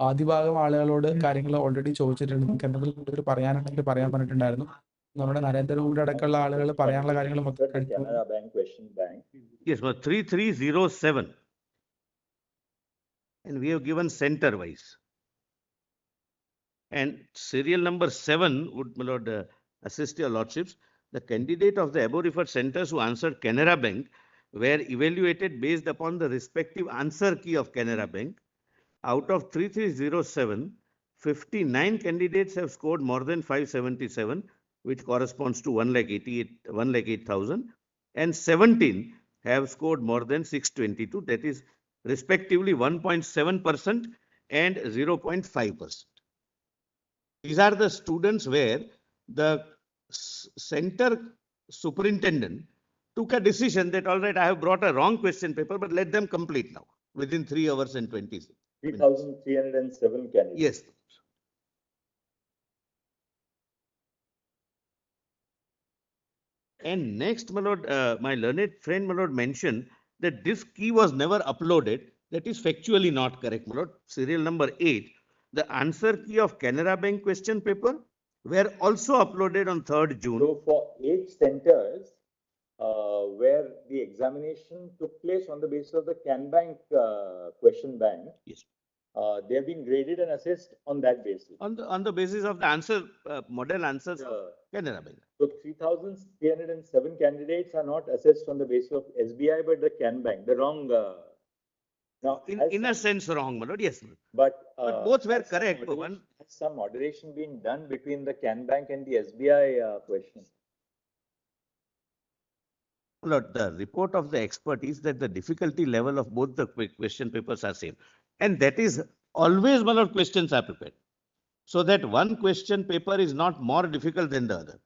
ആദ്യഭാഗം ആളുകളോട് കാര്യങ്ങൾ ഓൾറെഡി ചോദിച്ചിട്ടുണ്ട്. നിങ്ങൾക്ക് എന്തെങ്കിലും കൂടുതൽ പറയാനുണ്ടെങ്കിൽ പറയാൻ പറഞ്ഞിട്ടുണ്ടായിരുന്നു. നമ്മുടെ നരേന്ദ്രമോദി അടക്കമുള്ള ആളുകൾ പറയാനുള്ള കാര്യങ്ങൾ മൊത്തം Canara Bank question bank. Yes, but 3307. And we have given center wise. And serial number 7 would, my lord, assist your lordships. The candidate of the above referred centers who answered Canara Bank were evaluated based upon the respective answer key of Canara Bank. Out of 3307, 59 candidates have scored more than 577, which corresponds to 1,08,000, and 17 have scored more than 622, that is respectively 1.7% and 0.5%. These are the students where the center superintendent took a decision that, all right, I have brought a wrong question paper, but let them complete now within 3 hours and 20 minutes. 3,307 candidates. Yes. And next, my lord, my learned friend, my lord, mentioned that this key was never uploaded. That is factually not correct, my lord. Serial number 8, the answer key of Canara Bank question paper were also uploaded on 3rd June. So for 8 centers where the examination took place on the basis of the CanBank question bank, Yes. They have been graded and assessed on that basis. On the basis of the answer, model answers of Canara Bank. So 3,307 candidates are not assessed on the basis of SBI, but the CanBank, the wrong. Now, in a sense, wrong, my lord. Yes, but both were correct. Has some moderation been done between the CanBank and the SBI question? Lord, the report of the expert is that the difficulty level of both the question papers are same. And that is always, my lord, questions are prepared. So that one question paper is not more difficult than the other.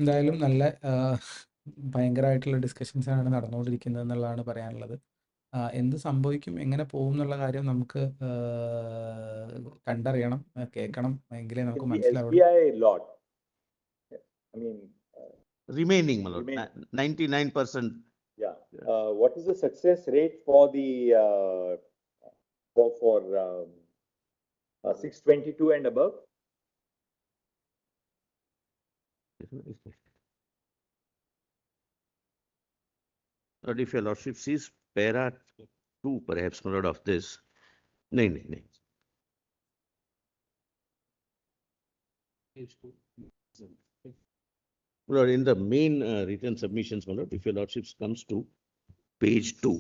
എന്തായാലും നല്ല ഭയങ്കരമായിട്ടുള്ള discussions ആണ് നടന്നുകൊണ്ടിരിക്കുന്നത് എന്നുള്ളതാണ് പറയാനുള്ളത്. എന്ത് സംഭവിക്കും, എങ്ങനെ പോകും എന്നുള്ള കാര്യം നമുക്ക് കണ്ടറിയണം, കേൾക്കണം, എങ്കിലേ നമുക്ക് മനസ്സിലാവുള്ളൂ. Remaining, my lord, 99%. Yeah. What is the success rate for the for 622 and above? Lord, if your lordship sees para 2, perhaps, my lord, of this. No. Lord, in the main written submissions, my lord, if your lordship comes to page 2.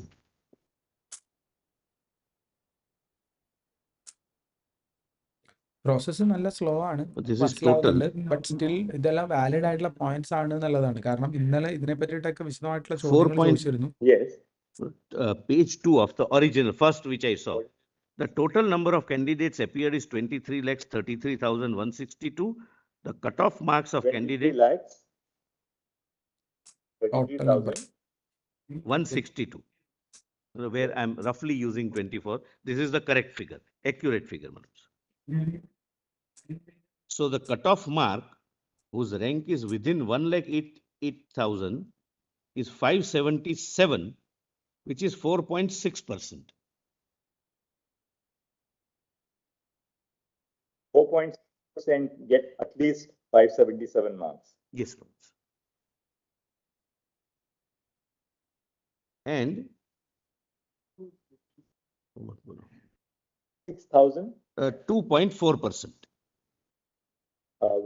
Process നല്ല slow ആണ്, but still ഇതെല്ലാം valid ആയിട്ടുള്ള points ആണ് എന്നുള്ളതാണ്. കാരണം ഇന്നലെ ഇതിനെ പറ്റിയിട്ടൊക്കെ വിശദമായിട്ടുള്ള ചോദ്യങ്ങൾ ചോദിച്ചിരുന്നു. Page 2 of the original, first which I saw. The total number of candidates appeared is 23,33,162. The cutoff marks of candidates. 162. Where I'm roughly using 24. This is the correct figure, accurate figure. So the cutoff mark, whose rank is within 1,08,000, is 577, which is 4.6%. 4.6% get at least 577 marks. Yes, Lord. And 6,000, 2.4%.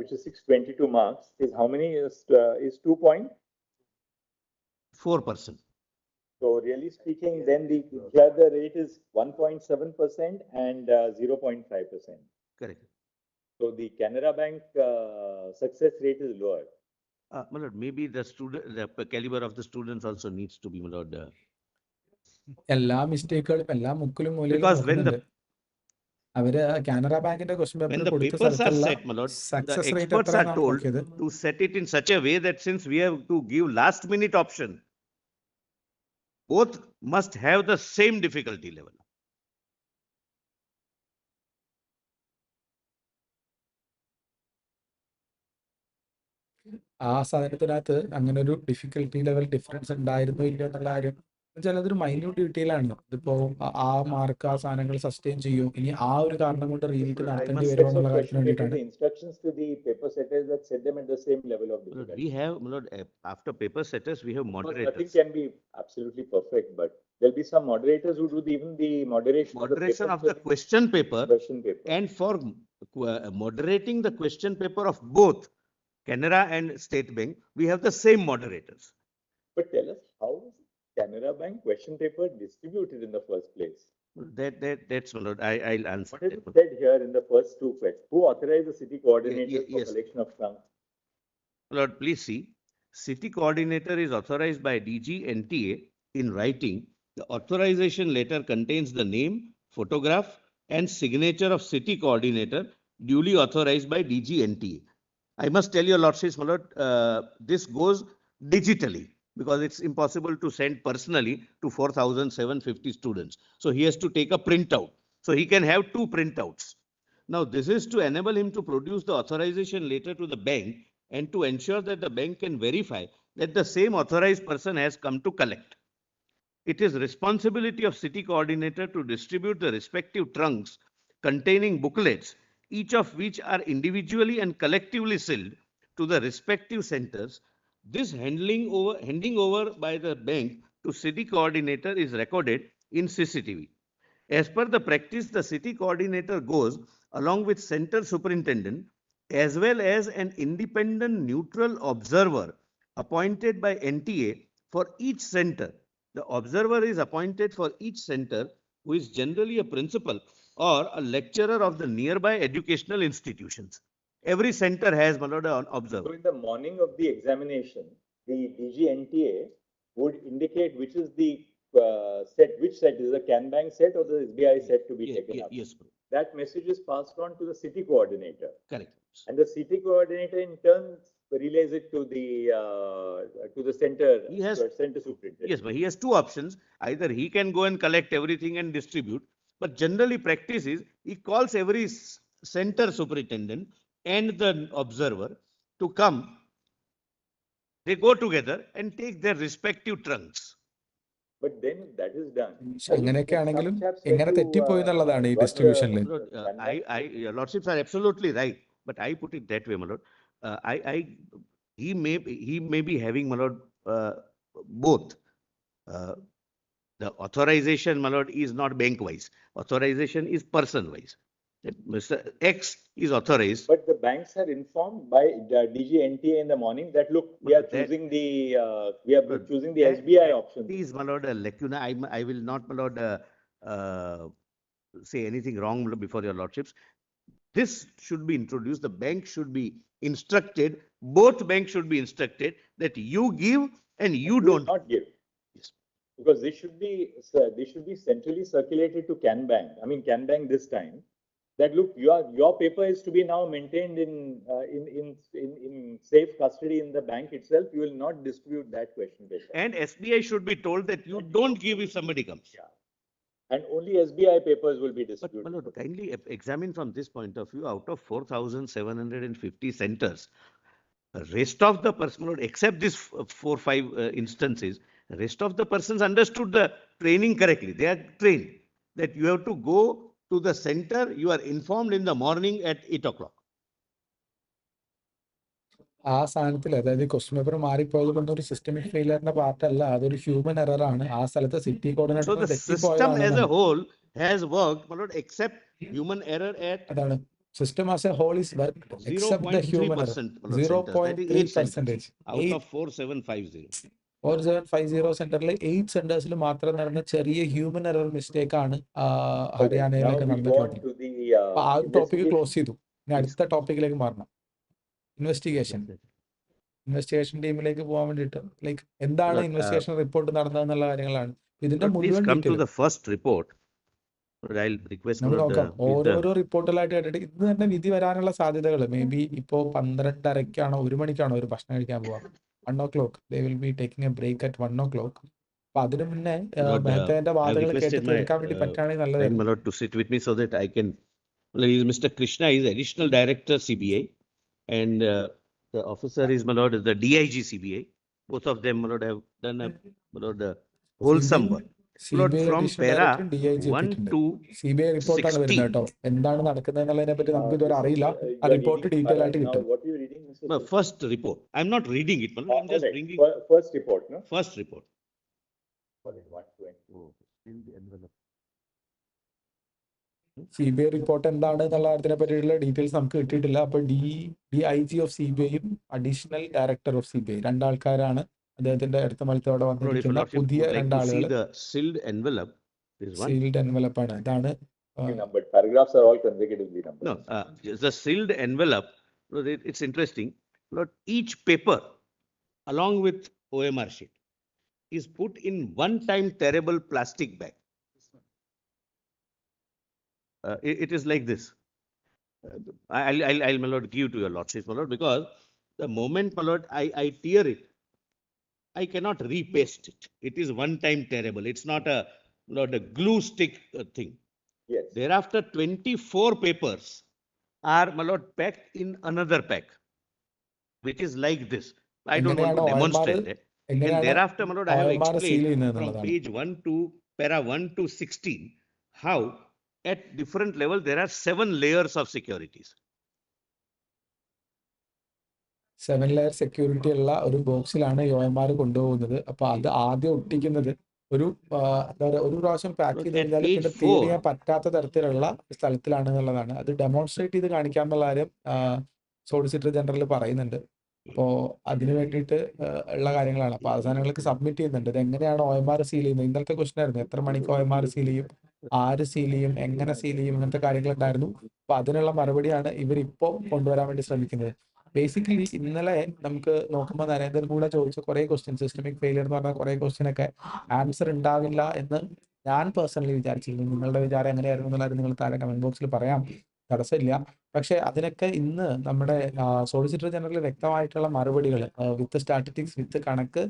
which is 622 marks, is how many? Is 2 point? 4%. So really speaking, then here the rate is 1.7% and 0.5%. Correct. So the Canara Bank success rate is lower. My lord, maybe the caliber of the students also needs to be, my lord. എല്ലാ മിസ്റ്റേക്കുകളും എല്ലാ മുക്കിലും മൂലയിലും Because when നോക്കുന്നുണ്ട്. അവര് കാനറ ബാങ്കിന്റെ question when paper the കൊടുത്ത papers are സ്ഥലത്തുള്ള set, my lord, the success rate experts are എത്രയാണെന്നാണ് told നോക്കിയത്. to set it in such a way that since we have to give last minute option, both must have the same difficulty level. ആ സാധനത്തിനകത്ത് അങ്ങനെ ഒരു difficulty level difference ഉണ്ടായിരുന്നോ ഇല്ലയോ എന്നുള്ള കാര്യം വെച്ചാൽ അതൊരു മൈന്യൂട്ട് ഡീറ്റെയിൽ ആണ്. ഇതിപ്പോ ആ മാർക്ക് ആ സാധനങ്ങൾ സസ്റ്റെയിൻ ചെയ്യും, ഇനി ആ ഒരു കാരണം കൊണ്ട് റീനീറ്റ് നടത്തേണ്ടി വരുമോ എന്നുള്ള കാര്യത്തിന് വേണ്ടിയിട്ടാണ്. Instructions to the paper setters that set them at the same level of difficulty. We have, my lord, after paper setters, we have moderators. Nothing can be absolutely perfect, but there'll be some moderators who do even the moderation of the question paper. And for moderating the question paper of both Canara and State Bank, we have the same moderators. But tell us, how is Canara Bank question paper distributed in the first place? That's, my lord, I'll answer. What is it said here in the first two questions? Who authorized the city coordinator for collection of trunks? Lord, please see. City coordinator is authorized by DG NTA in writing. The authorization letter contains the name, photograph, and signature of city coordinator duly authorized by DG NTA. I must tell your lordships, my lord, this goes digitally because it's impossible to send personally to 4,750 students. So he has to take a printout. So he can have 2 printouts. Now this is to enable him to produce the authorization letter to the bank and to ensure that the bank can verify that the same authorized person has come to collect. It is responsibility of city coordinator to distribute the respective trunks containing booklets, each of which are individually and collectively sealed to the respective centers. This handing over by the bank to city coordinator is recorded in CCTV. As per the practice, the city coordinator goes along with center superintendent as well as an independent neutral observer appointed by NTA for each center. The observer is appointed for each center, who is generally a principal or a lecturer of the nearby educational institutions. Every center has, my lord, an observer. So in the morning of the examination, the DG NTA would indicate which is the set, which set is the Can Bank set or the SBI set to be taken up. Yes, bro. That message is passed on to the city coordinator. Correct. And the city coordinator in turn relays it to the center. He has center superintendent. Yes, but he has 2 options. Either he can go and collect everything and distribute, but generally practice is he calls every center superintendent and the observer to come. They go together and take their respective trunks. But then that is done. അങ്ങനെയൊക്കെ ആണെങ്കിലും എങ്ങനെ തെറ്റിപ്പോയി എന്നുള്ളതാണ് ഈ ഡിസ്ട്രിബ്യൂഷനിൽ. Your lordships are absolutely right, but I put it that way, my lord. He may be having, my lord, both. The authorization, my lord, is not bank wise. Authorization is person wise. That Mr. X is authorized. But the banks are informed by DG NTA in the morning that look, we are choosing the SBI option. Please, my lord, lacuna. I will not, my lord, say anything wrong before your lordships. This should be introduced. The bank should be instructed. Both banks should be instructed that you give and you don't not give. Yes. Because this should be centrally circulated to Can Bank. I mean, Can Bank this time. That look, your paper is to be now maintained in safe custody in the bank itself. You will not distribute that question paper. And SBI should be told that you don't give if somebody comes. Yeah. And only SBI papers will be distributed. But my lord, kindly examine from this point of view. Out of 4,750 centers, rest of the person, except these 4-5 instances, rest of the persons understood the training correctly. They are trained that you have to go to the center. You are informed in the morning at 8 o'clock. ആ സാധനത്തിൽ അതായത് question paper മാറിപ്പോയത് കൊണ്ട് ഒരു systemic ഫെയിലിയറിന്റെ പാർട്ടല്ല, അതൊരു human error ആണ്. ആ സ്ഥലത്ത് city So coordinator the system തെറ്റിപ്പോയതാണ്. as a whole has worked, my lord, except human error at അതാണ് system as a whole is work except the human error. 0.3% out of 4750. 4750 സെന്ററിൽ 8 സെന്റേഴ്സിൽ മാത്രം നടന്ന ചെറിയ human error mistake ആണ് Okay, now ഹരിയാനയിലൊക്കെ we go on നടന്നിട്ടുള്ളത്. to the അപ്പൊ ആ ഒരു ടോപ്പിക് investigation. ക്ലോസ് ചെയ്തു. ഇനി അടുത്ത ടോപ്പിക്കിലേക്ക് മാറണം. ഇൻവെസ്റ്റിഗേഷൻ ടീമിലേക്ക് പോകാൻ വേണ്ടിയിട്ട് ലൈക്ക് എന്താണ് But, ഇൻവെസ്റ്റിഗേഷൻ റിപ്പോർട്ട് നടന്നതെന്നുള്ള കാര്യങ്ങളാണ് ഇതിന്റെ But please മുഴുവൻ come to detail the first report. But I'll request നമുക്ക് my lord, നോക്കാം. with the- ഓരോരോ റിപ്പോർട്ടിലായിട്ട് കേട്ടിട്ട് ഇന്ന് തന്നെ വിധി വരാനുള്ള സാധ്യതകൾ മേ ബി ഇപ്പോ 12:30 1 മണിക്കാണോ ഒരു ഭക്ഷണം കഴിക്കാൻ പോവാ. 1 o'clock they will be taking a break at 1 o'clock. അപ്പൊ അതിനു മുന്നേ Lord, മെഹത്തേന്റെ I've വാദങ്ങൾ കേട്ട് requested my തീർക്കാൻ വേണ്ടി പറ്റുകയാണെങ്കിൽ friend, നല്ലതായിരുന്നു. my lord, to sit with me so that I can. Well, he is Mr. Krishna is additional director CBI, and the officer is, my lord, is the DIG CBI. Both of them, my lord, have done a, my lord, wholesome work. Lord, from para 1 to CBI റിപ്പോർട്ടാണ് 60. വരുന്നത് കേട്ടോ. എന്താണ് നടക്കുന്നത് എന്നുള്ളതിനെ പറ്റി നമുക്ക് ഇതുവരെ അറിയില്ല. ആ You are report reading, detail ആയിട്ട് now കിട്ടും. what are you reading, Mr. No, first report. I'm not reading it, my lord. I'm just Alright, bringing first report, no? first report. Alright, 120. In the envelope. CBI report എന്താണ് എന്നുള്ള കാര്യത്തിനെ പറ്റിയുള്ള details നമുക്ക് കിട്ടിയിട്ടില്ല. അപ്പൊ DIG of CBIയും additional director of CBI രണ്ടാൾക്കാരാണ് അദ്ദേഹത്തിന്റെ അടുത്ത മത്സരം അവിടെ Lord, if your വന്നിരിക്കുന്ന lordship പുതിയ would like to see രണ്ടാളുകൾ. the sealed envelope, this one. Sealed envelope ആണ്. ഇതാണ് Numbered paragraphs are all consecutively numbered. No, the sealed envelope, Lord, it's interesting. Lord, each paper, along with OMR sheet, is put in one-time terrible plastic bag. It is like this. I'll, my lord, give to your lordship, my lord, because the moment, my lord, I tear it, I cannot repaste it. It is one-time terrible. It's not a, not a glue stick thing. Yes. Thereafter, 24 papers are, my lord, packed in another pack, which is like this. I don't want to എങ്ങനെയാണ് demonstrate that. And എങ്ങനെയാണ് thereafter, my lord, I have OMR seal explained ചെയ്യുന്നത് from എന്നുള്ളതാണ്. page 1 to para 1 to 16 how at different levels there are 7 layers of securities. 7 layer security ഉള്ള ഒരു ബോക്സിലാണ് OMR കൊണ്ടുപോകുന്നത്. അപ്പൊ അത് ആദ്യം ഒട്ടിക്കുന്നത് ഒരു എന്താ പറയുക, ഒരു പ്രാവശ്യം പാക്ക് ചെയ്ത് കഴിഞ്ഞാൽ Page പിന്നെ 4. തീർ ചെയ്യാൻ പറ്റാത്ത തരത്തിലുള്ള സ്ഥലത്തിലാണ് എന്നുള്ളതാണ്. അത് ഡെമോൺസ്ട്രേറ്റ് ചെയ്ത് കാണിക്കാന്നുള്ള കാര്യം സോളിസിറ്റർ ജനറൽ പറയുന്നുണ്ട്. അപ്പോൾ അതിന് വേണ്ടിയിട്ട് ഉള്ള കാര്യങ്ങളാണ്. അപ്പോൾ അവസാനങ്ങൾക്ക് സബ്മിറ്റ് ചെയ്യുന്നുണ്ട്. ഇത് എങ്ങനെയാണ് OMR സീൽ ചെയ്യുന്നത്. ഇന്നലത്തെ ക്വസ്റ്റൻ ആയിരുന്നു, എത്ര മണിക്ക് OMR സീൽ ചെയ്യും, ആര് സീൽ ചെയ്യും, എങ്ങനെ സീൽ ചെയ്യും, ഇങ്ങനത്തെ കാര്യങ്ങളുണ്ടായിരുന്നു. അപ്പൊ അതിനുള്ള മറുപടിയാണ് ഇവരിപ്പോൾ കൊണ്ടുവരാൻ വേണ്ടി ശ്രമിക്കുന്നത്. ബേസിക്കലി ഇന്നലെ നമുക്ക് നോക്കുമ്പോൾ നരേന്ദ്രൻ കൂടെ ചോദിച്ച കുറെ ക്വസ്റ്റ്യൻ, സിസ്റ്റമിക് ഫെയിലിയർ എന്ന് പറഞ്ഞ കുറെ ക്വസ്റ്റ്യനൊക്കെ ആൻസർ ഉണ്ടാവില്ല എന്ന് ഞാൻ പേഴ്സണലി വിചാരിച്ചിരുന്നു. നിങ്ങളുടെ വിചാരം എങ്ങനെയായിരുന്നു എന്നുള്ളത് നിങ്ങൾ താഴെ കമന്റ് ബോക്സിൽ പറയാം, തടസ്സമില്ല. പക്ഷെ അതിനൊക്കെ ഇന്ന് നമ്മുടെ സോളിസിറ്റർ ജനറൽ വ്യക്തമായിട്ടുള്ള മറുപടികൾ വിത്ത് സ്റ്റാറ്റിസ്റ്റിക്സ്, വിത്ത് കണക്ക്,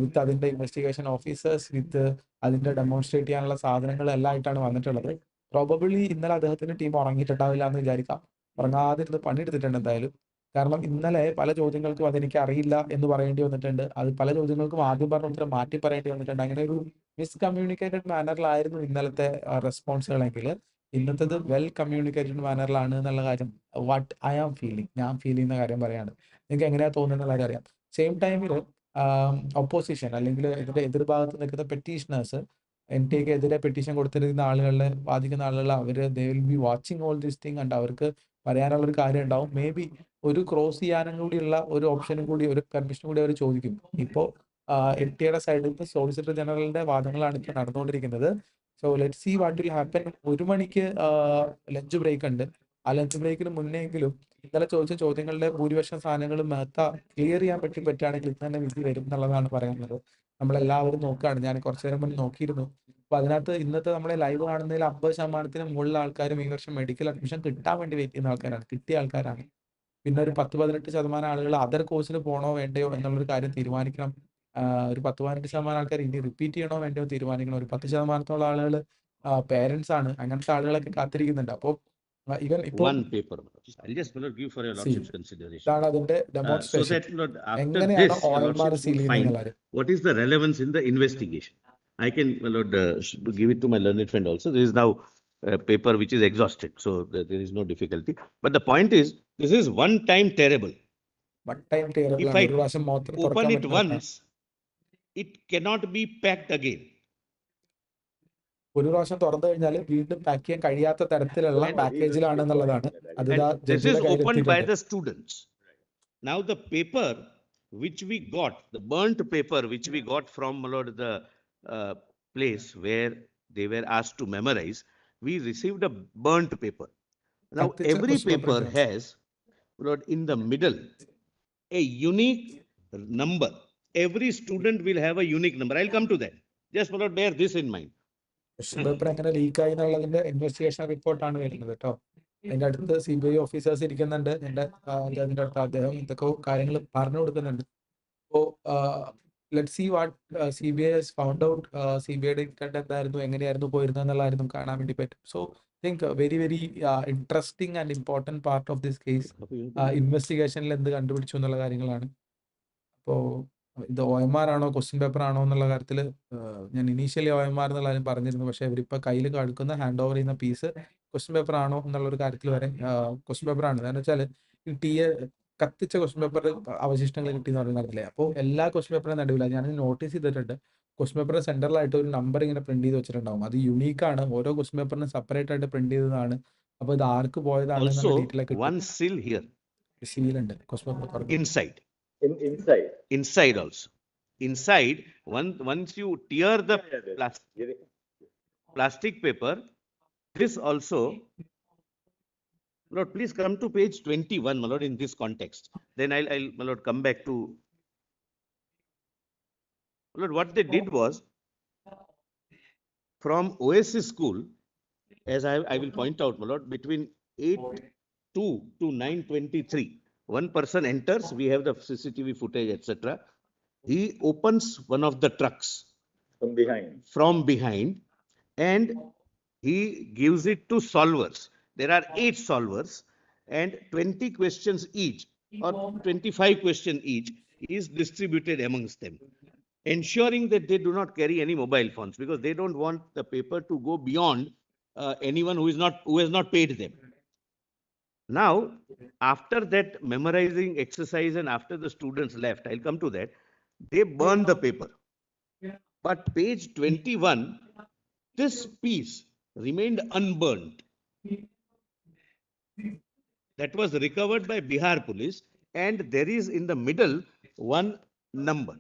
വിത്ത് അതിന്റെ ഇൻവെസ്റ്റിഗേഷൻ ഓഫീസേഴ്സ്, വിത്ത് അതിന്റെ ഡെമോൺസ്ട്രേറ്റ് ചെയ്യാനുള്ള സാധനങ്ങൾ എല്ലാം ആയിട്ടാണ് വന്നിട്ടുള്ളത്. പ്രോബബിളി ഇന്നലെ അദ്ദേഹത്തിന്റെ ടീം ഉറങ്ങിയിട്ടുണ്ടാവില്ല എന്ന് വിചാരിക്കാം. ഉറങ്ങാതിരുന്ന് പണിയെടുത്തിട്ടുണ്ട് എന്തായാലും. കാരണം ഇന്നലെ പല ചോദ്യങ്ങൾക്കും അതെനിക്ക് അറിയില്ല എന്ന് പറയേണ്ടി വന്നിട്ടുണ്ട്. അത് പല ചോദ്യങ്ങൾക്കും ആദ്യം പറഞ്ഞ ഉത്തരം മാറ്റി പറയേണ്ടി വന്നിട്ടുണ്ട്. അങ്ങനെ ഒരു മിസ്കമ്മ്യൂണിക്കേറ്റഡ് മാനറിലായിരുന്നു ഇന്നലത്തെ റെസ്പോൺസുകളെങ്കിൽ ഇന്നത്തേത് വെൽ കമ്മ്യൂണിക്കേറ്റഡ് മാനറിലാണ് എന്നുള്ള കാര്യം വാട്ട് ഐ ആം ഫീലിംഗ്, ഞാൻ ഫീൽ ചെയ്യുന്ന കാര്യം പറയാണ്. നിങ്ങൾക്ക് എങ്ങനെയാ തോന്നുന്നുള്ള കാര്യം അറിയാം. സെയിം ടൈമിൽ ഒപ്പോസിഷൻ അല്ലെങ്കിൽ ഇതിന്റെ എതിർഭാഗത്ത് നിൽക്കുന്ന പെറ്റീഷണേഴ്സ്, എൻടിക്കെതിരെ പെറ്റീഷൻ കൊടുത്തിരിക്കുന്ന ആളുകളെ ബാധിക്കുന്ന ആളുകൾ, അവര് they will be watching all this thing and അവർക്ക് പറയാനുള്ള ഒരു കാര്യം ഉണ്ടാവും. മേ ബി ഒരു ക്രോസ് ചെയ്യാനും കൂടിയുള്ള ഒരു ഓപ്ഷനും കൂടി, ഒരു പെർമിഷനും കൂടി അവർ ചോദിക്കും. ഇപ്പോൾ എൻടിയുടെ സൈഡിൽ നിന്ന് സോളിസിറ്റർ ജനറലിന്റെ വാദങ്ങളാണ് ഇപ്പോൾ നടന്നുകൊണ്ടിരിക്കുന്നത്. So let see what will happen. 1 മണിക്ക് ലഞ്ച് ബ്രേക്ക് ഉണ്ട്. ആ ലഞ്ച് ബ്രേക്കിന് മുന്നെങ്കിലും ഇന്നലെ ചോദിച്ച ചോദ്യങ്ങളുടെ ഭൂരിപക്ഷം സാധനങ്ങളും മെഹത്ത ക്ലിയർ ചെയ്യാൻ പറ്റുകയാണെങ്കിൽ ഇന്ന് തന്നെ വിധി വരും എന്നുള്ളതാണ് പറയുന്നത്. നമ്മളെല്ലാവരും നോക്കുകയാണ്. ഞാൻ കുറച്ചു നേരം മുന്നേ നോക്കിയിരുന്നു. അപ്പൊ അതിനകത്ത് ഇന്നത്തെ നമ്മളെ ലൈവ് കാണുന്നതിൽ 50% മുകളിൽ ആൾക്കാരും ഈ വർഷം മെഡിക്കൽ അഡ്മിഷൻ കിട്ടാൻ വേണ്ടി വെയിറ്റ് ചെയ്യുന്ന ആൾക്കാരാണ്, കിട്ടിയ ആൾക്കാരാണ്. പിന്നെ ഒരു 10-18% ആളുകൾ അതർ കോഴ്സിന് പോകണോ വേണ്ടയോ എന്നുള്ളൊരു കാര്യം തീരുമാനിക്കണം. ഒരു 10-18% ആൾക്കാർ ഇനി റിപ്പീറ്റ് ചെയ്യണോ വേണ്ടയോ തീരുമാനിക്കണം. ഒരു 10% ആളുകൾ പേരൻസ് ആണ്. അങ്ങനത്തെ ആളുകളൊക്കെ കാത്തിരിക്കുന്നുണ്ട്. അപ്പോൾ ഇവൻ ഇപ്പോൾ One paper. I'll just give for your lordship's consideration. ഇതാണ് അതിന്റെ So demonstration. that, Lord, after എങ്ങനെയാണ് this, your OMR lordship seal would ചെയ്യുന്നത് find എന്നുള്ള what is the relevance in the investigation. I can, my lord, give it to my learned friend also. There is now a paper which is exhausted, so there is no difficulty. But the point is, this is one time terrible. One time table If ആണ്, I ഒരു പ്രാവശ്യം മാത്രം open തുറക്കാൻ it പറ്റുന്ന once, it cannot be packed again. ഒരു പ്രാവശ്യം തുറന്നു കഴിഞ്ഞാൽ വീണ്ടും പാക്ക് ചെയ്യാൻ കഴിയാത്ത തരത്തിലുള്ള പാക്കേജിലാണെന്നുള്ളതാണ്. അത് And this is ജഡ്ജിയുടെ opened by കയ്യിലെത്തിയിട്ടുണ്ട്. the students. Now the paper which we got, the burnt paper which we got from my lord, the place where they were asked to memorize, we received a burnt paper. Now കത്തിച്ച every question paper paper has, my lord, in the middle a unique number. Every student will have a unique number. I'll come to that. Just my lord, bear this in mind. Question paper എങ്ങനെ ലീക്കായി എന്നുള്ളതിന്റെ investigation റിപ്പോർട്ടാണ് വരുന്നത് കേട്ടോ. അതിന്റെ അടുത്ത് CBI officers ഇരിക്കുന്നുണ്ട്. അതിന്റെ അടുത്ത് അദ്ദേഹം ഇതൊക്കെ കാര്യങ്ങൾ പറഞ്ഞു കൊടുക്കുന്നുണ്ട്. അപ്പോൾ let see what CBI has found out. CBIയുടെ ഇന്റന്റ് എന്തായിരുന്നു, എങ്ങനെയായിരുന്നു പോയിരുന്നത് എന്നുള്ളതായിരുന്നു കാണാൻ വേണ്ടി പറ്റും. So think very very interesting and important part of this case ഇൻവെസ്റ്റിഗേഷനിൽ എന്ത് കണ്ടുപിടിച്ചു എന്നുള്ള കാര്യങ്ങളാണ്. അപ്പോൾ ഇത് OMR ആണോ ക്വസ്റ്റ്യൻ പേപ്പർ ആണോ എന്നുള്ള കാര്യത്തിൽ ഞാൻ ഇനീഷ്യലി OMR എന്നുള്ള കാര്യം പറഞ്ഞിരുന്നു. പക്ഷേ ഇവരിപ്പോൾ കയ്യിൽ കാണിക്കുന്ന ഹാൻഡ് ഓവർ ചെയ്യുന്ന പീസ് ക്വസ്റ്റ്യൻ പേപ്പർ ആണോ എന്നുള്ളൊരു കാര്യത്തിൽ വരെ ക്വസ്റ്റ്യൻ പേപ്പർ ആണ്. കാരണം വെച്ചാൽ ഈ കത്തിച്ച ക്വസ്റ്റ്യൻ പേപ്പറിൽ അവശിഷ്ടങ്ങൾ കിട്ടിയെന്ന് പറയുന്ന കാര്യത്തില്ലേ. അപ്പോൾ എല്ലാ ക്വസ്റ്റ്യൻ പേപ്പറിനും നടുവില്ല. ഞാൻ നോട്ടീസ് ചെയ്തിട്ടുണ്ട്, ക്വസ്റ്റ്യൻ പേപ്പറിന്റെ സെന്ററിലായിട്ട് ഒരു നമ്പർ ഇങ്ങനെ പ്രിന്റ് ചെയ്ത് വെച്ചിട്ടുണ്ടാവും. അത് യുണീക്കാണ്, ഓരോ ക്വസ്റ്റ്യൻ പേപ്പറിനും സെപ്പറേറ്റ് ആയിട്ട് പ്രിന്റ് ചെയ്തതാണ്. അപ്പോൾ ഇത് ആർക്ക് പോയതാണ് Also, one seal here. സീലുണ്ട് question paper Inside. Inside. Inside also. Inside, once you tear the plastic paper, this also, my lord, please come to page 21, my lord, in this context. Then I'll my lord, come back to, my lord, what they did was, from OSC school, as I will point out, my lord, between 8:02 to 9:23, one person enters, we have the CCTV footage, etc. He opens one of the trucks from behind and he gives it to solvers. There are 8 solvers and 20 questions each or 25 questions each is distributed amongst them, ensuring that they do not carry any mobile phones because they don't want the paper to go beyond anyone who has not paid them. Now, after that memorizing exercise and after the students left, I'll come to that, they burned the paper. But page 21, this piece remained unburned. That was recovered by Bihar police and there is in the middle one number.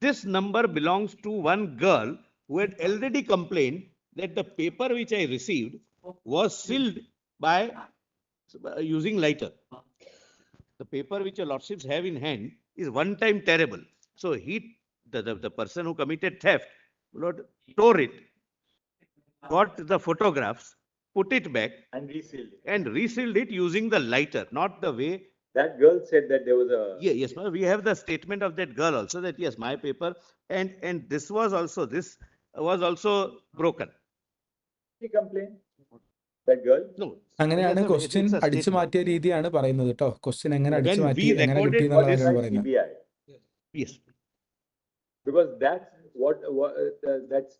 This number belongs to one girl who had already complained that the paper which I received was sealed by using lighter. The paper which your lordships have in hand is one time terrible. So the person who committed theft, Lord, tore it, got the photographs, put it back and resealed it using the lighter, not the way. That girl said that there was a... Yes, we have the statement of that girl also that yes, my paper and this was also broken. She complained. That girl? No. അങ്ങനെയാണ് question അടിച്ചു മാറ്റിയ രീതിയാണ് പറയുന്നത് കേട്ടോ. Question എങ്ങനെ അടിച്ചു മാറ്റി എങ്ങനെ കിട്ടി എന്നുള്ള കാര്യമാണ് പറയുന്നത്. Yes. Because that's what that's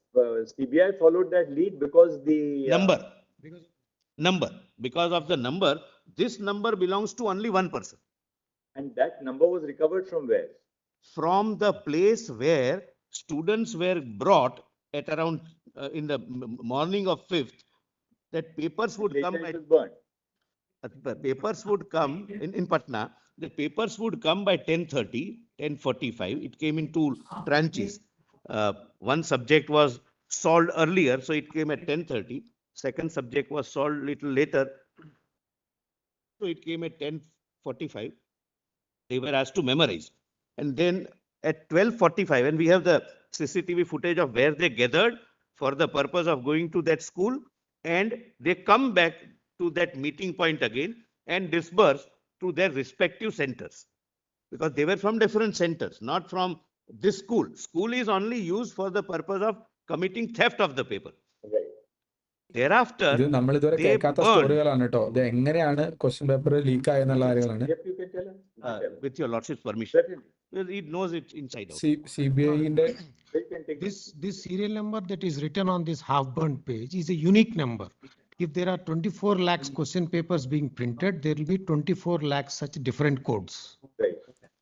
CBI followed that lead because the number because of the number, this number belongs to only one person. And that number was recovered from where? From the place where students were brought at around in the morning of 5th. That papers would come papers would come in Patna. The papers would come by 10:30, 10:45. It came in 2 tranches. One subject was solved earlier, so it came at 10:30. Second subject was solved little later, so it came at 10:45. They were asked to memorize, and then at 12:45, and we have the CCTV footage of where they gathered for the purpose of going to that school. And they come back to that meeting point again and disperse to their respective centers because they were from different centers, not from this school. School is only used for the purpose of committing theft of the paper. Right. Thereafter, ഇത് നമ്മൾ ഇതുവരെ കേൾക്കാത്ത സ്റ്റോറികളാണ് കേട്ടോ. ഇത് എങ്ങനെയാണ് question paper leak ആയെന്നുള്ള കാര്യങ്ങളാണ്. With your lordship's permission, it knows it inside out. CBI-ന്റെ this serial number that is written on this half burnt page is a unique number. if there are 24 lakhs question papers being printed, there will be 24 lakhs such different codes. Right.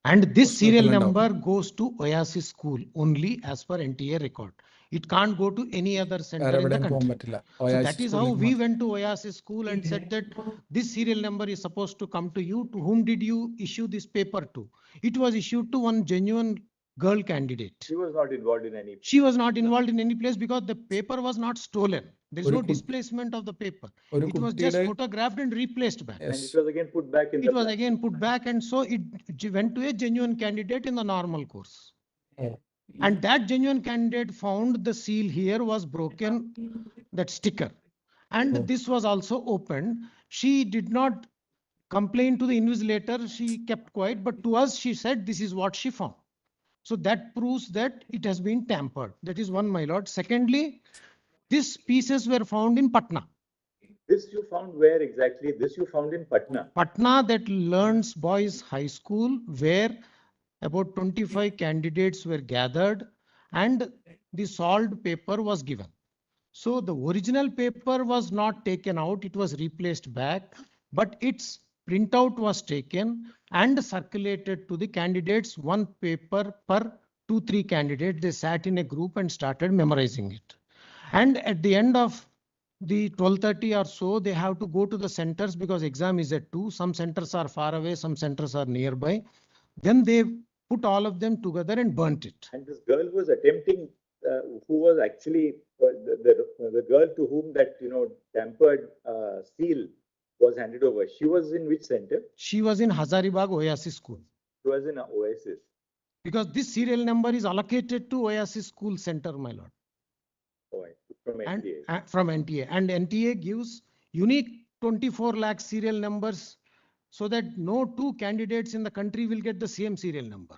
And this Question serial paper number goes to Oasis school only as per NTA record. It can't go to any other center in the എവിടെയും പോകാൻ country. പറ്റില്ല. So Oasis that is how സ്കൂളിലേക്ക് we മാത്രം. went to Oasis school and said that this serial number is supposed to come to you. To whom did you issue this paper to? It was issued to one genuine girl candidate. She was not involved in any. She was not involved in any place because the paper was not stolen. There is ഒരു no കു- displacement of the paper. ഒരു It was just കുട്ടിയുടെ photographed and replaced back. And it was again put back in It the. was again put back, and so it went to a genuine candidate in the normal course. Oh. And that genuine candidate found the seal here was broken, that sticker. And Oh. this was also opened. She did not complain to the invigilator. She kept quiet, but to us, she said this is what she found. So that proves that it has been tampered. That is one, my lord. Secondly, these pieces were found in Patna. This you found where exactly? This you found in Patna. Patna, that learns boys high school, where about 25 candidates were gathered and the solved paper was given. So the original paper was not taken out, it was replaced back, but its printout was taken and circulated to the candidates, one paper per 2-3 candidates. They sat in a group and started memorizing it. And at the end of the 12:30 or so, they have to go to the centers because exam is at 2. Some centers are far away, some centers are nearby. Then they put all of them together and burnt it. And this girl was attempting, who was actually the girl to whom that tampered seal was handed over. She was in which center? She was in Hazaribagh Oasis school. She was in Oasis. Because this serial number is allocated to Oasis school center, my lord. Oh, from And NTA. from NTA. And NTA gives unique 24 lakh serial numbers so that no two candidates in the country will get the same serial number.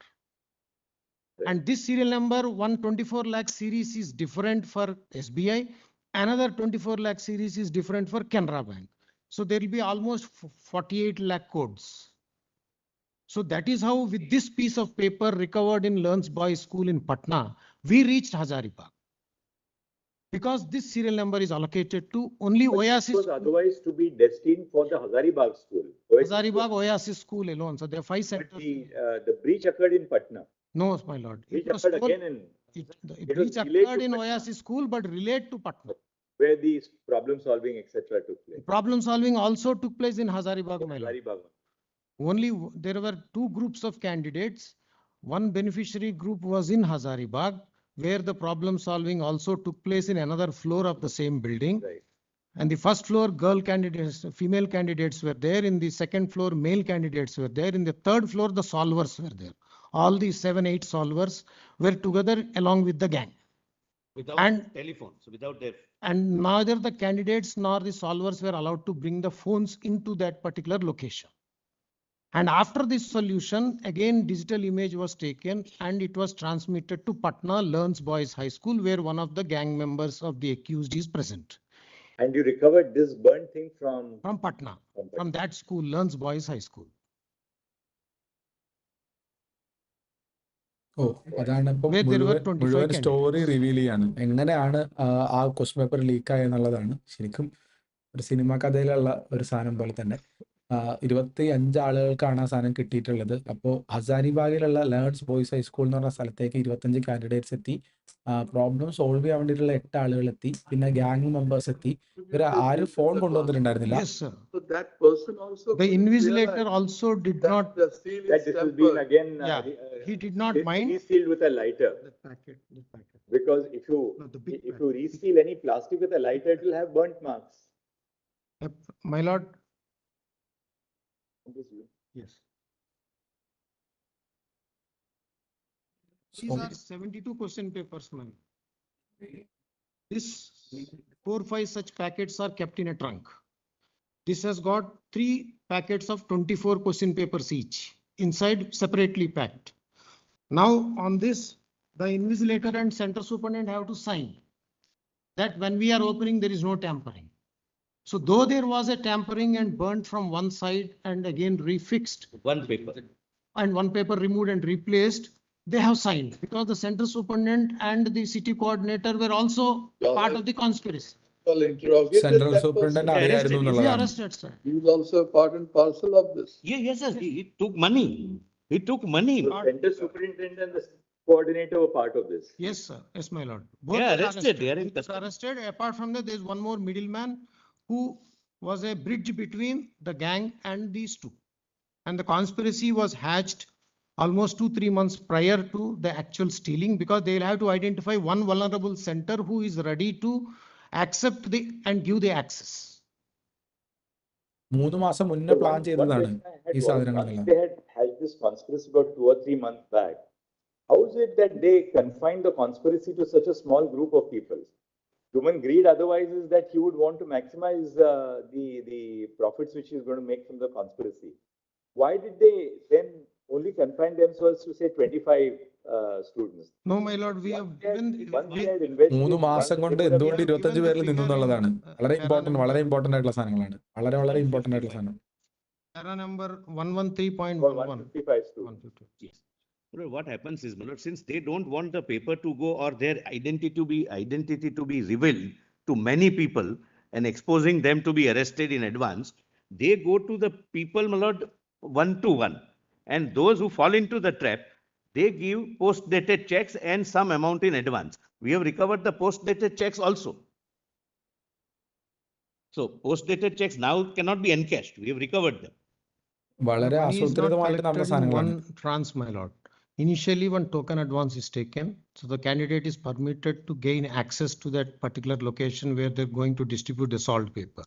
Right. And this serial number, 124 lakh series is different for SBI. Another 24 lakh series is different for Canara Bank. So there will be almost 48 lakh codes. So that is how with this piece of paper recovered in Learns Boys School in Patna, we reached Hazaribagh. Because this serial number is allocated to only But Oasis. it was otherwise to be destined for the Hazaribagh school. Hazaribagh Oasis school alone. So there are 5 But centers. the breach occurred in Patna. No, my lord. Breach It was occurred told- again in the it was breach delayed occurred to in Patna. Oasis school, but relate to Patna. where these problem solving, etc. took place. Problem solving also took place in Hazaribagh, my lord. Hazaribagh. Only there were 2 groups of candidates. One beneficiary group was in Hazaribagh, where the problem solving also took place in another floor of the same building. Right. And the first floor, girl candidates, female candidates were there. In the second floor, male candidates were there. In the third floor, the solvers were there. All the 7-8 solvers were together along with the gang. Without And- telephones, without their. And neither the candidates nor the solvers were allowed to bring the phones into that particular location. And after this solution, again, digital image was taken and it was transmitted to Patna Learns Boys High School, where one of the gang members of the accused is present. And you recovered this burnt thing from Patna, from that school, Learns Boys High School. ഓ അതാണ് ഇപ്പം Where there were മുഴുവൻ 25 മുഴുവൻ candidates. Story reveal ചെയ്യാണ് എങ്ങനെയാണ് ആ question paper ലീക്കായ എന്നുള്ളതാണ് ശരിക്കും ഒരു സിനിമ കഥയിലുള്ള ഒരു സാധനം പോലെ തന്നെ 25 ആളുകൾക്കാണ് ആ സാധനം കിട്ടിയിട്ടുള്ളത്. അപ്പോൾ ഹസാരിബാഗിലുള്ള ലേൺസ് ബോയ്സ് ഹൈസ്കൂൾ എന്ന് പറഞ്ഞ സ്ഥലത്തേക്ക് 25 കാൻഡിഡേറ്റ്സ് എത്തി. പ്രോബ്ലം സോൾവ് ചെയ്യാൻ വേണ്ടിയിട്ടുള്ള 8 ആളുകൾ എത്തി. പിന്നെ ഗ്യാങ് മെമ്പേഴ്സ് എത്തി. ഇവർ ആരും phone കൊണ്ടുവന്നിട്ടുണ്ടായിരുന്നില്ല. Yes, sir. So that person also. The invigilator also did that not, The seal that is this will be tempered. again. Yeah, he did not mind. Resealed with a lighter, The packet. because if you No, the big if you reseal any plastic with a lighter, it will have burnt marks. My lord, yes. These So- are 72 question papers, ma'am. This 4-5 such packets are kept in a trunk. This has got 3 packets of 24 question papers each, inside separately packed. Now on this, the invigilator and center superintendent have to sign that when we are opening, there is no tampering. So though there was a tampering and burnt from one side and again refixed, One paper. and one paper removed and replaced, they have signed because the center superintendent and the city coordinator were also part of the conspiracy. Well, interrogated Central that Superintendent person. അറിയായിരുന്നു Arrested, He എന്നുള്ളതാണ്. arrested, sir. He was also a part and parcel of this. Yeah, yes, sir. He took money. He took money. The center superintendent and the coordinator were part of this. Yes, sir. Yes, my lord. Both Yeah, were arrested. They are in Both were custody. arrested. Apart from that, there is one more middleman who was a bridge between the gang and these two. And the conspiracy was hatched almost 2-3 months prior to the actual stealing, because they will have to identify one vulnerable center who is ready to accept the and give the access. 3 മാസം മുന്നേ plan ചെയ്തതാണ് ഈ സാധനങ്ങളെല്ലാം. They had this conspiracy about 2 or 3 months back. How is it that they confined the conspiracy to such a small group of people? Human greed otherwise is that he would want to maximize the profits which he is going to make from the conspiracy. Why did they then only confine themselves to say 25 students? No, my lord, we have given. 3 മാസം കൊണ്ട് എന്തുകൊണ്ട് 25 പേരിൽ നിന്നു എന്നുള്ളതാണ് വളരെ important ആയിട്ടുള്ള സാധനങ്ങളാണ്. വളരെ ഇമ്പോർട്ടന്റ് ആയിട്ടുള്ള സാധനം. Para number 113.11. 155 students. Yes. Well, what happens is, my lord, since they don't want the paper to go or their identity to be revealed to many people and exposing them to be arrested in advance, they go to the people, my lord, 1-to-1. And those who fall into the trap, they give post-dated checks and some amount in advance. We have recovered the post-dated checks also. So post-dated checks now cannot be encashed. We have recovered them. വളരെ Money is not ആസൂത്രിതമായിട്ട് നടന്ന collected in സാധനങ്ങളാണ്. one trance, my lord. Initially, one token advance is taken, so the candidate is permitted to gain access to that particular location where they're going to distribute the salt paper.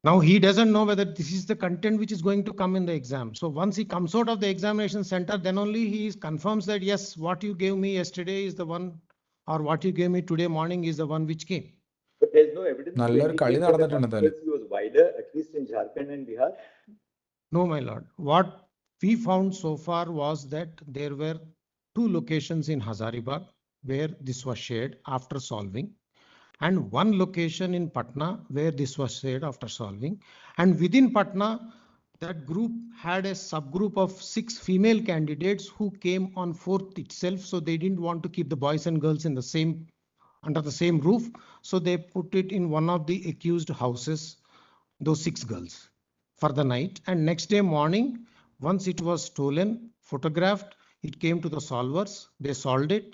Now he doesn't know whether this is the content which is going to come in the exam. So once he comes out of the examination center, then only he confirms that yes, what you gave me yesterday is the one, or what you gave me today morning is the one which came. But there's no evidence to നല്ലൊരു കളി indicate that the നടന്നിട്ടുണ്ട് എന്തായാലും. conspiracy was wider, at least in Jharkhand and Bihar. No, my lord. What we found so far was that there were 2 locations in Hazaribagh where this was shared after solving, and 1 location in Patna where this was shared after solving. And within Patna, that group had a subgroup of 6 female candidates who came on 4th itself. So they didn't want to keep the boys and girls in the same, under the same roof. So they put it in one of the accused houses, those 6 girls, for the night. And next day morning, once it was stolen, photographed, it came to the solvers, they solved it.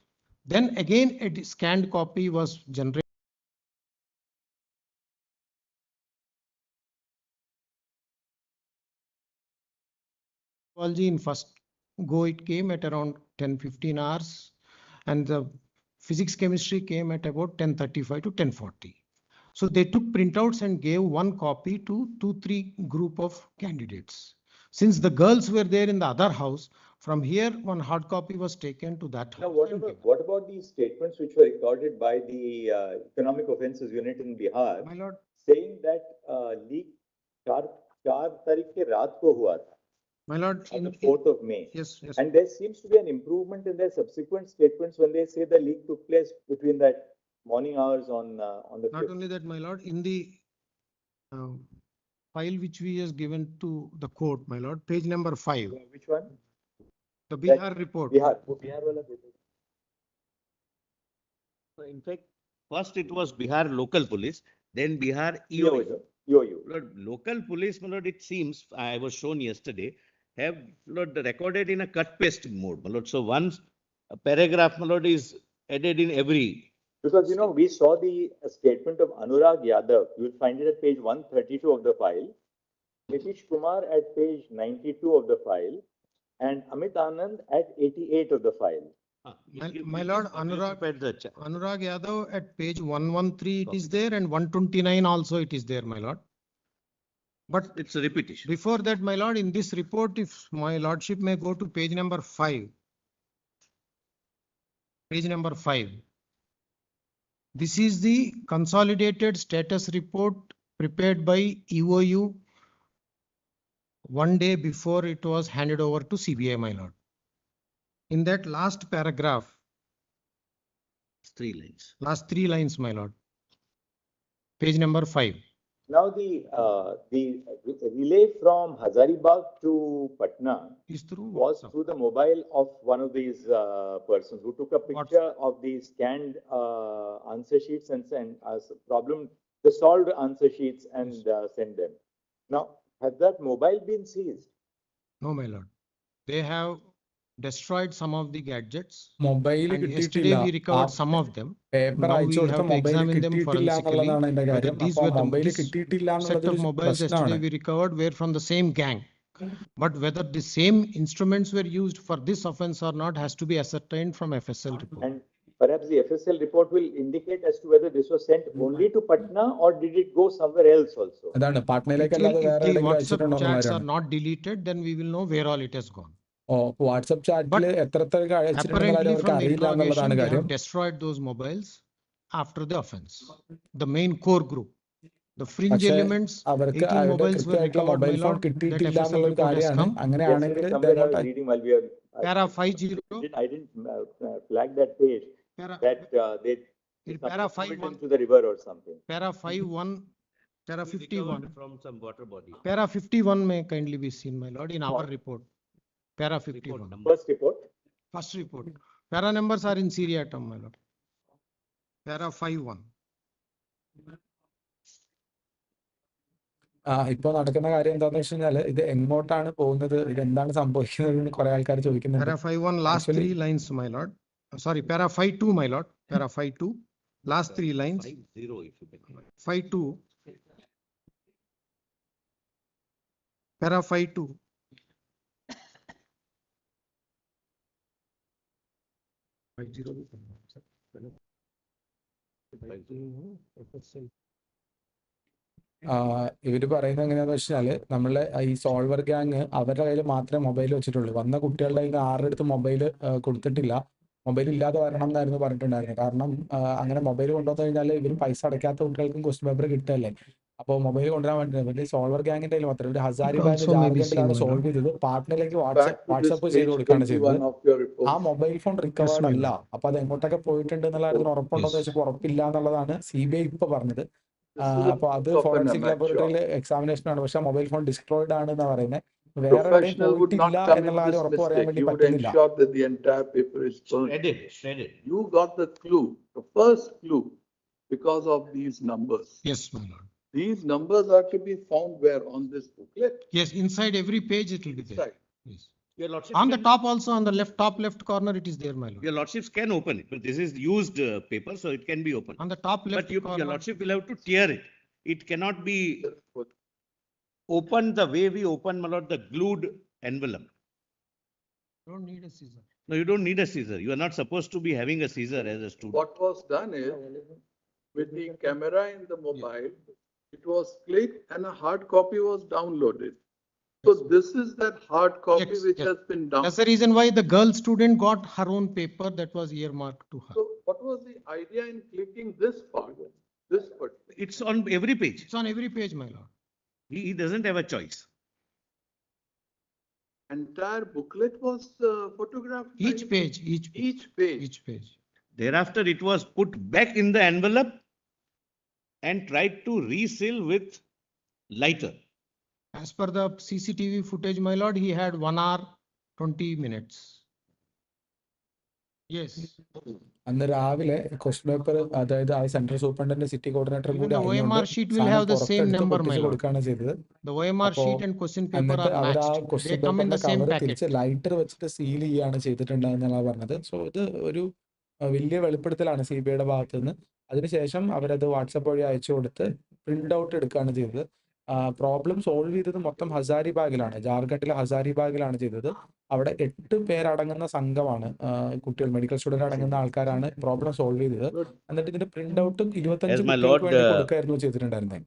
Then again, a scanned copy was generated. In first go, it came at around 10-15 hours, and the physics chemistry came at about 10:35 to 10:40. So they took printouts and gave 1 copy to 2-3 group of candidates. Since the girls were there in the other house, from here 1 hard copy was taken to that Now, house. what about these statements which were recorded by the Economic Offences Unit in Bihar, My lord, saying that leak 4 तारीख के रात को हुआ था, my lord, on the 4th of May. yes, yes. And there seems to be an improvement in their subsequent statements when they say the leak took place between that morning hours on the Not 5th. only that, my lord, in the file which we has given to the court, my lord, page number 5, Which one? the Bihar report. Bihar. Bihar wala paper. So in fact, first it was Bihar local police, then Bihar EOU. EOU. Lord, local police, my lord, it seems, I was shown yesterday, have, Lord, recorded in a cut paste mode, my lord. So once a paragraph, my lord, is added in every. Because, you know, we saw the statement of Anurag Yadav. You'll find it at page 132 of the file. Nitish Kumar at page 92 of the file. And Amit Anand at 88 of the file. My lord, Anurag Yadav at page 113 it is there, and 129 also it is there, my lord. But It's a repetition. before that, my lord, in this report, if my lordship may go to page number 5. Page number 5. This is the consolidated status report prepared by EOU 1 day before it was handed over to CBI, my lord. In that last paragraph, It's 3 lines. last 3 lines, my lord. Page number 5. Now the relay from Hazaribagh to Patna Is through was WhatsApp. through the mobile of one of these persons who took a picture of the scanned answer sheets and sent us the solved answer sheets and sent them. Now, has that mobile been seized? No, my lord. They have destroyed some of the gadgets. Mobile And കിട്ടിയിട്ടില്ല. yesterday we ആ recovered some of them. Paper Now അയച്ചു we കൊടുത്ത have to mobile examine them കിട്ടിയിട്ടില്ല forensically. എന്നുള്ളതാണ് അതിന്റെ Whether കാര്യം. these അപ്പൊ were the mobile this കിട്ടിയിട്ടില്ല set എന്നുള്ളതൊരു of mobiles പ്രശ്നമാണ്. yesterday we recovered were from the same gang. But whether the same instruments were used for this offense or not has to be ascertained from FSL report. And perhaps the FSL report will indicate as to whether this was sent only to Patna or did it go somewhere else also? അതാണ് പാട്നയിലേക്ക് It will, അല്ലാതെ if വേറെ the എവിടെയെങ്കിലും WhatsApp അയച്ചിട്ടുണ്ടോ chats are എന്നുള്ളതാണ്. not deleted, then we will know where all it has gone. ഓ WhatsApp ചാറ്റിൽ എത്ര അയച്ചിട്ടുണ്ടെന്നുള്ള Apparently അവർക്ക് from the അറിയില്ല interrogation, എന്നുള്ളതാണ് they കാര്യം. have destroyed those mobiles after the offense. The main core group. The fringe പക്ഷേ elements, അവർക്ക് 18 അവരുടെ mobiles were കൃത്യമായിട്ടുള്ള recovered, mobile my phone lord. That കിട്ടിയിട്ടില്ല FSL എന്നുള്ളൊരു report has കാര്യമാണ്. come. അങ്ങനെയാണെങ്കിൽ Yesterday somewhere I was reading while we were Para 50. I didn't flag that page Para, that they para threw it 51. into the river or something. Para 51. Para 51. From some water body. Para 51 may kindly be seen, my lord, in our report. Para 51. First report. First report. Para numbers are in seriatim, my lord. Para 51. ഇപ്പൊ നടക്കുന്ന കാര്യം എന്താണെന്ന് വെച്ച് കഴിഞ്ഞാൽ ഇത് എങ്ങോട്ടാണ് പോകുന്നത്, ഇത് എന്താണ് സംഭവിക്കുന്നത് എന്ന് കുറെ ആൾക്കാർ ചോദിക്കുന്നുണ്ട്. Para 51 last 3 lines, my lord. Sorry, para 52, my lord. Para 52 last 3 lines. 50 if you can. 52. Para 52. ഇവര് പറയുന്നത് എങ്ങനെയാന്ന് വെച്ചാല് നമ്മളെ ഈ സോൾവർ ഗ്യാങ് അവരുടെ കയ്യിൽ മാത്രമേ മൊബൈൽ വെച്ചിട്ടുള്ളൂ. വന്ന കുട്ടികളുടെ കയ്യിൽ ആരുടെ അടുത്ത് മൊബൈൽ കൊടുത്തിട്ടില്ല. മൊബൈൽ ഇല്ലാതെ വരണം എന്നായിരുന്നു പറഞ്ഞിട്ടുണ്ടായിരുന്നത്. കാരണം അങ്ങനെ മൊബൈൽ കൊണ്ടുവന്നു കഴിഞ്ഞാൽ ഇവർ പൈസ അടയ്ക്കാത്ത കുട്ടികൾക്കും ക്വസ്റ്റ്യൻ പേപ്പർ കിട്ടല്ലേ. അപ്പോൾ മൊബൈൽ കൊണ്ടുവരാൻ വേണ്ടി സോൾവർ ഗ്യാങ്ങിന്റെ കയ്യിൽ മാത്രമേ. ഇവർ ഹസാരിബാഗ് ജാർഖണ്ഡിലാണ് സോൾവ് ചെയ്തത്. പാട്നയിലേക്ക് വാട്സപ്പ് ചെയ്ത് കൊടുക്കുകയാണ് ചെയ്തത്. ആ മൊബൈൽ ഫോൺ റിക്കവേർഡ് അല്ല. അപ്പൊ അത് എങ്ങോട്ടൊക്കെ പോയിട്ടുണ്ട് എന്നുള്ള കാര്യത്തിന് ഉറപ്പുണ്ടോ എന്ന് വെച്ചപ്പോൾ ഉറപ്പില്ല എന്നുള്ളതാണ് CBI ഇപ്പൊ പറഞ്ഞത്. അപ്പൊ അത് ഫോറൻസിക് ലബോറട്ടറിയിൽ എക്സാമിനേഷൻ ആണ്. പക്ഷെ മൊബൈൽ ഫോൺ ഡിസ്ട്രോയിഡ് ആണ് എന്ന് പറയുന്നത്. വേറെ എവിടെയും പോയിട്ടില്ല എന്നുള്ള കാര്യം ഉറപ്പ് പറയാൻ വേണ്ടി പറ്റുന്നില്ല. You got the clue, the first clue, because of these numbers. Yes, my lord. These numbers are to be found where on this booklet. Yes, inside every page it will be there. Right. Yes. Your lordship On the top also, on the top left corner, it is there, my lord. Your lordships can open it, but this is used paper, so it can be opened. On the top left But your corner. lordship will have to tear it. It cannot be opened the way we open, my lord, the glued envelope. You don't need a scissor. No, you don't need a scissor. You are not supposed to be having a scissor as a student. What was done is, with the camera in the mobile, it was clicked and a hard copy was downloaded. So this is that hard copy Yes, which yes. has been downloaded. That's the reason why the girl student got her own paper that was earmarked to her. So what was the idea in clicking this part, this part? It's on every page. It's on every page, my lord. He doesn't have a choice. Entire booklet was photographed. Each page, each page. Each page. Thereafter, it was put back in the envelope and tried to reseal with lighter. As per the CCTV footage, my lord, he had 1 hour, 20 minutes. Yes. അന്ന് രാവിലെ question paper അതായത് ആ central superintendent city കോർഡിനേറ്ററും Even കൂടി the OMR sheet will have the same number, my lord. കൊടുക്കുകയാണ് ചെയ്തത്. The OMR അപ്പോ sheet and question paper എന്നിട്ട് are അവർ ആ matched. They question come in പേപ്പറിന്റെ the same കവർ packet. തിരിച്ച് ലൈറ്റർ വെച്ചിട്ട് seal ചെയ്യാണ് ചെയ്തിട്ടുണ്ടെന്നാണ് പറഞ്ഞത്. സോ ഇത് ഒരു വലിയ വെളിപ്പെടുത്തലാണ് CBIയുടെ ഭാഗത്ത് നിന്ന്. അതിനുശേഷം അവരത് വാട്സപ്പ് വഴി അയച്ചു കൊടുത്ത് പ്രിന്റ് ഔട്ട് എടുക്കുകയാണ് ചെയ്തത്. പ്രോബ്ലം സോൾവ് ചെയ്തത് മൊത്തം ഹസാരിബാഗിലാണ്, ജാർഖണ്ഡിലെ ഹസാരിബാഗിലാണ് ചെയ്തത്. അവിടെ 8 പേരടങ്ങുന്ന സംഘമാണ്, കുട്ടികൾ മെഡിക്കൽ സ്റ്റുഡന്റ് അടങ്ങുന്ന ആൾക്കാരാണ് പ്രോബ്ലം സോൾവ് ചെയ്തത്. എന്നിട്ട് ഇതിന്റെ പ്രിന്റ് ഔട്ടും 25 കുട്ടികൾക്ക് വേണ്ടി കൊടുക്കായിരുന്നു ചെയ്തിട്ടുണ്ടായിരുന്നത്.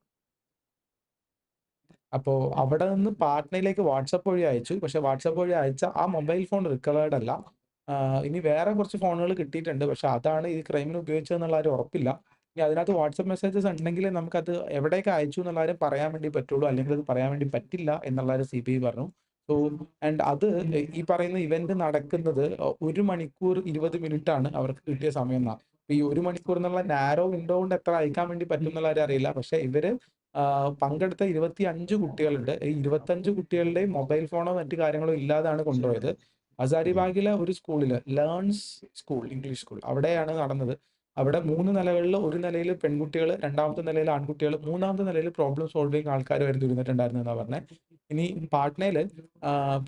അപ്പോ അവിടെ നിന്ന് പാട്നയിലേക്ക് വാട്സപ്പ് വഴി അയച്ചു. പക്ഷെ വാട്സപ്പ് വഴി അയച്ച ആ മൊബൈൽ ഫോൺ റിക്കവേർഡ് അല്ല. ഇനി വേറെ കുറച്ച് ഫോണുകൾ കിട്ടിയിട്ടുണ്ട്. പക്ഷെ അതാണ് ഈ ക്രൈമിന് ഉപയോഗിച്ചതെന്നുള്ള കാര്യം ഉറപ്പില്ല. ഇനി അതിനകത്ത് വാട്സപ്പ് മെസ്സേജസ് ഉണ്ടെങ്കിൽ നമുക്കത് എവിടേക്ക് അയച്ചു എന്നുള്ള കാര്യം പറയാൻ വേണ്ടി പറ്റുള്ളൂ, അല്ലെങ്കിൽ അത് പറയാൻ വേണ്ടി പറ്റില്ല എന്നുള്ള കാര്യം CBI പറഞ്ഞു. സോ ആൻഡ് അത് ഈ പറയുന്ന ഇവന്റ് നടക്കുന്നത് 1 മണിക്കൂർ 20 മിനിറ്റ് ആണ് അവർക്ക് കിട്ടിയ സമയം എന്നാണ്. ഈ 1 മണിക്കൂർ എന്നുള്ള നാരോ വിൻഡോ കൊണ്ട് എത്ര അയക്കാൻ വേണ്ടി പറ്റും എന്നുള്ള കാര്യം അറിയില്ല. പക്ഷെ ഇവര് പങ്കെടുത്ത 25 കുട്ടികളുണ്ട്. ഈ 25 കുട്ടികളുടെയും മൊബൈൽ ഫോണോ മറ്റു കാര്യങ്ങളോ ഇല്ലാതാണ് കൊണ്ടുപോയത്. ഹസാരിബാഗിലെ ഒരു സ്കൂളിൽ, ലേൺസ് സ്കൂൾ, ഇംഗ്ലീഷ് സ്കൂൾ, അവിടെയാണ് നടന്നത്. അവിടെ 3 നിലകളിൽ, ഒരു നിലയിൽ പെൺകുട്ടികൾ, രണ്ടാമത്തെ നിലയിൽ ആൺകുട്ടികൾ, മൂന്നാമത്തെ നിലയിൽ പ്രോബ്ലം സോൾവിങ് ആൾക്കാരുമായിരുന്നു ഇരുന്നിട്ടുണ്ടായിരുന്നു എന്നാണ് പറഞ്ഞത്. ഇനി പാട്നയില്,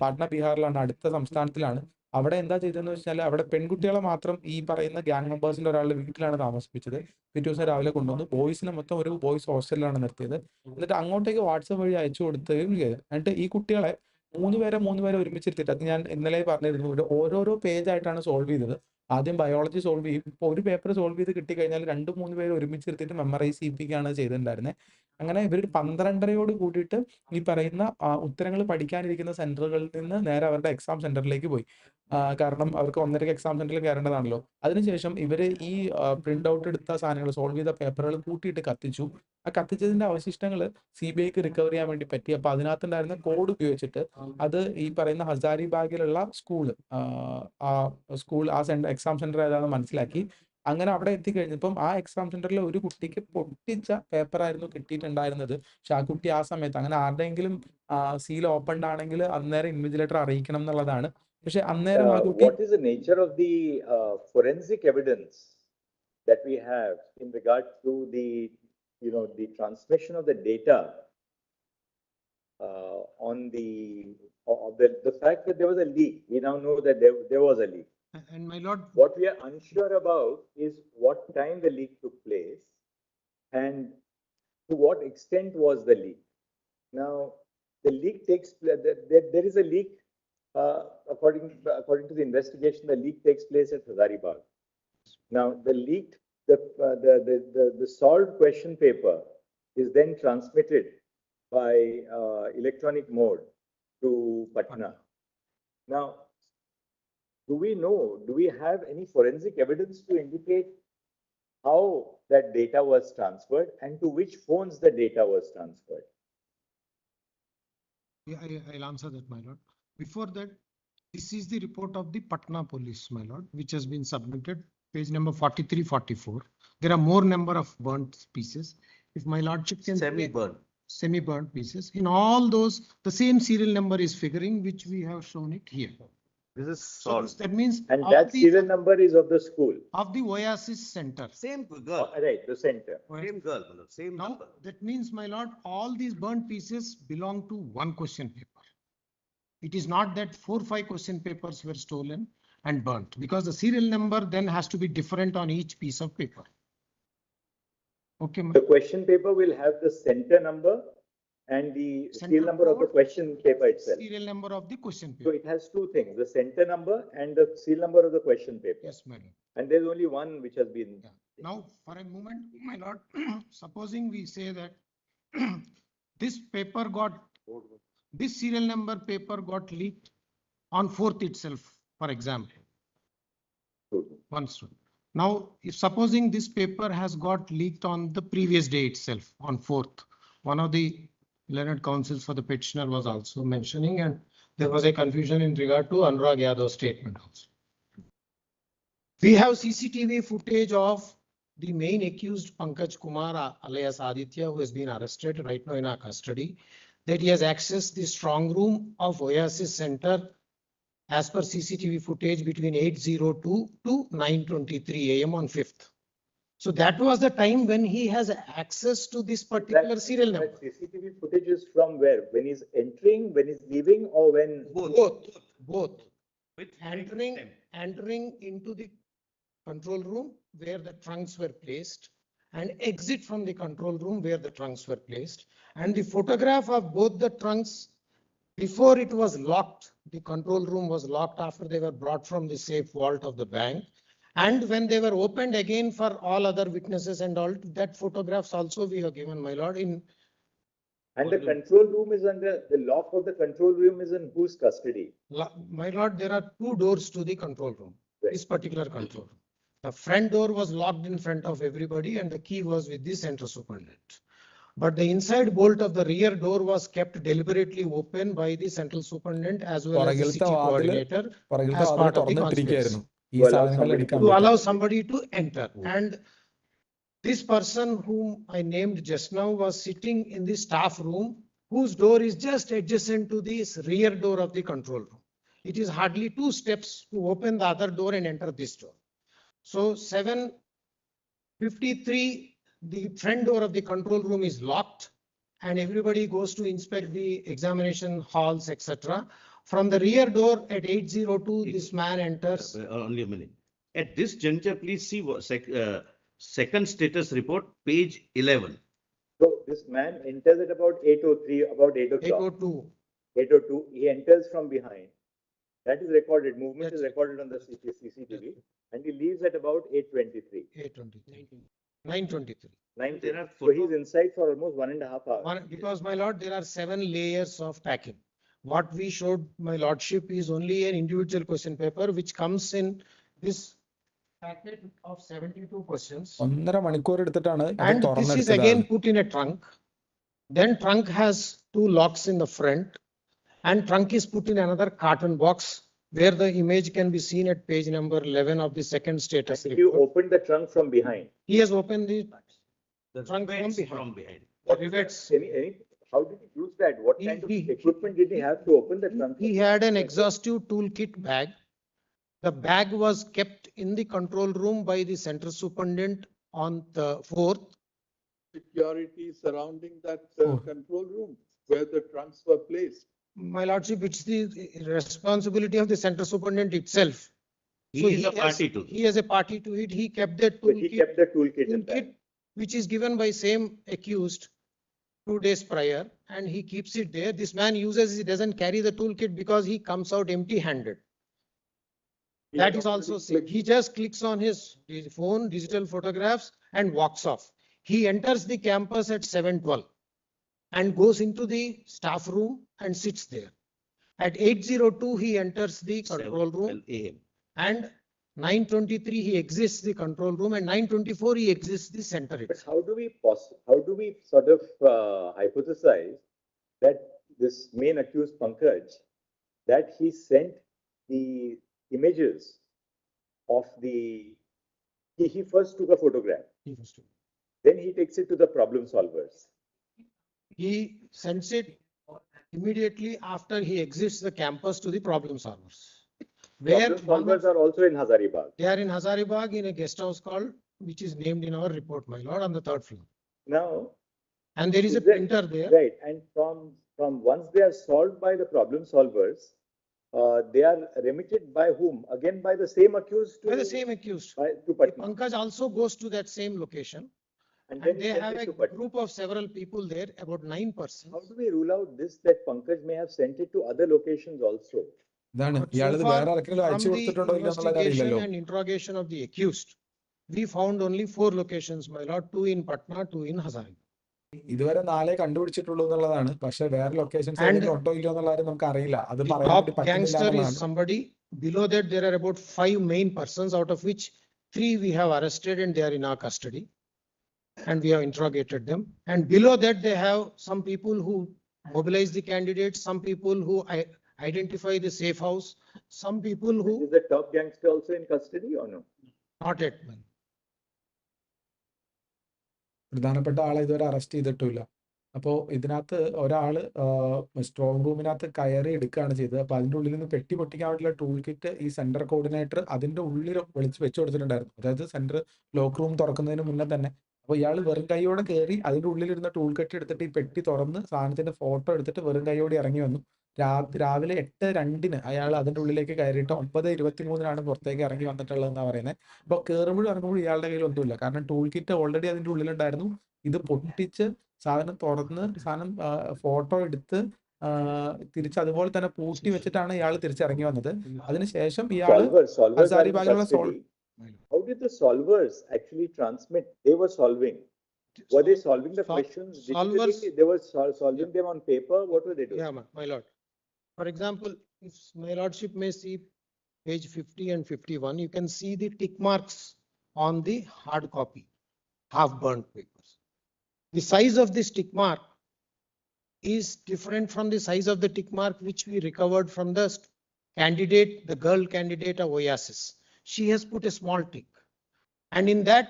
പാട്ന ബീഹാറിലാണ്, അടുത്ത സംസ്ഥാനത്തിലാണ്. അവിടെ എന്താ ചെയ്തതെന്ന് വെച്ചാൽ അവിടെ പെൺകുട്ടികളെ മാത്രം ഈ പറയുന്ന ഗ്യാങ് മെമ്പേഴ്സിന്റെ ഒരാളുടെ വീട്ടിലാണ് താമസിപ്പിച്ചത്. പിറ്റേ ദിവസം രാവിലെ കൊണ്ടുവന്നു. ബോയ്സിനെ മൊത്തം ഒരു ബോയ്സ് ഹോസ്റ്റലിലാണ് നിർത്തിയത്. എന്നിട്ട് അങ്ങോട്ടേക്ക് വാട്സപ്പ് വഴി അയച്ചു കൊടുക്കുകയും ചെയ്തു. എന്നിട്ട് ഈ കുട്ടികളെ മൂന്ന് പേരെ ഒരുമിച്ചിരുത്തിയിട്ട്, അത് ഞാൻ ഇന്നലെ പറഞ്ഞിരുന്നു, ഓരോരോ പേജ് ആയിട്ടാണ് സോൾവ് ചെയ്തത്. ആദ്യം ബയോളജി സോൾവ് ചെയ്യും. ഇപ്പോൾ ഒരു പേപ്പർ സോൾവ് ചെയ്ത് കിട്ടിക്കഴിഞ്ഞാൽ 2-3 പേര് ഒരുമിച്ചിരുത്തിയിട്ട് മെമ്മറൈസ് ചെയ്യിപ്പിക്കുകയാണ് ചെയ്തിട്ടുണ്ടായിരുന്നത്. അങ്ങനെ ഇവർ 12:30 കൂടിയിട്ട് ഈ പറയുന്ന ഉത്തരങ്ങൾ പഠിക്കാനിരിക്കുന്ന സെന്ററുകളിൽ നിന്ന് നേരെ അവരുടെ എക്സാം സെന്ററിലേക്ക് പോയി. കാരണം അവർക്ക് 1:30 എക്സാം സെന്ററിൽ കയറേണ്ടതാണല്ലോ. അതിനുശേഷം ഇവർ ഈ പ്രിന്റ് ഔട്ട് എടുത്ത സാധനങ്ങൾ, സോൾവ് ചെയ്ത പേപ്പറുകൾ കൂട്ടിയിട്ട് കത്തിച്ചു. ആ കത്തിച്ചതിന്റെ അവശിഷ്ടങ്ങൾ CBIക്ക് റിക്കവർ ചെയ്യാൻ വേണ്ടി പറ്റി. അപ്പൊ അതിനകത്തുണ്ടായിരുന്ന കോഡ് ഉപയോഗിച്ചിട്ട് അത് ഈ പറയുന്ന ഹസാരിബാഗിലുള്ള സ്കൂള്, ആ എക്സാം സെന്റർ ഏതാണെന്ന് മനസ്സിലാക്കി. അങ്ങനെ അവിടെ എത്തിക്കഴിഞ്ഞപ്പം ആ എക്സാം സെന്ററിൽ ഒരു കുട്ടിക്ക് പൊട്ടിച്ച പേപ്പറായിരുന്നു കിട്ടിയിട്ടുണ്ടായിരുന്നത്. പക്ഷെ ആ കുട്ടി ആ സമയത്ത്, അങ്ങനെ ആരുടെയെങ്കിലും സീൽ ഓപ്പൺഡ് ആണെങ്കിൽ അന്നേരം ഇൻവിജിലേറ്റർ അറിയിക്കണം എന്നുള്ളതാണ്. പക്ഷെ അന്നേരം ആ കുട്ടി What is the nature of the forensic evidence that we have in regard to the transmission of the data on the fact that there was a leak? We now know that there was a leak. And my lord, What we are unsure about is what time the leak took place and to what extent was the leak. Now, the leak takes place, there is a leak, according to the investigation, the leak takes place at Hazaribagh. Now, the leaked, the solved question paper is then transmitted by electronic mode to Patna. Now, do we have any forensic evidence to indicate how that data was transferred and to which phones the data was transferred? I'll answer that, my lord. Before that, this is the report of the Patna police, my lord, which has been submitted, page number 43-44. There are more number of burnt pieces. If my lordship can semi-burnt pieces. In all those, the same serial number is figuring, which we have shown it here. This is So solved. that means And that serial number is of the school. Of the Oasis Center. Same girl. Right, the center. Same girl. Same Now, number. that means, my lord, all these burnt pieces belong to one question paper. It is not that 4-5 question papers were stolen and burnt, because the serial number then has to be different on each piece of paper. Okay, The question paper will have the center number and the serial number of the question paper itself. Serial number of the question So paper. it has two things, the center number and the serial number of the question paper. Yes, my lord. And there's only one which has been. Yeah. Now, for a moment, my lord, supposing we say that this serial number paper got leaked on 4th itself, for example. One student. Now, if supposing this paper has got leaked on the previous day itself, on 4th, one of the learned counsels for the petitioner was also mentioning, and there was a confusion in regard to Anurag Yadav's statement also. We have CCTV footage of the main accused Pankaj Kumar alias Aditya, who has been arrested right now in our custody, that he has accessed the strong room of Oasis Center as per CCTV footage between 8:02 to 9:23 AM on 5th. So that was the time when he has access to this particular serial number. That CCTV footage is from where? When he's entering, when he's leaving, or when? Both. Entering into the control room where the trunks were placed, and exit from the control room where the trunks were placed. And the photograph of both the trunks before it was locked, the control room was locked after they were brought from the safe vault of the bank. And when they were opened again for all other witnesses and all, that photographs also we have given, my lord, in. And the control room is under, the lock of the control room is in whose custody? My lord, there are 2 doors to the control room, Right. this particular control room. The front door was locked in front of everybody and the key was with the central superintendent. But the inside bolt of the rear door was kept deliberately open by the central superintendent as well as the city coordinator as part of the conspiracy. ഈ സാധനങ്ങൾ എടുക്കാൻ To allow somebody to enter. And This person whom I named just now was sitting in the staff room, whose door is just adjacent to this rear door of the control room. It is hardly 2 steps to open the other door and enter this door. So 7:53, the front door of the control room is locked and everybody goes to inspect the examination halls, etc. From the rear door at 8:02, this man enters. Only a minute. At this juncture, please see second status report, page 11. So this man enters at about 8:03, about 8 o'clock. 8:02. 8:02, he enters from behind. That is recorded, movement is recorded on the CCTV, and he leaves at about 8:23. 8:23. 9:23. So he's inside for almost 1.5 hours. Because, my lord, there are 7 layers of packing. What we showed, my lordship, is only an individual question paper, which comes in this packet of 72 questions. 1.5 മണിക്കൂർ എടുത്തിട്ടാണ് അത് And this is തുറന്നെടുത്തത്. again put in a trunk. Then trunk has 2 locks in the front, and trunk is put in another carton box where the image can be seen at page number 11 of the second status If you report. open the trunk from behind, He has opened the trunk from behind. The rivets. how did he use that? What kind of equipment did he have to open the trunk? He had an exhaustive toolkit bag. The bag was kept in the control room by the center superintendent on the 4th. Security surrounding that control room where the trunks were placed. My lordship, it's the responsibility of the center superintendent itself. He is a party to He has a party to it. He kept that So he kept the toolkit in that. which is given by same accused 2 days prior, and he keeps it there. This man uses, he doesn't carry the toolkit because he comes out empty handed. That is also seen. He just clicks on his phone, digital photographs, and walks off. He enters the campus at 7:12 and goes into the staff room and sits there. At 8:02, he enters the control room, and 9:23, he exits the control room, and 9:24, he exits the center. But how do we sort of hypothesize that this main accused Pankaj, that he sent the images of he first took a photograph, then he takes it to the problem solvers. He sends it immediately after he exits the campus to the problem solvers. Problem solvers are also in Hazaribagh. They are in Hazaribagh in a guest house called, which is named in our report, my lord, on the 3rd floor. Now, and there is a printer there. Right, and from once they are solved by the problem solvers, they are remitted by whom? Again, by the same accused? By the same accused. To Patna. Pankaj also goes to that same location. And then they have a group of several people there, about 9 persons. How do we rule out this, that Pankaj may have sent it to other locations also? ഇതാണ് ഇയാളത് വേറെ ആർക്കെങ്കിലും അയച്ചു കൊടുത്തിട്ടുണ്ടോ ഇല്ല എന്നുള്ള കാര്യമില്ലല്ലോ. And interrogation of the accused, we found only 4 locations, my lord, 2 in Patna, 2 in Hazaribagh. ഇതുവരെ 4 കണ്ടുപിടിച്ചിട്ടുള്ളൂ എന്നുള്ളതാണ്. പക്ഷെ വേറെ ലൊക്കേഷൻസ് ഉണ്ടോ ഇല്ലയോ എന്നുള്ള കാര്യം നമുക്ക് അറിയില്ല. അത് പറയാൻ വേണ്ടി പറ്റില്ല. Gangster is somebody. Below that there are about 5 main persons, out of which 3 we have arrested and they are in our custody, and we have interrogated them. And below that they have some people who mobilize the candidates, some people who identify the safe house, some people who. Is the top gangster also in custody or no? Not yet. പ്രധാനപ്പെട്ട ആളെ ഇതുവരെ arrest ചെയ്തിട്ടില്ല. അപ്പോൾ ഇതിനകത്ത് ഒരാള് strong റൂമിനകത്ത് കയറി എടുക്കുകയാണ് ചെയ്തത്. അപ്പൊ അതിന്റെ ഉള്ളിൽ നിന്ന് പെട്ടി പൊട്ടിക്കാൻ വേണ്ടിയുള്ള ടൂൾ കിറ്റ് ഈ സെന്റർ കോർഡിനേറ്റർ അതിന്റെ ഉള്ളിൽ വെച്ച് കൊടുത്തിട്ടുണ്ടായിരുന്നു. അതായത് സെന്റർ ലോക്ക് റൂം തുറക്കുന്നതിന് മുന്നേ തന്നെ. അപ്പൊ ഇയാൾ വെറും കൈയോടെ കയറി അതിന്റെ ഉള്ളിലിരുന്ന ടൂൾ കിറ്റ് എടുത്തിട്ട് ഈ പെട്ടി തുറന്ന് സാധനത്തിന്റെ ഫോട്ടോ എടുത്തിട്ട് വെറും കൈയോടെ ഇറങ്ങി വന്നു. രാവിലെ 8:02 അയാൾ അതിന്റെ ഉള്ളിലേക്ക് കയറിയിട്ട് 9:23 പുറത്തേക്ക് ഇറങ്ങി വന്നിട്ടുള്ളതെന്നാണ് പറയുന്നത്. അപ്പൊ കയറുമ്പോഴും ഇറങ്ങുമ്പോഴും ഇയാളുടെ കയ്യിൽ ഒന്നുമില്ല. കാരണം ടൂൾ കിറ്റ് ഓൾറെഡി അതിന്റെ ഉള്ളിലുണ്ടായിരുന്നു. ഇത് പൊട്ടിച്ച് സാധനം തുറന്ന് സാധനം ഫോട്ടോ എടുത്ത് തിരിച്ച് അതുപോലെ തന്നെ പൂട്ടി വെച്ചിട്ടാണ് ഇയാൾ തിരിച്ചിറങ്ങി വന്നത്. അതിനുശേഷം ഇയാൾ ഹസാരിബാഗിലുള്ള How did the solvers actually transmit? They were solving. Were they solving the questions digitally? They were solving them on paper. What were they doing? Yeah, my lord. For example, if my lordship may see page 50 and 51, you can see the tick marks on the hard copy, half burnt papers. The size of this tick mark is different from the size of the tick mark which we recovered from the candidate, the girl candidate of Oasis. She has put a small tick, and in that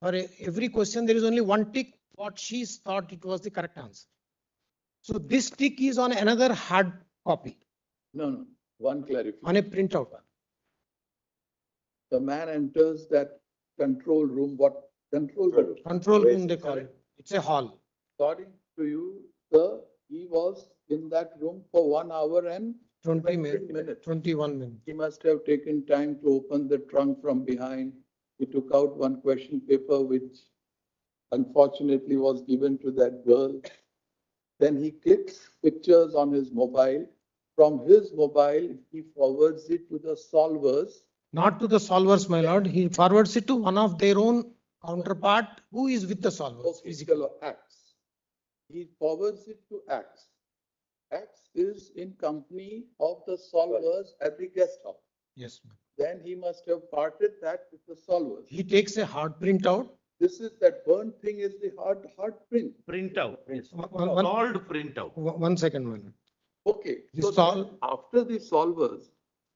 For every question, there is only one tick, what she thought it was the correct answer. So this tick is on another hard copy, No, one clarification. on a printout. The man enters that control room, what control room? Control room they call it. It's a hall. According to you, sir, he was in that room for 1 hour and 20 minutes, 21 minutes. He must have taken time to open the trunk from behind. He took out one question paper, which unfortunately was given to that girl. Then he clicks pictures on his mobile. From his mobile, he forwards it to the solvers. Not to the solvers, my lord. He forwards it to one of their own counterpart who is with the solvers. Physical acts. He forwards it to acts. Acts is in company of the solvers at the guest house. Yes. Then he must have parted that with the solvers. He takes a hard printout. This is that burnt thing is the hard print. Printout. Yes. One- Called printout. 1 second, my lord. Okay. The So then after the solvers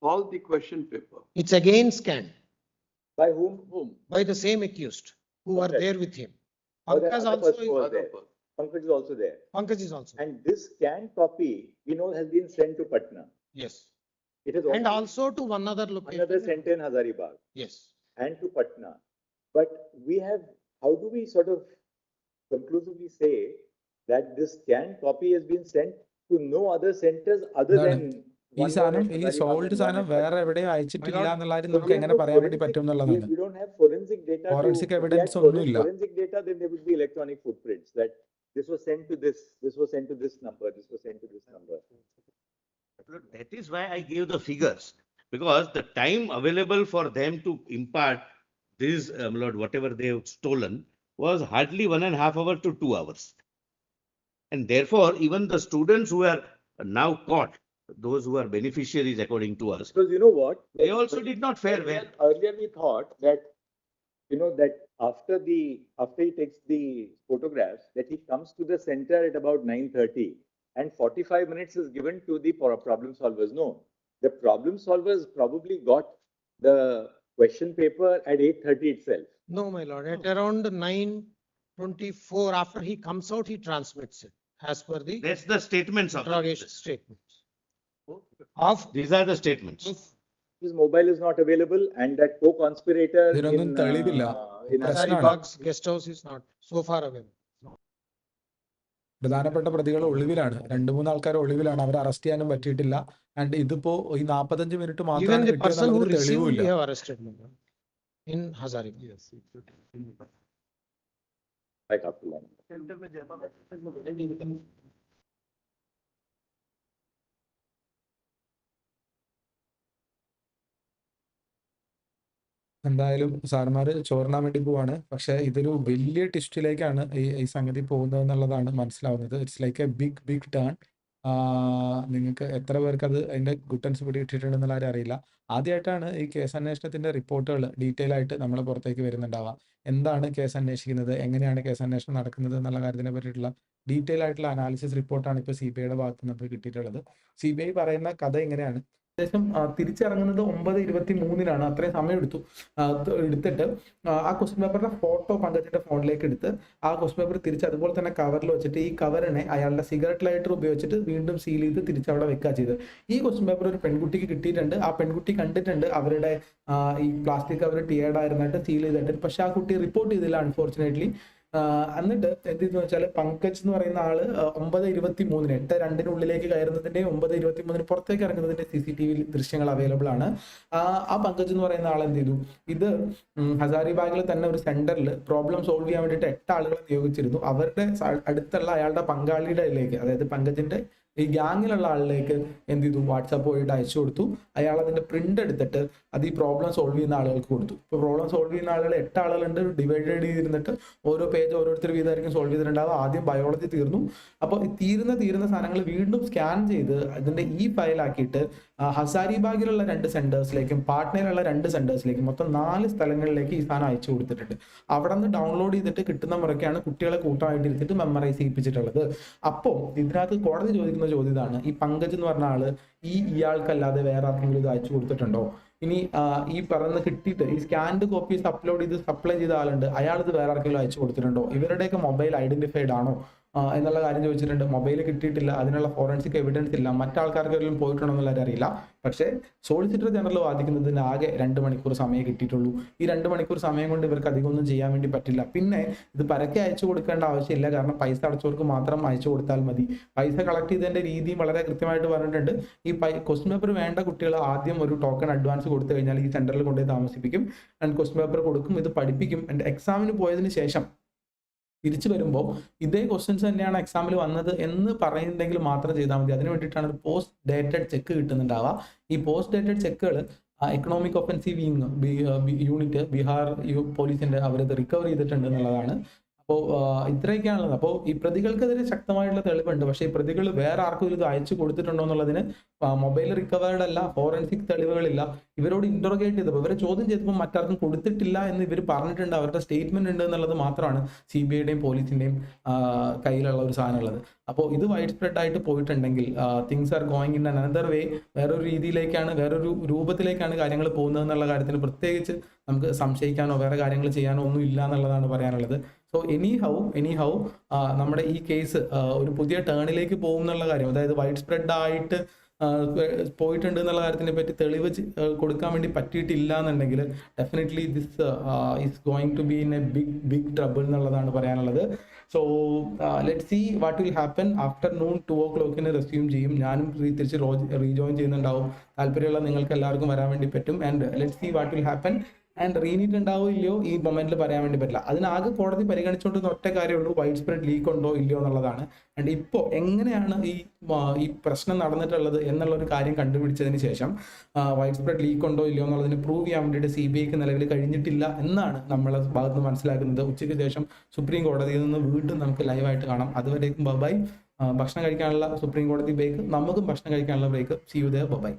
solve the question paper. It's again scanned By whom? by the same accused who are Okay. there with him. Oh, the Pankaj other also person was is, there. Pankaj is also there. Pankaj is also. And this scanned copy, we know, has been sent to Patna. Yes. It is And also to one other location. another center in Hazaribagh Yes. and to Patna. But we have, how do we sort of conclusively say that this scanned copy has been sent to no other centers other Aതാണ്. than ഈ one സാധനം more at ഈ Hazaribagh sold and സാധനം one at വേറെ Patna? എവിടെയും അയച്ചിട്ടില്ല എന്നുള്ള കാര്യം So നമുക്ക് we have എങ്ങനെ no പറയാൻ വേണ്ടി forensic- പറ്റും എന്നുള്ളതാണ്. we don't have forensic data. Forensic If we evidence had ഒന്നുമില്ല. forensic data, then there would be electronic footprints that this was sent to this was sent to this number, this was sent to this number. That is why I gave the figures, because the time available for them to impart this, Lord, whatever they have stolen was hardly 1.5 hours to 2 hours. And therefore, even the students who are now caught, those who are beneficiaries according to us, Because you know what? they also did not fare well. Earlier we thought that, you know, that after he takes the photographs, that he comes to the center at about 9:30 and 45 minutes is given to the problem solvers. No, the problem solvers probably got the question paper at 8:30 itself. No, my lord. At around 9:24, after he comes out, he transmits it as per the That's the statements of interrogation statements. These are the statements. His mobile is not available and that co-conspirator ഇതിനൊന്നും തെളിവില്ല. in പ്രശ്നമാണ്. Hazaribag's guest house is not so far away. പ്രധാനപ്പെട്ട പ്രതികൾ ഒളിവിലാണ്. 2-3 ആൾക്കാർ ഒളിവിലാണ്. അവരെ arrest ചെയ്യാനും പറ്റിയിട്ടില്ല. And ഇതിപ്പോ ഈ 45 മിനിറ്റ് Even മാത്രമാണ് the person who കിട്ടിയെന്നുള്ളൊരു received, തെളിവുമില്ല. we have arrested him in Hazaribagh. like up to one. എന്തായാലും സാർമാര് ചോറിനാൻ വേണ്ടി പോവാണ്. പക്ഷെ ഇതൊരു വലിയ ട്വിസ്റ്റിലേക്കാണ് ഈ സംഗതി പോകുന്നത് എന്നുള്ളതാണ് മനസ്സിലാവുന്നത്. It's like a big turn. നിങ്ങൾക്ക് എത്ര പേർക്ക് അത് അതിന്റെ ഗുട്ടൻസ് പിടി കിട്ടിയിട്ടുണ്ടെന്നുള്ള കാര്യം അറിയില്ല. ആദ്യമായിട്ടാണ് ഈ കേസ് അന്വേഷണത്തിന്റെ റിപ്പോർട്ടുകൾ ഡീറ്റെയിൽ ആയിട്ട് നമ്മളെ പുറത്തേക്ക് വരുന്നുണ്ടാവുക. എന്താണ് കേസ് അന്വേഷിക്കുന്നത്, എങ്ങനെയാണ് കേസ് അന്വേഷണം നടക്കുന്നത് എന്നുള്ള കാര്യത്തിനെ പറ്റിയിട്ടുള്ള ഡീറ്റെയിൽ ആയിട്ടുള്ള അനാലിസിസ് റിപ്പോർട്ടാണ് ഇപ്പോൾ CBIയുടെ ഭാഗത്ത് നിന്ന് നമുക്ക് കിട്ടിയിട്ടുള്ളത്. CBI പറയുന്ന കഥ ഇങ്ങനെയാണ്. ഏകദേശം തിരിച്ചിറങ്ങുന്നത് 9:23 അത്രയും സമയം എടുത്തിട്ട് ആ ക്വസ്റ്റ്യൻ പേപ്പറിന്റെ ഫോട്ടോ പങ്കജിന്റെ ഫോണിലേക്ക് എടുത്ത് ആ ക്വസ്റ്റ്യൻ പേപ്പർ തിരിച്ച് അതുപോലെ തന്നെ കവറിൽ വെച്ചിട്ട് ഈ കവറിനെ അയാളുടെ സിഗരറ്റ് ലൈറ്റർ ഉപയോഗിച്ചിട്ട് വീണ്ടും സീൽ ചെയ്ത് തിരിച്ച് അവിടെ വെക്കുക ചെയ്ത്. ഈ ക്വസ്റ്റ്യൻ പേപ്പർ ഒരു പെൺകുട്ടിക്ക് കിട്ടിയിട്ടുണ്ട്. ആ പെൺകുട്ടി കണ്ടിട്ടുണ്ട് അവരുടെ ഈ പ്ലാസ്റ്റിക് കവർ ടിയേർഡ് ആയിരുന്നിട്ട് സീൽ ചെയ്തിട്ട്. പക്ഷെ ആ കുട്ടി റിപ്പോർട്ട് ചെയ്തില്ല അൺഫോർച്ചുനേറ്റ്ലി. എന്നിട്ട് എന്തെന്ന് വെച്ചാൽ പങ്കജ് എന്ന് പറയുന്ന ആള് 9:23 8:02 കയറുന്നതിന്റെ 9:23 പുറത്തേക്ക് ഇറങ്ങുന്നതിന്റെ CCTV ദൃശ്യങ്ങൾ അവൈലബിൾ ആണ്. ആ പങ്കജ് എന്ന് പറയുന്ന ആൾ എന്ത് ചെയ്തു, ഇത് ഹസാരിബാഗിൽ തന്നെ ഒരു സെന്ററിൽ പ്രോബ്ലം സോൾവ് ചെയ്യാൻ വേണ്ടിയിട്ട് 8 ആളുകളെ നിയോഗിച്ചിരുന്നു. അവരുടെ അടുത്തുള്ള അയാളുടെ പങ്കാളിയുടെ ഇതിലേക്ക്, അതായത് പങ്കജിന്റെ ഈ ഗ്യാങ്ങിലുള്ള ആളിലേക്ക് എന്ത് ചെയ്തു, വാട്സാപ്പ് വഴിയിട്ട് അയച്ചു കൊടുത്തു. അയാൾ അതിന്റെ പ്രിന്റ് എടുത്തിട്ട് അത് ഈ പ്രോബ്ലം സോൾവ് ചെയ്യുന്ന ആളുകൾക്ക് കൊടുത്തു. ഇപ്പോൾ പ്രോബ്ലം സോൾവ് ചെയ്യുന്ന ആളുകൾ 8 ആളുകളുണ്ട്. ഡിവൈഡഡ് ചെയ്തിരുന്നിട്ട് ഓരോ പേജ് ഓരോരുത്തർ വീതമായിരിക്കും സോൾവ് ചെയ്തിട്ടുണ്ടാവുക. ആദ്യം ബയോളജി തീർന്നു. അപ്പോൾ തീരുന്ന സാധനങ്ങൾ വീണ്ടും സ്കാൻ ചെയ്ത് അതിന്റെ ഈ ഫയലാക്കിയിട്ട് ഹസാരിബാഗിലുള്ള 2 സെന്റേഴ്സിലേക്കും പാട്നയിലുള്ള 2 സെന്റേഴ്സിലേക്കും മൊത്തം 4 സ്ഥലങ്ങളിലേക്ക് ഈ സാധനം അയച്ചു കൊടുത്തിട്ടുണ്ട്. അവിടെ നിന്ന് ഡൗൺലോഡ് ചെയ്തിട്ട് കിട്ടുന്ന മുറയ്ക്കാണ് കുട്ടികളെ കൂട്ടമായിട്ട് ഇരുത്തിട്ട് മെമ്മറൈസ് ചെയ്യിപ്പിച്ചിട്ടുള്ളത്. അപ്പോൾ ഇതിനകത്ത് കോടതി ചോദിക്കുന്ന ചോദ്യം ഇതാണ്, ഈ പങ്കജ് എന്ന് പറഞ്ഞ ആള് ഇയാൾക്കല്ലാതെ വേറെ ആർക്കെങ്കിലും ഇത് അയച്ചു കൊടുത്തിട്ടുണ്ടോ? ഇനി ഈ പറയുന്ന കിട്ടിയിട്ട് ഈ സ്കാൻഡ് കോപ്പീസ് അപ്ലോഡ് ചെയ്ത് സപ്ലൈ ചെയ്ത ആളുണ്ട്, അയാൾ ഇത് വേറെ ആർക്കെങ്കിലും അയച്ചു കൊടുത്തിട്ടുണ്ടോ, ഇവരുടെയൊക്കെ മൊബൈൽ ഐഡന്റിഫൈഡ് ആണോ എന്നുള്ള കാര്യം ചോദിച്ചിട്ടുണ്ട്. മൊബൈൽ കിട്ടിയിട്ടില്ല, അതിനുള്ള ഫോറൻസിക് എവിഡൻസ് ഇല്ല, മറ്റാൾക്കാർക്കെങ്കിലും പോയിട്ടുണ്ടോ എന്നുള്ളത് അറിയില്ല. പക്ഷേ സോളിസിറ്റർ ജനറൽ വാദിക്കുന്നതിന് ആകെ 2 മണിക്കൂർ സമയം കിട്ടിയിട്ടുള്ളൂ. ഈ 2 മണിക്കൂർ സമയം കൊണ്ട് ഇവർക്ക് അധികം ഒന്നും ചെയ്യാൻ വേണ്ടി പറ്റില്ല. പിന്നെ ഇത് പരക്കെ അയച്ചു കൊടുക്കേണ്ട ആവശ്യമില്ല, കാരണം പൈസ അടച്ചവർക്ക് മാത്രം അയച്ചു കൊടുത്താൽ മതി. പൈസ കളക്ട് ചെയ്തതിന്റെ രീതി വളരെ കൃത്യമായിട്ട് പറഞ്ഞിട്ടുണ്ട്. ഈ ക്വസ്റ്റ്യൻ പേപ്പർ വേണ്ട കുട്ടികൾ ആദ്യം ഒരു ടോക്കൺ അഡ്വാൻസ് കൊടുത്തു കഴിഞ്ഞാൽ ഈ സെന്ററിൽ കൊണ്ടുപോയി താമസിപ്പിക്കും, ആൻഡ് ക്വസ്റ്റ്യൻ പേപ്പർ കൊടുക്കും, ഇത് പഠിപ്പിക്കും. ആൻഡ് എക്സാമിന് പോയതിന് ശേഷം തിരിച്ചു വരുമ്പോൾ ഇതേ ക്വസ്റ്റ്യൻസ് തന്നെയാണ് എക്സാമിൽ വന്നത് എന്ന് പറയുന്നുണ്ടെങ്കിൽ മാത്രം ചെയ്താൽ മതി. അതിന് വേണ്ടിയിട്ടാണ് ഒരു പോസ്റ്റ് ഡേറ്റഡ് ചെക്ക് കിട്ടുന്നുണ്ടാവുക. ഈ പോസ്റ്റ് ഡേറ്റഡ് ചെക്കുകൾ എക്കണോമിക് ഒഫൻസീവ് യൂണിറ്റ് ബീഹാർ പോലീസിന്റെ അവരത് റിക്കവർ ചെയ്തിട്ടുണ്ട് എന്നുള്ളതാണ്. അപ്പോൾ ഇത്രയൊക്കെയാണുള്ളത്. അപ്പോൾ ഈ പ്രതികൾക്കെതിരെ ശക്തമായിട്ടുള്ള തെളിവുണ്ട്. പക്ഷേ ഈ പ്രതികൾ വേറെ ആർക്കും ഇത് അയച്ചു കൊടുത്തിട്ടുണ്ടോ എന്നുള്ളതിന് മൊബൈൽ റിക്കവേർഡ് അല്ല, ഫോറൻസിക് തെളിവുകളില്ല. ഇവരോട് ഇന്ററോഗേറ്റ് ചെയ്തപ്പോൾ, ഇവരെ ചോദ്യം ചെയ്തപ്പോൾ മറ്റാർക്കും കൊടുത്തിട്ടില്ല എന്ന് ഇവർ പറഞ്ഞിട്ടുണ്ട്, അവരുടെ സ്റ്റേറ്റ്മെന്റ് ഉണ്ട് എന്നുള്ളത് മാത്രമാണ് CBIയുടെയും പോലീസിന്റെയും കയ്യിലുള്ള ഒരു സാധനം ഉള്ളത്. അപ്പോൾ ഇത് വൈഡ് സ്പ്രെഡ് ആയിട്ട് പോയിട്ടുണ്ടെങ്കിൽ things are going in another വേ, വേറൊരു രീതിയിലേക്കാണ്, വേറൊരു രൂപത്തിലേക്കാണ് കാര്യങ്ങൾ പോകുന്നത് എന്നുള്ള കാര്യത്തിൽ പ്രത്യേകിച്ച് നമുക്ക് സംശയിക്കാനോ വേറെ കാര്യങ്ങൾ ചെയ്യാനോ ഒന്നും ഇല്ല എന്നുള്ളതാണ് പറയാനുള്ളത്. സോ എനിഹൗ നമ്മുടെ ഈ കേസ് ഒരു പുതിയ ടേണിലേക്ക് പോകും എന്നുള്ള കാര്യം, അതായത് വൈഡ് സ്പ്രെഡ് ആയിട്ട് പോയിട്ടുണ്ട് എന്നുള്ള കാര്യത്തിനെ പറ്റി തെളിവ് കൊടുക്കാൻ വേണ്ടി പറ്റിയിട്ടില്ല എന്നുണ്ടെങ്കിൽ definitely this is going to be in a big trouble എന്നുള്ളതാണ് പറയാനുള്ളത്. So let see what will happen. Afternoon 2 o'clock resume ചെയ്യും. ഞാനും തിരിച്ച് റീജോയിൻ ചെയ്യുന്നുണ്ടാവും. താല്പര്യമുള്ള നിങ്ങൾക്ക് എല്ലാവർക്കും വരാൻ വേണ്ടി പറ്റും. And let see what will happen. And re NEET ഉണ്ടാവോ ഇല്ലയോ ഈ മൊമെന്റിൽ പറയാൻ വേണ്ടി പറ്റില്ല. അതിനാകെ കോടതി പരിഗണിച്ചുകൊണ്ടിരുന്ന ഒറ്റ കാര്യമുള്ളൂ, വൈഡ് സ്പ്രെഡ് ലീക്ക് ഉണ്ടോ ഇല്ലയോ എന്നുള്ളതാണ്. ആൻഡ് ഇപ്പോൾ എങ്ങനെയാണ് ഈ പ്രശ്നം നടന്നിട്ടുള്ളത് എന്നുള്ള ഒരു കാര്യം കണ്ടുപിടിച്ചതിന് ശേഷം വൈഡ് സ്പ്രെഡ് ലീക്ക് ഉണ്ടോ ഇല്ലയോ എന്നുള്ളതിന് പ്രൂവ് ചെയ്യാൻ വേണ്ടിയിട്ട് CBIക്ക് നിലവിൽ കഴിഞ്ഞിട്ടില്ല എന്നാണ് നമ്മളെ ഭാഗത്ത് നിന്ന് മനസ്സിലാക്കുന്നത്. ഉച്ചയ്ക്ക് ശേഷം സുപ്രീം കോടതിയിൽ നിന്ന് വീണ്ടും നമുക്ക് ലൈവായിട്ട് കാണാം. അതുവരേക്കും ബൈ. ഭക്ഷണം കഴിക്കാനുള്ള സുപ്രീം കോടതി ബ്രേക്ക്, നമുക്കും ഭക്ഷണം കഴിക്കാനുള്ള break. See you there. By.